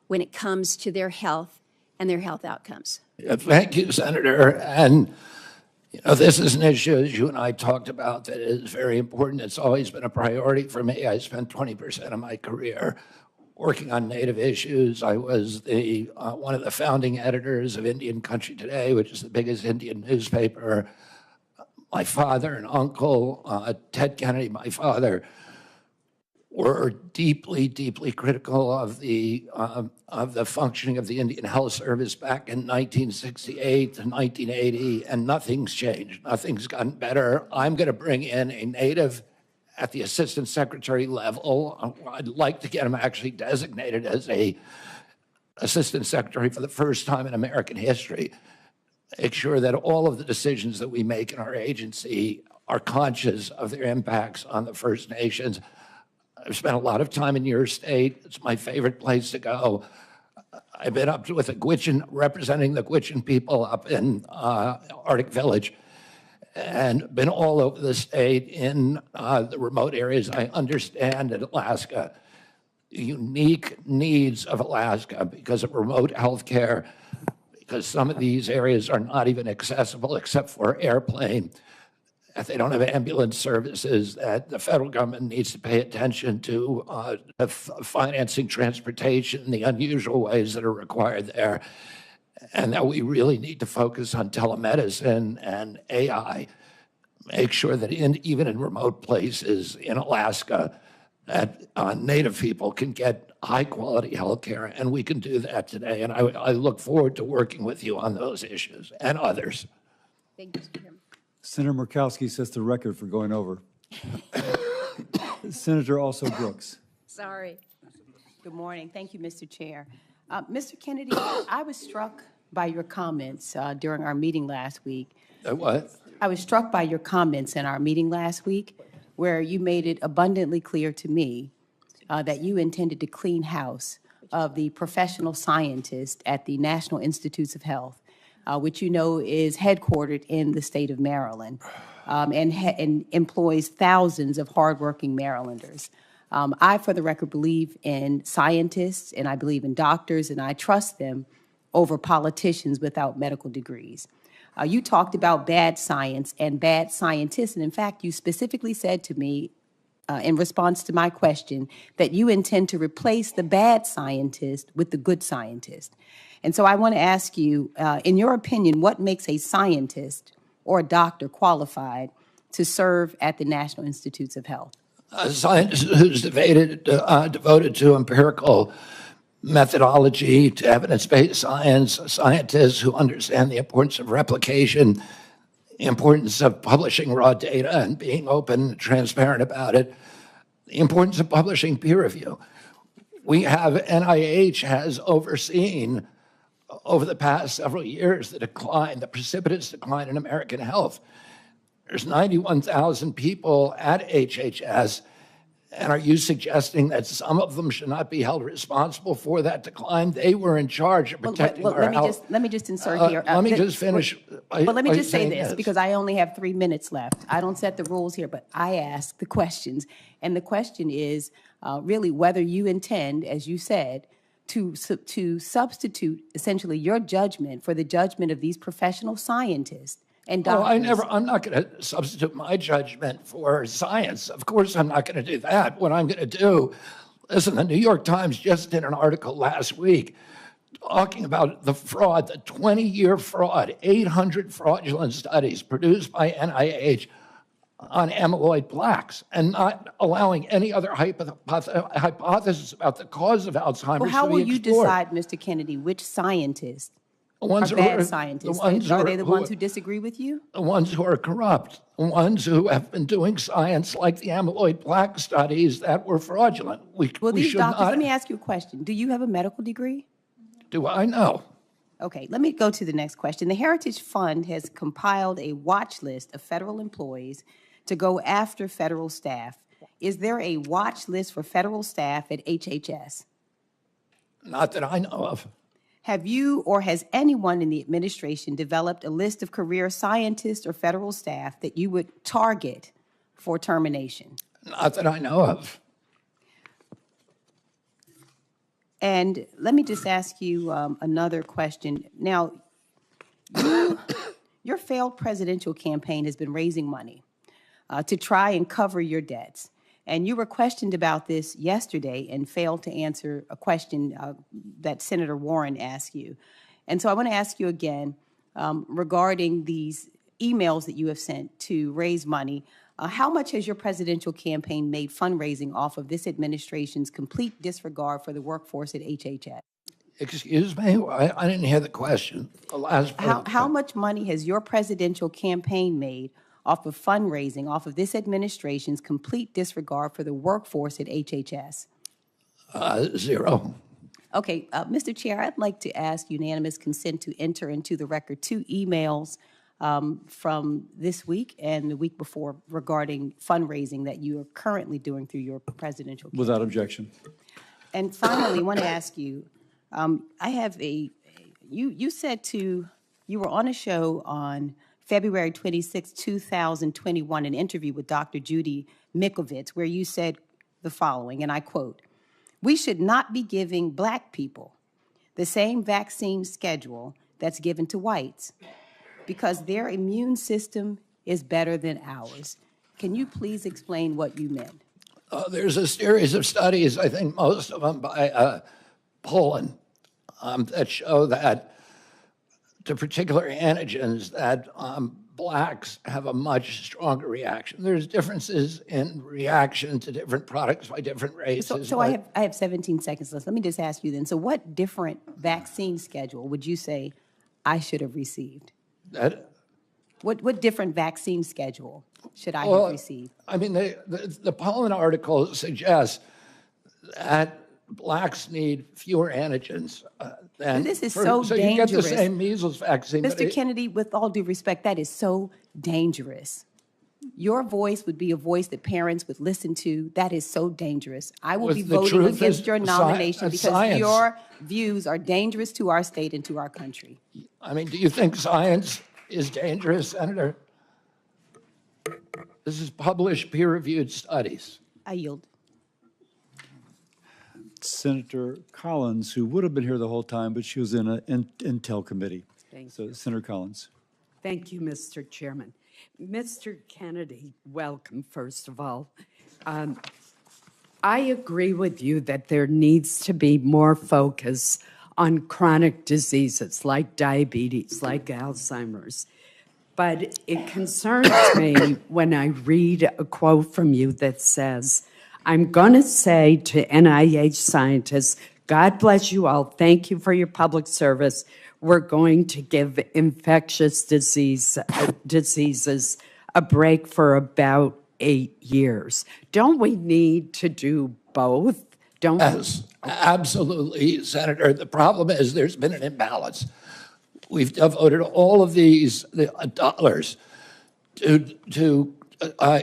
when it comes to their health and their health outcomes. Thank you, Senator. And this is an issue, as you and I talked about, that is very important. It's always been a priority for me. I spent 20% of my career working on Native issues. I was one of the founding editors of Indian Country Today, which is the biggest Indian newspaper. My father and uncle, Ted Kennedy, my father, were deeply, deeply critical of the functioning of the Indian Health Service back in 1968 to 1980, and nothing's changed. Nothing's gotten better. I'm going to bring in a Native at the Assistant Secretary level. I'd like to get him actually designated as a Assistant Secretary for the first time in American history. Make sure that all of the decisions that we make in our agency are conscious of their impacts on the First Nations. I've spent a lot of time in your state. It's my favorite place to go. I've been up with the Gwich'in, representing the Gwich'in people up in Arctic Village, and been all over the state in the remote areas. I understand in Alaska the unique needs of Alaska because of remote health care, because some of these areas are not even accessible except for airplane. If they don't have ambulance services, that the federal government needs to pay attention to financing transportation, the unusual ways that are required there, and that we really need to focus on telemedicine and AI. Make sure that even in remote places in Alaska, that Native people can get high-quality health care, and we can do that today. And I look forward to working with you on those issues and others. Thank you, Mr. Chairman. Senator Murkowski sets the record for going over. Senator also Brooks. Sorry. Good morning. Thank you, Mr. Chair. Mr. Kennedy, I was struck by your comments during our meeting last week. What? I was struck by your comments in our meeting last week where you made it abundantly clear to me that you intended to clean house of the professional scientist at the National Institutes of Health, which you know is headquartered in the state of Maryland and employs thousands of hardworking Marylanders. I, for the record, believe in scientists and I believe in doctors, and I trust them over politicians without medical degrees. You talked about bad science and bad scientists, and in fact, you specifically said to me in response to my question that you intend to replace the bad scientist with the good scientist. And so I want to ask you, in your opinion, what makes a scientist or a doctor qualified to serve at the National Institutes of Health? A scientist who's devoted to empirical methodology, to evidence-based science, scientists who understand the importance of replication, the importance of publishing raw data and being open and transparent about it, the importance of publishing peer review. We have, NIH has overseen over the past several years the precipitous decline in American health. There's 91,000 people at HHS, and are you suggesting that some of them should not be held responsible for that decline? They were in charge of protecting our health. Let me just insert here. Let me just finish. But let me just say this, because I only have 3 minutes left. I don't set the rules here, but I ask the questions. And the question is really whether you intend, as you said, to substitute essentially your judgment for the judgment of these professional scientists and doctors. I'm not going to substitute my judgment for science. Of course, I'm not going to do that. What I'm going to do, listen, the New York Times just did an article last week talking about the fraud, the 20-year fraud, 800 fraudulent studies produced by NIH on amyloid plaques, and not allowing any other hypothesis about the cause of Alzheimer's to be explored. Well, how will you decide, Mr. Kennedy, which scientists are bad scientists? Are they the ones who disagree with you? The ones who are corrupt, the ones who have been doing science like the amyloid plaque studies that were fraudulent. Well, these doctors, let me ask you a question. Do you have a medical degree? Do I know? Okay, let me go to the next question. The Heritage Fund has compiled a watch list of federal employees to go after federal staff. Is there a watch list for federal staff at HHS? Not that I know of. Have you or has anyone in the administration developed a list of career scientists or federal staff that you would target for termination? Not that I know of. And let me just ask you another question. Now, your failed presidential campaign has been raising money to try and cover your debts. And you were questioned about this yesterday and failed to answer a question that Senator Warren asked you. And so I want to ask you again regarding these emails that you have sent to raise money. How much has your presidential campaign made fundraising off of this administration's complete disregard for the workforce at HHS? Excuse me? I didn't hear the question. The last part. How much money has your presidential campaign made off of fundraising, off of this administration's complete disregard for the workforce at HHS? Zero. Okay, Mr. Chair, I'd like to ask unanimous consent to enter into the record 2 emails from this week and the week before regarding fundraising that you are currently doing through your presidential campaign. Without objection. And finally, I want to ask you, I have you said you were on a show on February 26, 2021, an interview with Dr. Judy Mikovits, where you said the following, and I quote, "We should not be giving Black people the same vaccine schedule that's given to whites because their immune system is better than ours." Can you please explain what you meant? There's a series of studies, I think most of them by Poland, that show that to particular antigens that Blacks have a much stronger reaction. There's differences in reaction to different products by different races. So I have 17 seconds left. Let me just ask you then. So what different vaccine schedule would you say I should have received? What different vaccine schedule should I have received? I mean, the Poland article suggests that Blacks need fewer antigens. And this is so dangerous. You get the same measles vaccine. Mr. Kennedy, with all due respect, that is so dangerous. Your voice would be a voice that parents would listen to. That is so dangerous. I will be voting against your nomination because your views are dangerous to our state and to our country. I mean, do you think science is dangerous, Senator? This is published, peer-reviewed studies. I yield. Senator Collins, who would have been here the whole time, but she was in an Intel committee. So Senator Collins. Thank you, Mr. Chairman. Mr. Kennedy, welcome, first of all. I agree with you that there needs to be more focus on chronic diseases like diabetes, like Alzheimer's. But it concerns me when I read a quote from you that says, "I'm going to say to NIH scientists, God bless you all. Thank you for your public service. We're going to give infectious diseases a break for about 8 years." Don't we need to do both? Yes, absolutely, Senator. The problem is there's been an imbalance. We've devoted all of these dollars to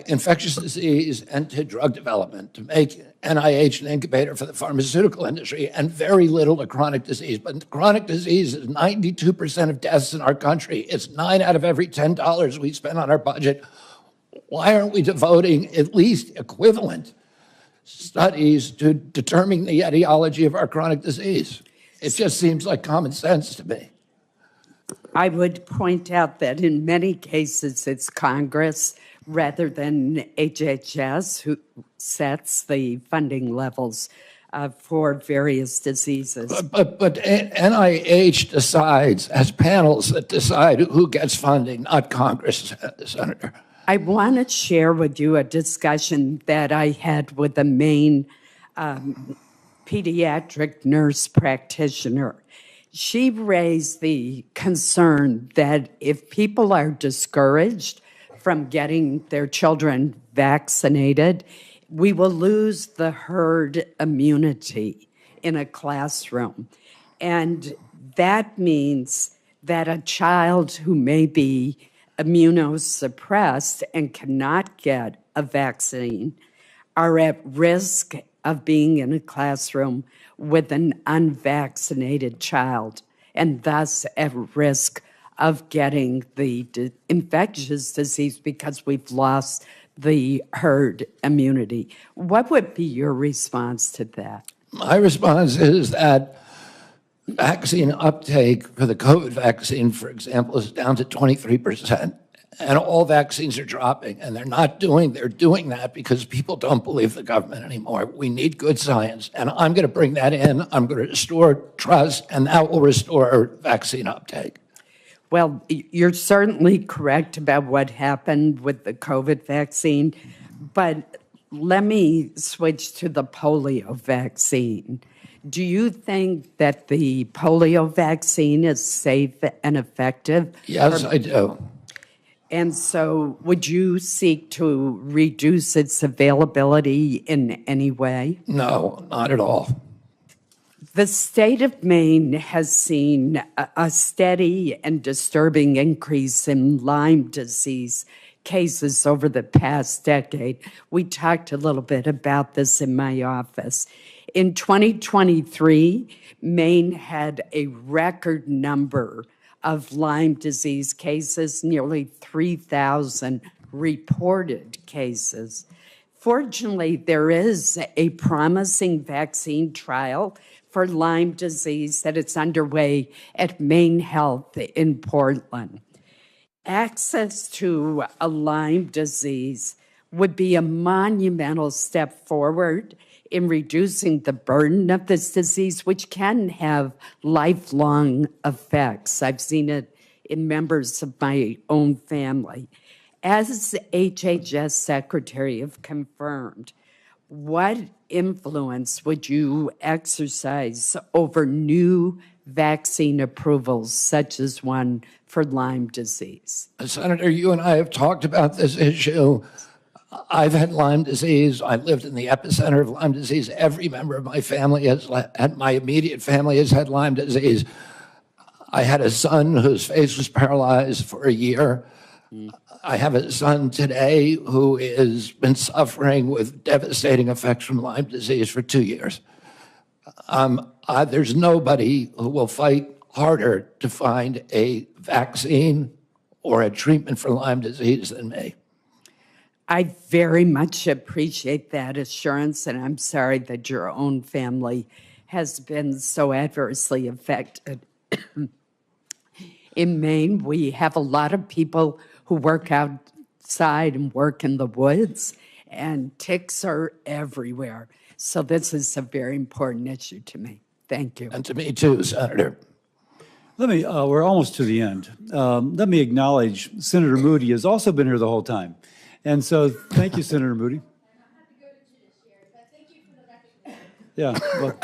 infectious disease and to drug development to make NIH an incubator for the pharmaceutical industry, and very little to chronic disease. But chronic disease is 92% of deaths in our country. It's 9 out of every $10 we spend on our budget. Why aren't we devoting at least equivalent studies to determining the etiology of our chronic disease? It just seems like common sense to me. I would point out that in many cases it's Congress rather than HHS who sets the funding levels for various diseases. But NIH decides, has panels that decide who gets funding, not Congress, Senator. I want to share with you a discussion that I had with a Maine pediatric nurse practitioner. She raised the concern that if people are discouraged from getting their children vaccinated, we will lose the herd immunity in a classroom. And that means that a child who may be immunosuppressed and cannot get a vaccine are at risk of being in a classroom with an unvaccinated child. and thus at risk of getting the infectious disease because we've lost the herd immunity. What would be your response to that? My response is that vaccine uptake for the COVID vaccine, for example, is down to 23%. And all vaccines are dropping, and they're doing that because people don't believe the government anymore. We need good science, and I'm going to bring that in. I'm going to restore trust, and that will restore vaccine uptake. Well, you're certainly correct about what happened with the COVID vaccine, but let me switch to the polio vaccine. Do you think that the polio vaccine is safe and effective? Yes, I do. And so would you seek to reduce its availability in any way? No, not at all. The state of Maine has seen a steady and disturbing increase in Lyme disease cases over the past decade. We talked a little bit about this in my office. In 2023, Maine had a record number of Lyme disease cases, nearly 3,000 reported cases. Fortunately, there is a promising vaccine trial for Lyme disease that it's underway at Maine Health in Portland. Access to a Lyme disease would be a monumental step forward in reducing the burden of this disease, which can have lifelong effects. I've seen it in members of my own family. As HHS Secretary have confirmed, what influence would you exercise over new vaccine approvals, such as one for Lyme disease? Senator, you and I have talked about this issue. I've had Lyme disease. I lived in the epicenter of Lyme disease. Every member of my family my immediate family has had Lyme disease. I had a son whose face was paralyzed for a year. I have a son today who has been suffering with devastating effects from Lyme disease for 2 years. There's nobody who will fight harder to find a vaccine or a treatment for Lyme disease than me. I very much appreciate that assurance, and I'm sorry that your own family has been so adversely affected. In Maine, we have a lot of people who work outside and work in the woods, and ticks are everywhere. So this is a very important issue to me. Thank you. And to me too, Senator. We're almost to the end. Let me acknowledge Senator Moody has also been here the whole time. And so thank you, Senator Moody. Yeah, well,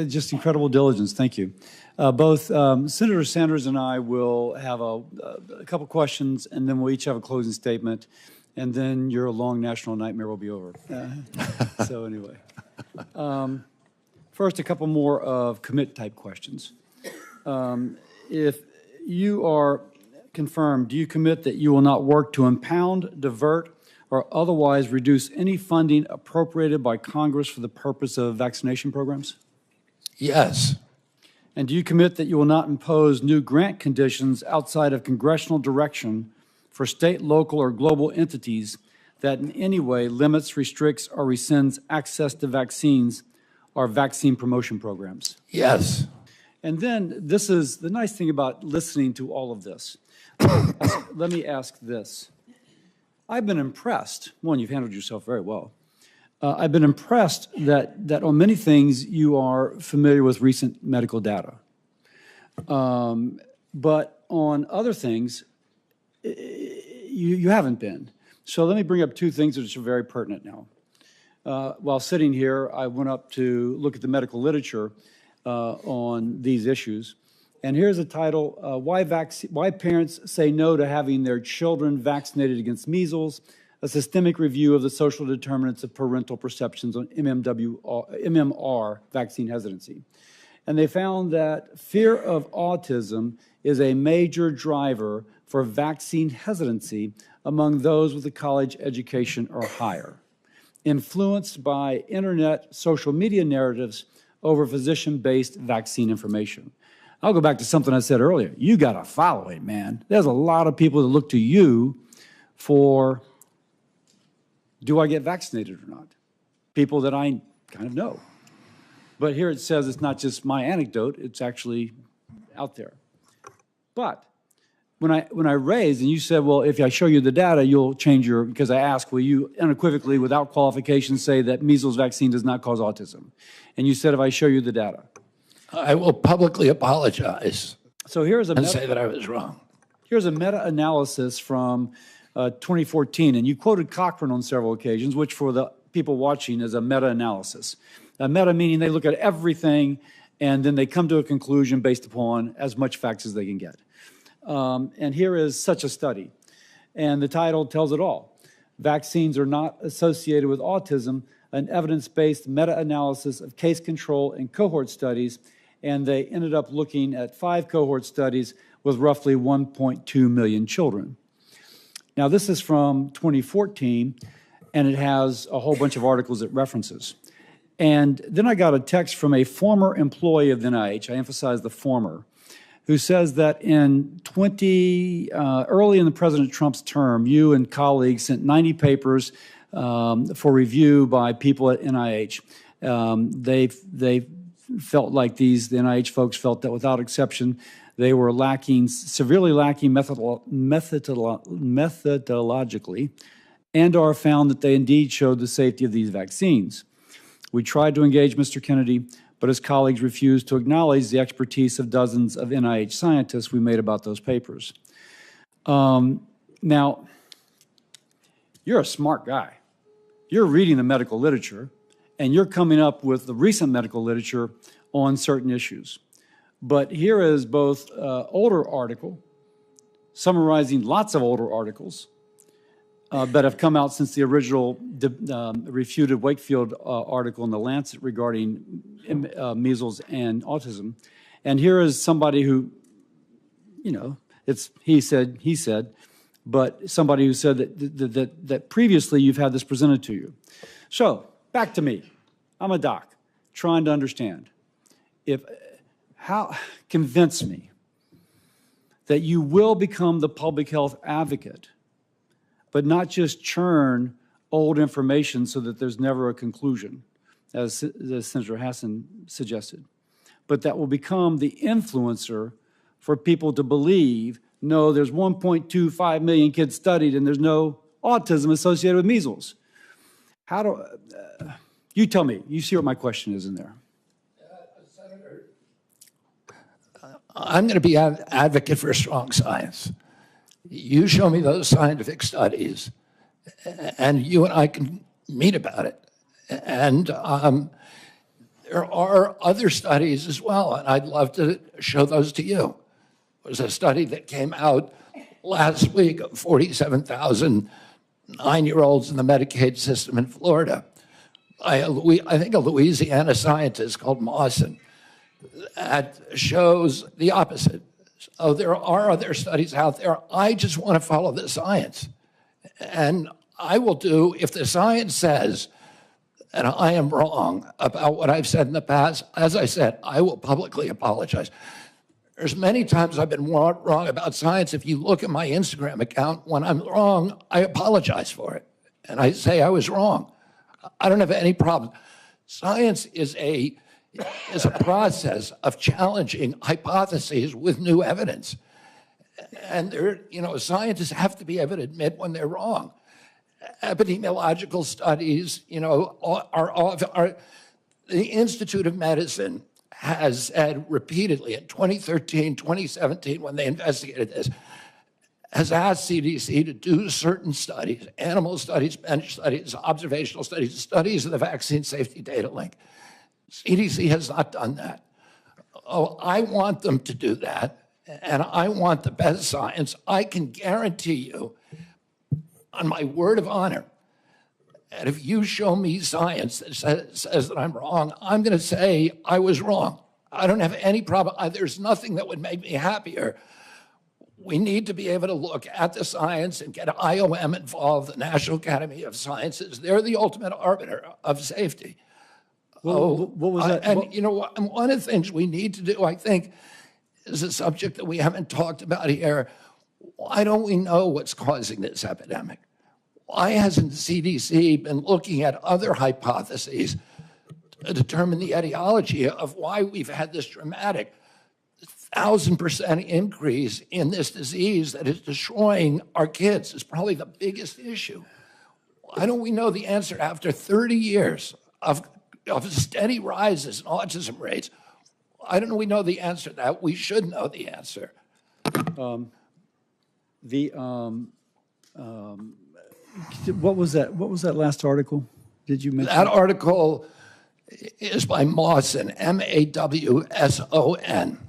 just incredible diligence. Thank you. Both Senator Sanders and I will have a couple questions, and then we'll each have a closing statement, and then your long national nightmare will be over. So anyway, first, a couple more of commit-type questions. If you are confirmed, do you commit that you will not work to impound, divert, or otherwise reduce any funding appropriated by Congress for the purpose of vaccination programs? Yes. And do you commit that you will not impose new grant conditions outside of congressional direction for state, local, or global entities that in any way limits, restricts, or rescinds access to vaccines or vaccine promotion programs? Yes. And then this is the nice thing about listening to all of this. Let me ask this. I've been impressed. One, you've handled yourself very well. I've been impressed that on many things you are familiar with recent medical data. But on other things, you haven't been. So let me bring up two things that are very pertinent now. While sitting here, I went up to look at the medical literature on these issues. And here's a title, Why Parents Say No to Having Their Children Vaccinated Against Measles, a systemic review of the social determinants of parental perceptions on MMR vaccine hesitancy. And they found that fear of autism is a major driver for vaccine hesitancy among those with a college education or higher, influenced by internet social media narratives over physician-based vaccine information. I'll go back to something I said earlier. You got to follow it, man. There's a lot of people that look to you for, do I get vaccinated or not? People that I kind of know. But here it says it's not just my anecdote, it's actually out there. But when I raised, and you said, well, if I show you the data, you'll change your, because I asked, will you unequivocally, without qualification, say that measles vaccine does not cause autism? And you said, if I show you the data. I will publicly apologize. So here's and say that I was wrong. Here's a meta-analysis from 2014, and you quoted Cochrane on several occasions, which for the people watching is a meta-analysis. A meta meaning they look at everything, and then they come to a conclusion based upon as much facts as they can get. And here is such a study, and the title tells it all. Vaccines are not associated with autism, an evidence-based meta-analysis of case control and cohort studies, and they ended up looking at 5 cohort studies with roughly 1.2 million children. Now, this is from 2014, and it has a whole bunch of articles it references. And then I got a text from a former employee of the NIH, I emphasize the former, who says that in early in the President Trump's term, you and colleagues sent 90 papers for review by people at NIH. They felt like the NIH folks felt that without exception, they were severely lacking methodologically, and are found that they indeed showed the safety of these vaccines. We tried to engage Mr. Kennedy, but his colleagues refused to acknowledge the expertise of dozens of NIH scientists we made about those papers. Now, you're a smart guy. You're reading the medical literature, and you're coming up with the recent medical literature on certain issues. But here is both older article, summarizing lots of older articles that have come out since the original refuted Wakefield article in The Lancet regarding measles and autism. And here is somebody who, it's he said, but somebody who said that previously you've had this presented to you. So, back to me. I'm a doc, trying to understand. Convince me that you will become the public health advocate, but not just churn old information so that there's never a conclusion, as Senator Hassan suggested, but that will become the influencer for people to believe, no, there's 1.25 million kids studied and there's no autism associated with measles. You tell me, you see what my question is in there. Senator, I'm going to be an advocate for strong science. You show me those scientific studies, and you and I can meet about it. And there are other studies as well, and I'd love to show those to you. There's a study that came out last week of 47,000 9-year-olds in the Medicaid system in Florida. I think a Louisiana scientist called Mawson that shows the opposite. So there are other studies out there. I just want to follow the science. And I will do, if the science says, and I am wrong about what I've said in the past, as I said, I will publicly apologize. There's many times I've been wrong about science. If you look at my Instagram account, when I'm wrong, I apologize for it. And I say I was wrong. I don't have any problem. Science is a process of challenging hypotheses with new evidence. And scientists have to be able to admit when they're wrong. Epidemiological studies, the Institute of Medicine has said repeatedly in 2013, 2017, when they investigated this, has asked CDC to do certain studies, animal studies, bench studies, observational studies, studies of the vaccine safety data link. CDC has not done that. Oh, I want them to do that, and I want the best science. I can guarantee you, on my word of honor, and if you show me science that says that I'm wrong, I'm going to say I was wrong. I don't have any problem. There's nothing that would make me happier. We need to be able to look at the science and get IOM involved, the National Academy of Sciences. They're the ultimate arbiter of safety. What was that? And you know what? One of the things we need to do, I think, is a subject that we haven't talked about here. Why don't we know what's causing this epidemic? Why hasn't the CDC been looking at other hypotheses to determine the etiology of why we've had this dramatic 1,000% increase in this disease that is destroying our kids? Is probably the biggest issue. Why don't we know the answer after 30 years of steady rises in autism rates? Why don't we know the answer to that? We should know the answer. What was that? What was that last article? Did you mention? That article is by Mawson, Mawson.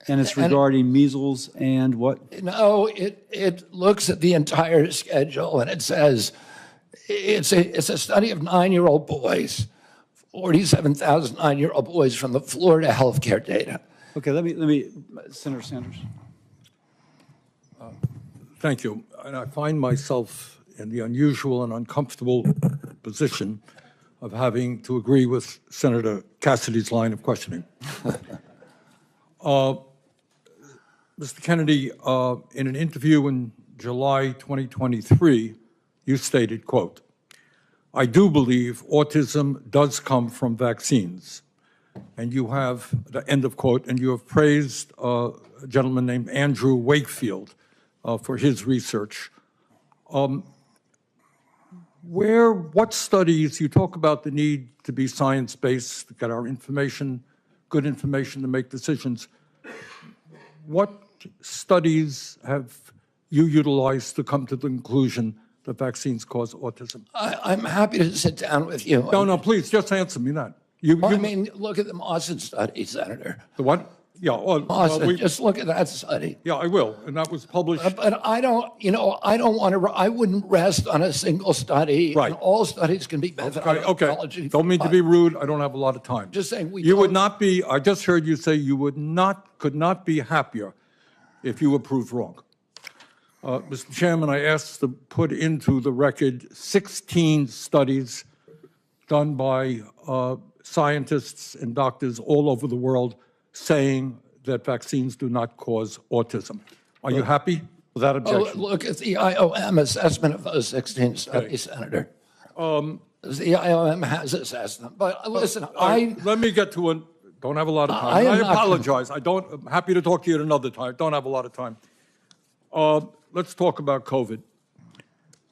And it's regarding measles and what? No, it looks at the entire schedule, and it says it's a study of 9-year-old boys, 47,000 9-year-old boys from the Florida healthcare data. Okay, let me, Senator Sanders. Thank you. And I find myself in the unusual and uncomfortable position of having to agree with Senator Cassidy's line of questioning. Mr. Kennedy, in an interview in July 2023, you stated, quote, "I do believe autism does come from vaccines." And you have, the end of quote, and you have praised a gentleman named Andrew Wakefield for his research. What studies, you talk about the need to be science-based, to get our information, good information to make decisions. What studies have you utilized to come to the conclusion that vaccines cause autism? I'm happy to sit down with you. No, please, just answer me that. I mean, look at the Mawson study, Senator. The what? Yeah. Mawson, just look at that study. Yeah, I will, and that was published. But I don't want to, I wouldn't rest on a single study. Right. And all studies can be methodology. Don't mean to be rude. I don't have a lot of time. Just saying you would not be, I just heard you say you could not be happier if you were proved wrong. Mr. Chairman, I asked to put into the record 16 studies done by scientists and doctors all over the world saying that vaccines do not cause autism. Are you happy with that objection? Look at the IOM assessment of those 16 studies, Senator. The IOM has assessed them. But listen, let me get to it. Don't have a lot of time. I apologize. I'm happy to talk to you at another time. Don't have a lot of time. Let's talk about COVID.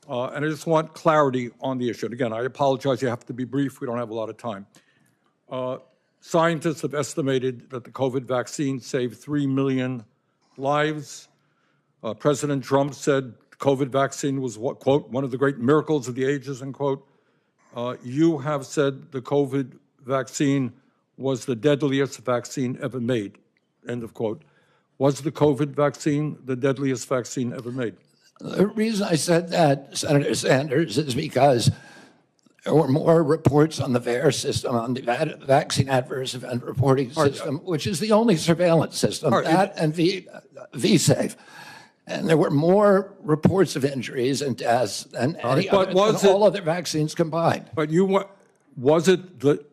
And I just want clarity on the issue. And again, I apologize. You have to be brief. We don't have a lot of time. Scientists have estimated that the COVID vaccine saved 3 million lives. President Trump said the COVID vaccine was, quote, one of the great miracles of the ages, end quote. You have said the COVID vaccine was the deadliest vaccine ever made, end of quote. Was the COVID vaccine the deadliest vaccine ever made? The reason I said that, Senator Sanders, is because there were more reports on the VAERS system, on the Vaccine Adverse Event Reporting System, which is the only surveillance system, that and VSafe. And there were more reports of injuries and deaths than any other, than all other vaccines combined. But was it the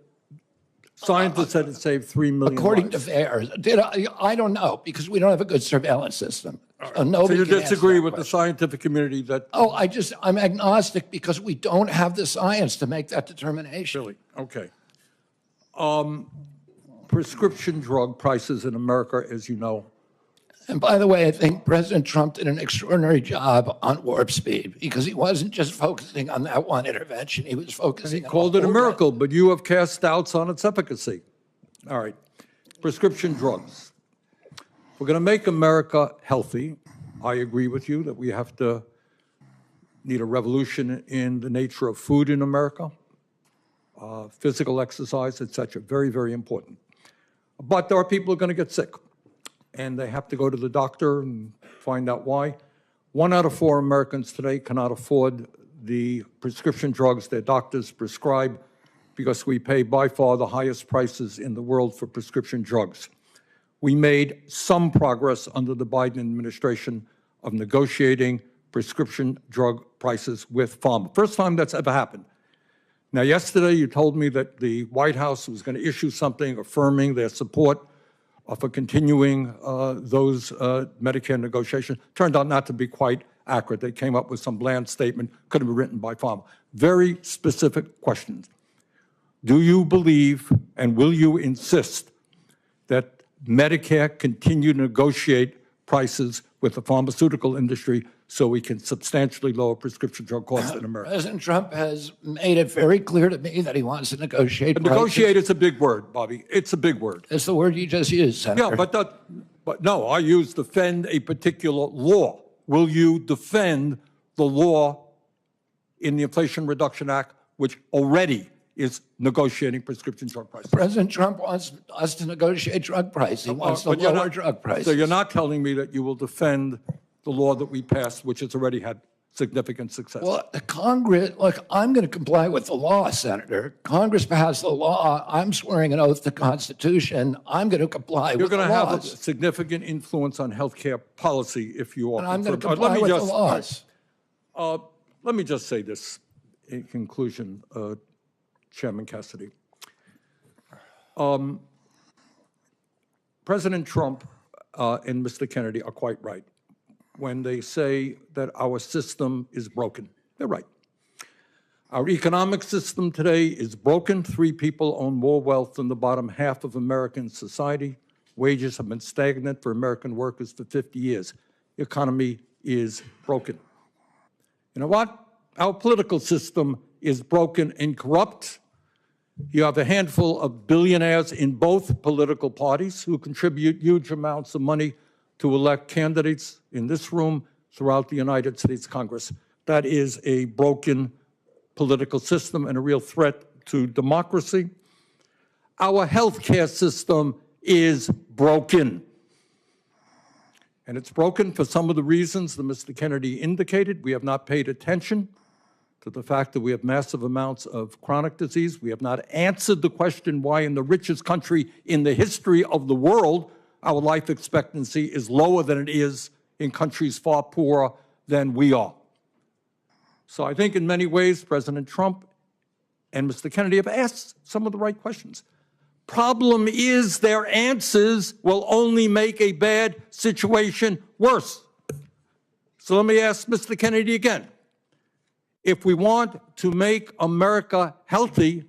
scientists said it saved 3 million According lives? to VAERS. I don't know, because we don't have a good surveillance system. So you disagree with the scientific community that... I'm agnostic because we don't have the science to make that determination. Really? Okay. Prescription drug prices in America, as you know. And by the way, I think President Trump did an extraordinary job on Warp Speed because he wasn't just focusing on that one intervention. He was focusing on... He called it a miracle, but you have cast doubts on its efficacy. All right. Prescription drugs. We're going to make America healthy. I agree with you that we need a revolution in the nature of food in America, physical exercise, et cetera. Very, very important. But there are people who are going to get sick, and they have to go to the doctor and find out why. 1 out of 4 Americans today cannot afford the prescription drugs their doctors prescribe because we pay by far the highest prices in the world for prescription drugs. We made some progress under the Biden administration of negotiating prescription drug prices with pharma. First time that's ever happened. Now, yesterday you told me that the White House was going to issue something affirming their support for continuing those Medicare negotiations. Turned out not to be quite accurate. They came up with some bland statement, could have been written by Farmer. Very specific questions. Do you believe and will you insist that Medicare continue to negotiate prices with the pharmaceutical industry so we can substantially lower prescription drug costs in America? President Trump has made it very clear to me that he wants to negotiate prices. Negotiate is a big word, Bobby. It's a big word. It's the word you just used, Senator. Yeah, but no, I use defend a particular law. Will you defend the law in the Inflation Reduction Act, which already is negotiating prescription drug prices? President Trump wants us to negotiate drug prices. He wants to But you're lower not- drug prices. So you're not telling me that you will defend the law that we passed, which has already had significant success? Well, Congress, look, I'm going to comply with the law, Senator. Congress passed the law. I'm swearing an oath to the Constitution. I'm going to comply You're with the going to have a laws. significant influence on healthcare policy if you are. And I'm going to confirmed. comply with the laws. Let me just say this in conclusion, Chairman Cassidy. President Trump and Mr. Kennedy are quite right when they say that our system is broken. They're right. Our economic system today is broken. 3 people own more wealth than the bottom half of American society. Wages have been stagnant for American workers for 50 years. The economy is broken. You know what? Our political system is broken and corrupt. You have a handful of billionaires in both political parties who contribute huge amounts of money to elect candidates in this room throughout the United States Congress. That is a broken political system and a real threat to democracy. Our healthcare system is broken. And it's broken for some of the reasons that Mr. Kennedy indicated. We have not paid attention to the fact that we have massive amounts of chronic disease. We have not answered the question why in the richest country in the history of the world, our life expectancy is lower than it is in countries far poorer than we are. So I think in many ways, President Trump and Mr. Kennedy have asked some of the right questions. Problem is their answers will only make a bad situation worse. So let me ask Mr. Kennedy again. If we want to make America healthy,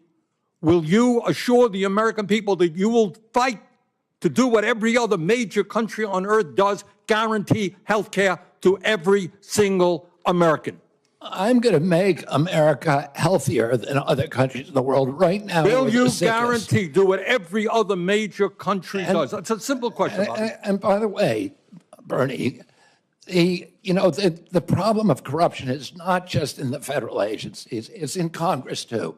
will you assure the American people that you will fight to do what every other major country on earth does, guarantee health care to every single American? I'm going to make America healthier than other countries in the world right now. Will you guarantee do what every other major country does? That's a simple question. And by the way, Bernie, the problem of corruption is not just in the federal agencies, it's in Congress too.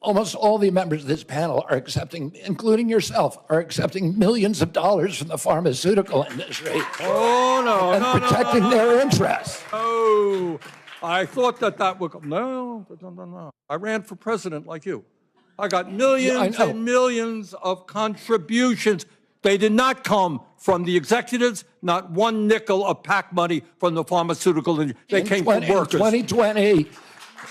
Almost all the members of this panel are accepting, including yourself, are accepting millions of dollars from the pharmaceutical industry. Oh, no, and protecting their interests. Oh, I thought that would come. No. I ran for president like you. I got millions and millions of contributions. They did not come from the executives, not one nickel of PAC money from the pharmaceutical industry. They came from workers.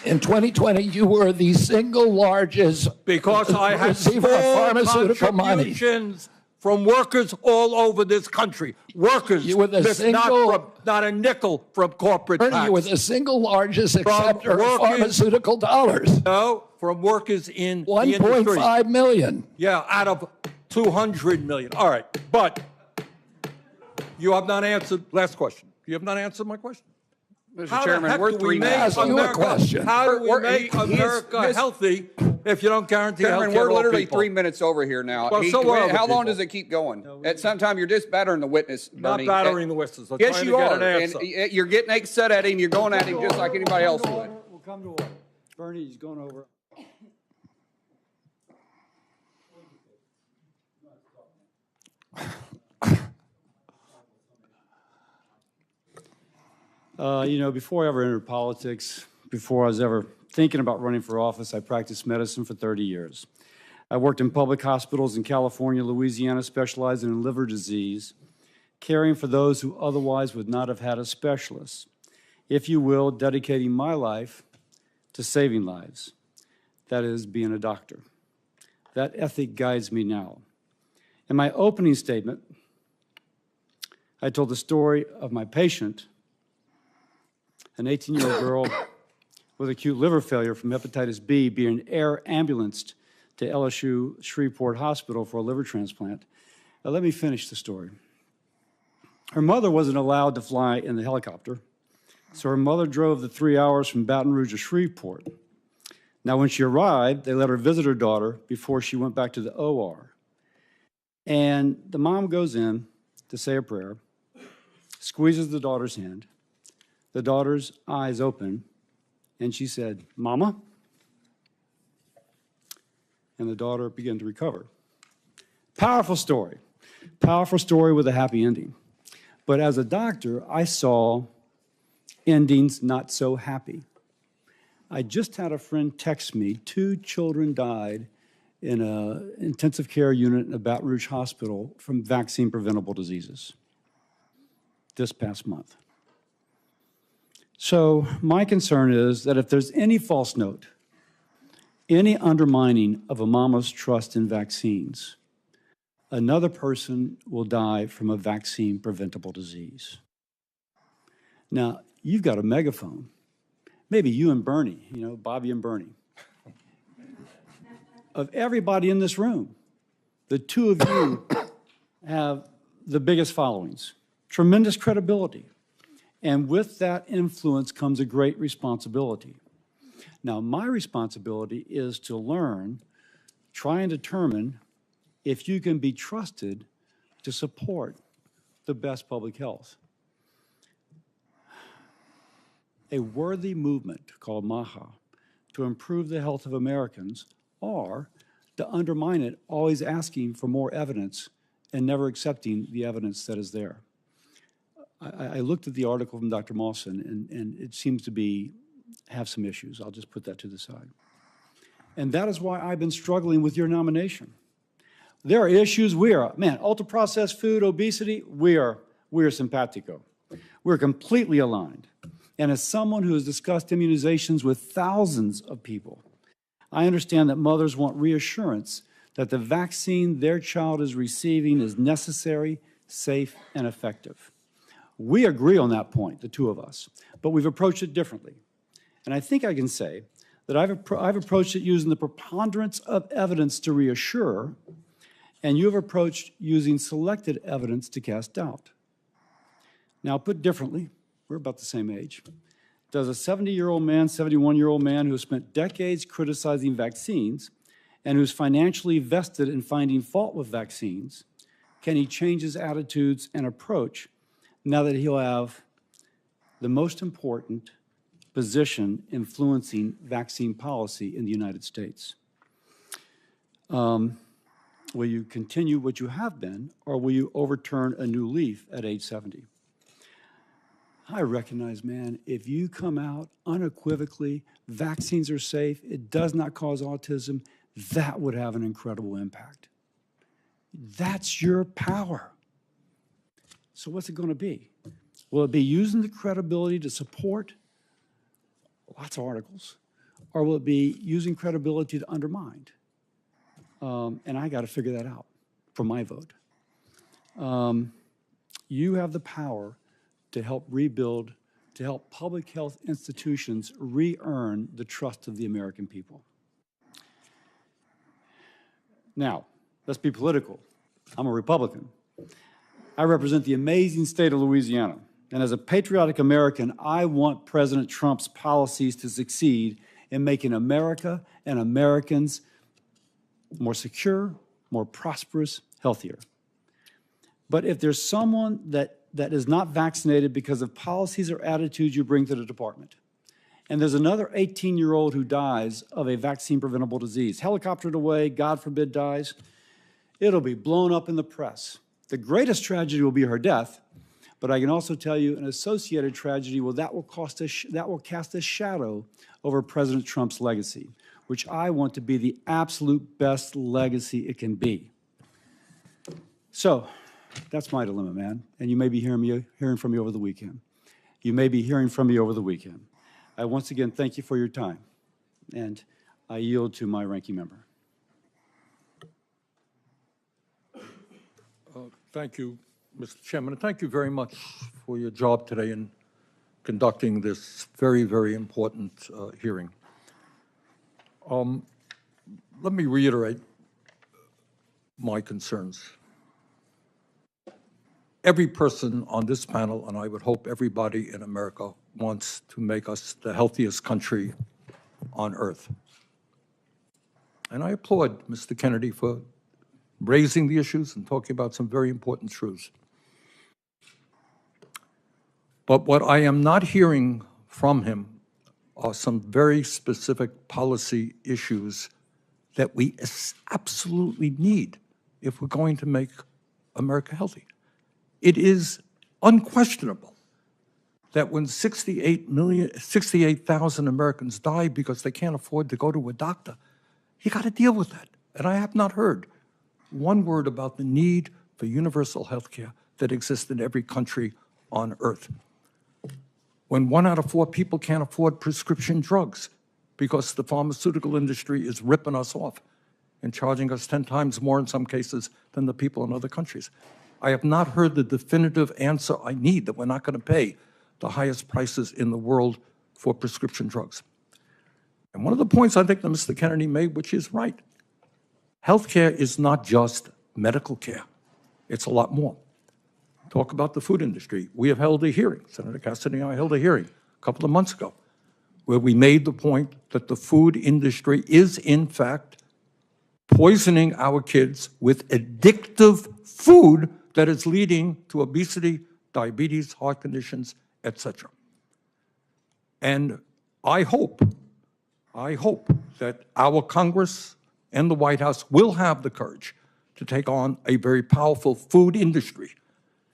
In 2020, you were the single largest because I had receiver of pharmaceutical money. Contributions from workers all over this country. Workers, you were the not a nickel from corporate PACs. You were the single largest acceptor of pharmaceutical dollars. No, from workers in 1.5 million. Yeah, out of 200 million. All right, but you have not answered, last question. You have not answered my question. Mr. Chairman, we're 3 minutes How do we make America healthy if you don't guarantee health Chairman, care we're literally people? 3 minutes over here now. Well, so are other how long people. does it keep going? At some time, you're just battering the witness, Bernie. Not battering the witnesses. I'm Yes, trying you to get are. an answer. And you're getting upset at him. You're going at him just like anybody else would. We'll come to order. Bernie, he's going over. Before I ever entered politics, before I was ever thinking about running for office, I practiced medicine for 30 years. I worked in public hospitals in California, Louisiana, specializing in liver disease, caring for those who otherwise would not have had a specialist. If you will, dedicating my life to saving lives. That is, being a doctor. That ethic guides me now. In my opening statement, I told the story of my patient, an 18-year-old girl with acute liver failure from hepatitis B being air ambulanced to LSU Shreveport Hospital for a liver transplant. Now, let me finish the story. Her mother wasn't allowed to fly in the helicopter, so her mother drove the 3 hours from Baton Rouge to Shreveport. Now, when she arrived, they let her visit her daughter before she went back to the OR. And the mom goes in to say a prayer, squeezes the daughter's hand. The daughter's eyes open, and she said, "Mama?" And the daughter began to recover. Powerful story with a happy ending. But as a doctor, I saw endings not so happy. I just had a friend text me, 2 children died in an intensive care unit in a Baton Rouge hospital from vaccine-preventable diseases this past month. So my concern is that if there's any false note, any undermining of a mama's trust in vaccines, another person will die from a vaccine-preventable disease. Now, you've got a megaphone. Maybe you and Bernie, Bobby and Bernie. Of everybody in this room, the 2 of you have the biggest followings, tremendous credibility. And with that influence comes a great responsibility. Now, my responsibility is to learn, try and determine if you can be trusted to support the best public health. A worthy movement called MAHA to improve the health of Americans, or to undermine it, always asking for more evidence and never accepting the evidence that is there. I looked at the article from Dr. Mawson, and it seems to have some issues. I'll just put that to the side. And that is why I've been struggling with your nomination. There are issues ultra-processed food, obesity, we are simpatico. We're completely aligned. And as someone who has discussed immunizations with thousands of people, I understand that mothers want reassurance that the vaccine their child is receiving is necessary, safe, and effective. We agree on that point, the 2 of us, but we've approached it differently. And I think I can say that I've approached it using the preponderance of evidence to reassure, and you have approached using selected evidence to cast doubt. Now, put differently, we're about the same age. Does a 70-year-old man, 71-year-old man who has spent decades criticizing vaccines and who's financially vested in finding fault with vaccines, can he change his attitudes and approach now that he'll have the most important position influencing vaccine policy in the United States? Will you continue what you have been, or will you overturn a new leaf at age 70? I recognize, man, if you come out unequivocally, vaccines are safe, it does not cause autism, that would have an incredible impact. That's your power. So what's it going to be? Will it be using the credibility to support lots of articles, or will it be using credibility to undermine? And I got to figure that out for my vote. You have the power to help rebuild, to help public health institutions re-earn the trust of the American people. Now, let's be political. I'm a Republican. I represent the amazing state of Louisiana. And as a patriotic American, I want President Trump's policies to succeed in making America and Americans more secure, more prosperous, healthier. But if there's someone that is not vaccinated because of policies or attitudes you bring to the department, and there's another 18-year-old who dies of a vaccine-preventable disease, helicoptered away, God forbid dies, it'll be blown up in the press. The greatest tragedy will be her death, but I can also tell you an associated tragedy that will cast a shadow over President Trump's legacy, which I want to be the absolute best legacy it can be. So that's my dilemma, man. And you may be hearing from me over the weekend. You may be hearing from me over the weekend. I once again thank you for your time, and I yield to my ranking member. Thank you, Mr. Chairman, and thank you very much for your job today in conducting this very, very important hearing. Let me reiterate my concerns. Every person on this panel, and I would hope everybody in America, wants to make us the healthiest country on earth. And I applaud Mr. Kennedy for raising the issues and talking about some very important truths. But what I am not hearing from him are some very specific policy issues that we absolutely need if we're going to make America healthy. It is unquestionable that when 68,000 Americans die because they can't afford to go to a doctor, you got to deal with that. And I have not heard one word about the need for universal health care that exists in every country on earth. When 1 out of 4 people can't afford prescription drugs because the pharmaceutical industry is ripping us off and charging us 10 times more in some cases than the people in other countries. I have not heard the definitive answer I need that we're not going to pay the highest prices in the world for prescription drugs. And one of the points I think that Mr. Kennedy made, which is right, healthcare is not just medical care. It's a lot more. Talk about the food industry. We have held a hearing, Senator Cassidy and I held a hearing a couple of months ago, where we made the point that the food industry is, in fact, poisoning our kids with addictive food that is leading to obesity, diabetes, heart conditions, etc. And I hope that our Congress and the White House will have the courage to take on a very powerful food industry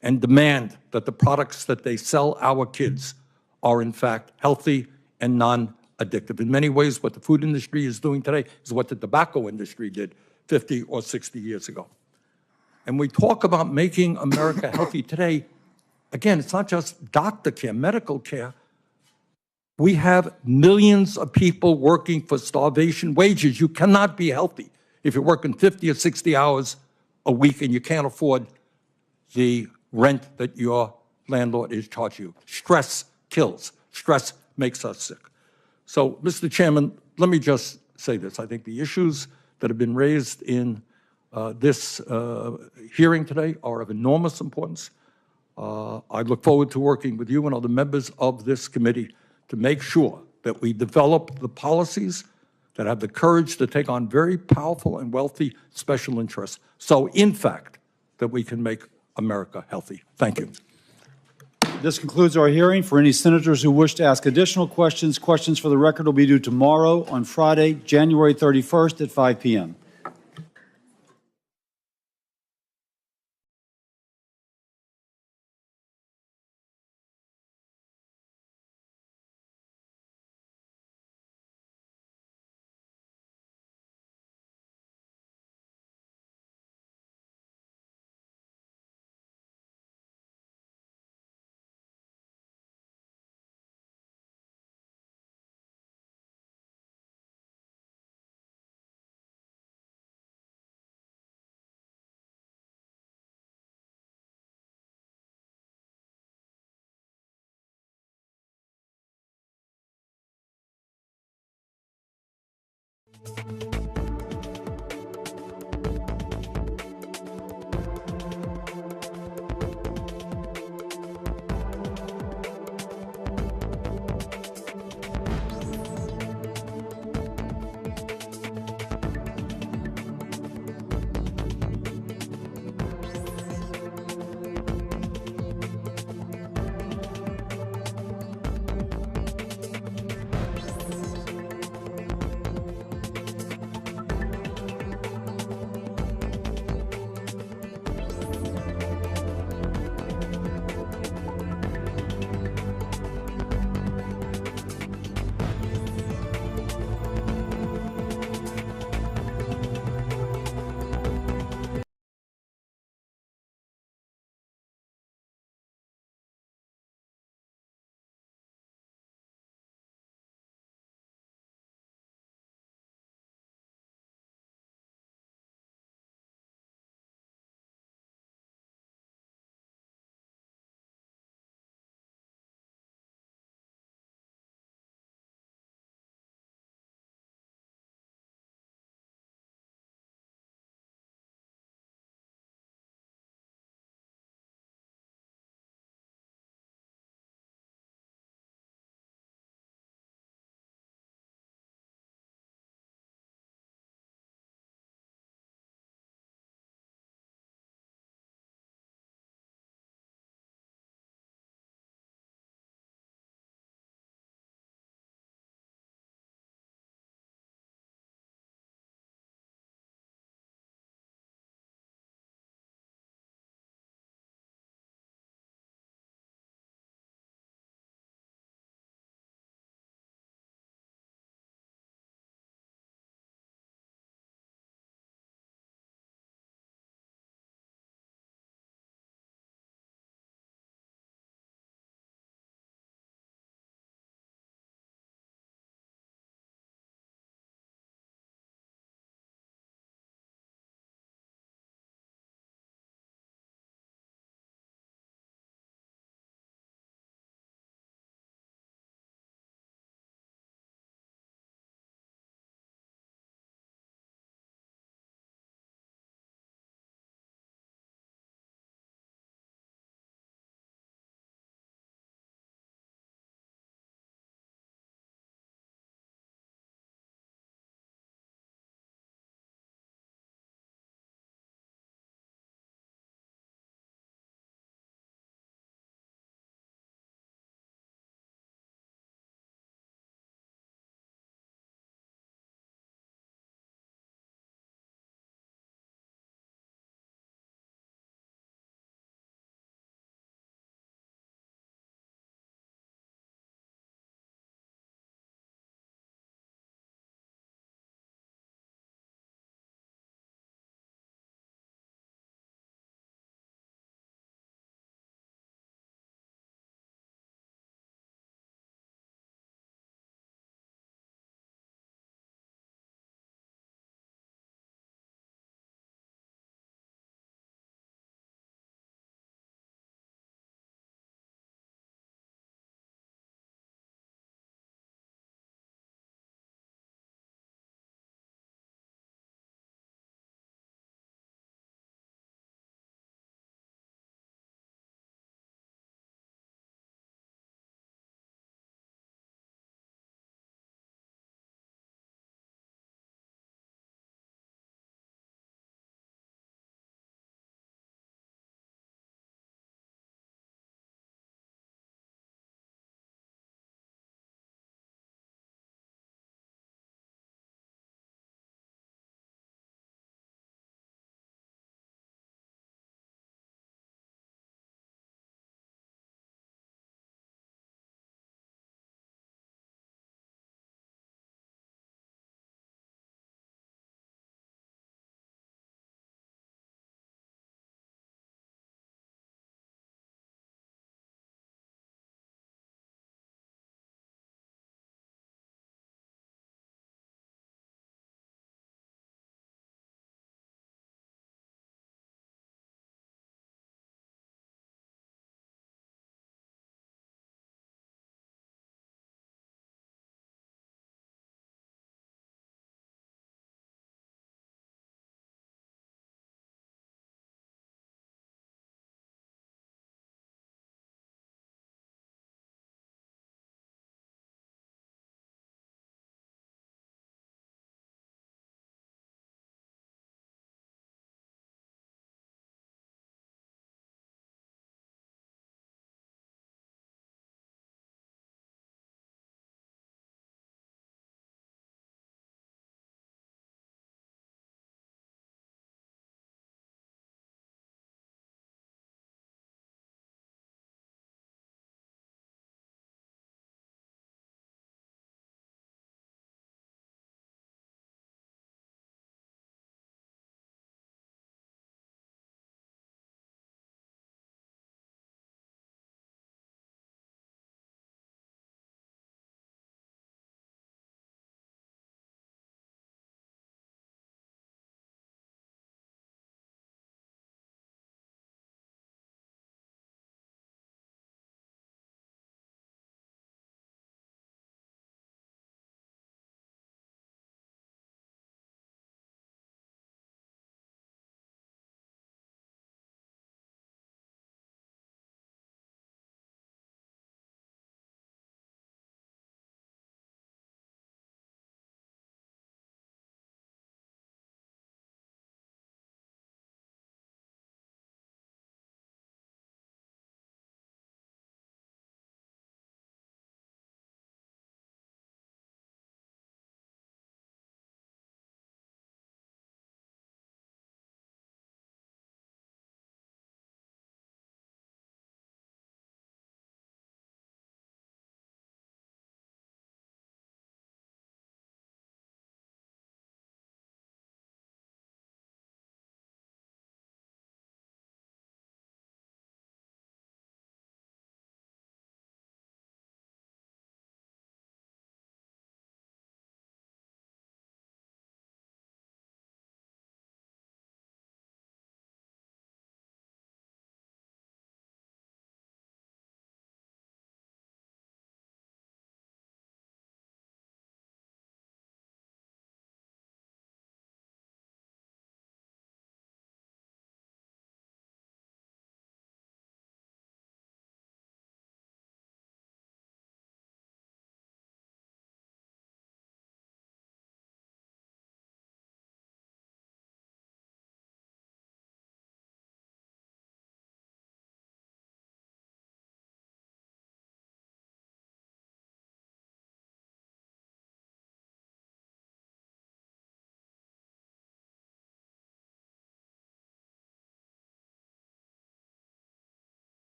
and demand that the products that they sell our kids are, in fact, healthy and non-addictive. In many ways, what the food industry is doing today is what the tobacco industry did 50 or 60 years ago. And we talk about making America healthy today. Again, it's not just doctor care, medical care. We have millions of people working for starvation wages. You cannot be healthy if you're working 50 or 60 hours a week and you can't afford the rent that your landlord is charging you. Stress kills. Stress makes us sick. So, Mr. Chairman, let me just say this. I think the issues that have been raised in this hearing today are of enormous importance. I look forward to working with you and other members of this committee to make sure that we develop the policies that have the courage to take on very powerful and wealthy special interests, so in fact, that we can make America healthy. Thank you. This concludes our hearing. For any senators who wish to ask additional questions, questions for the record will be due tomorrow on Friday, January 31st at 5 p.m.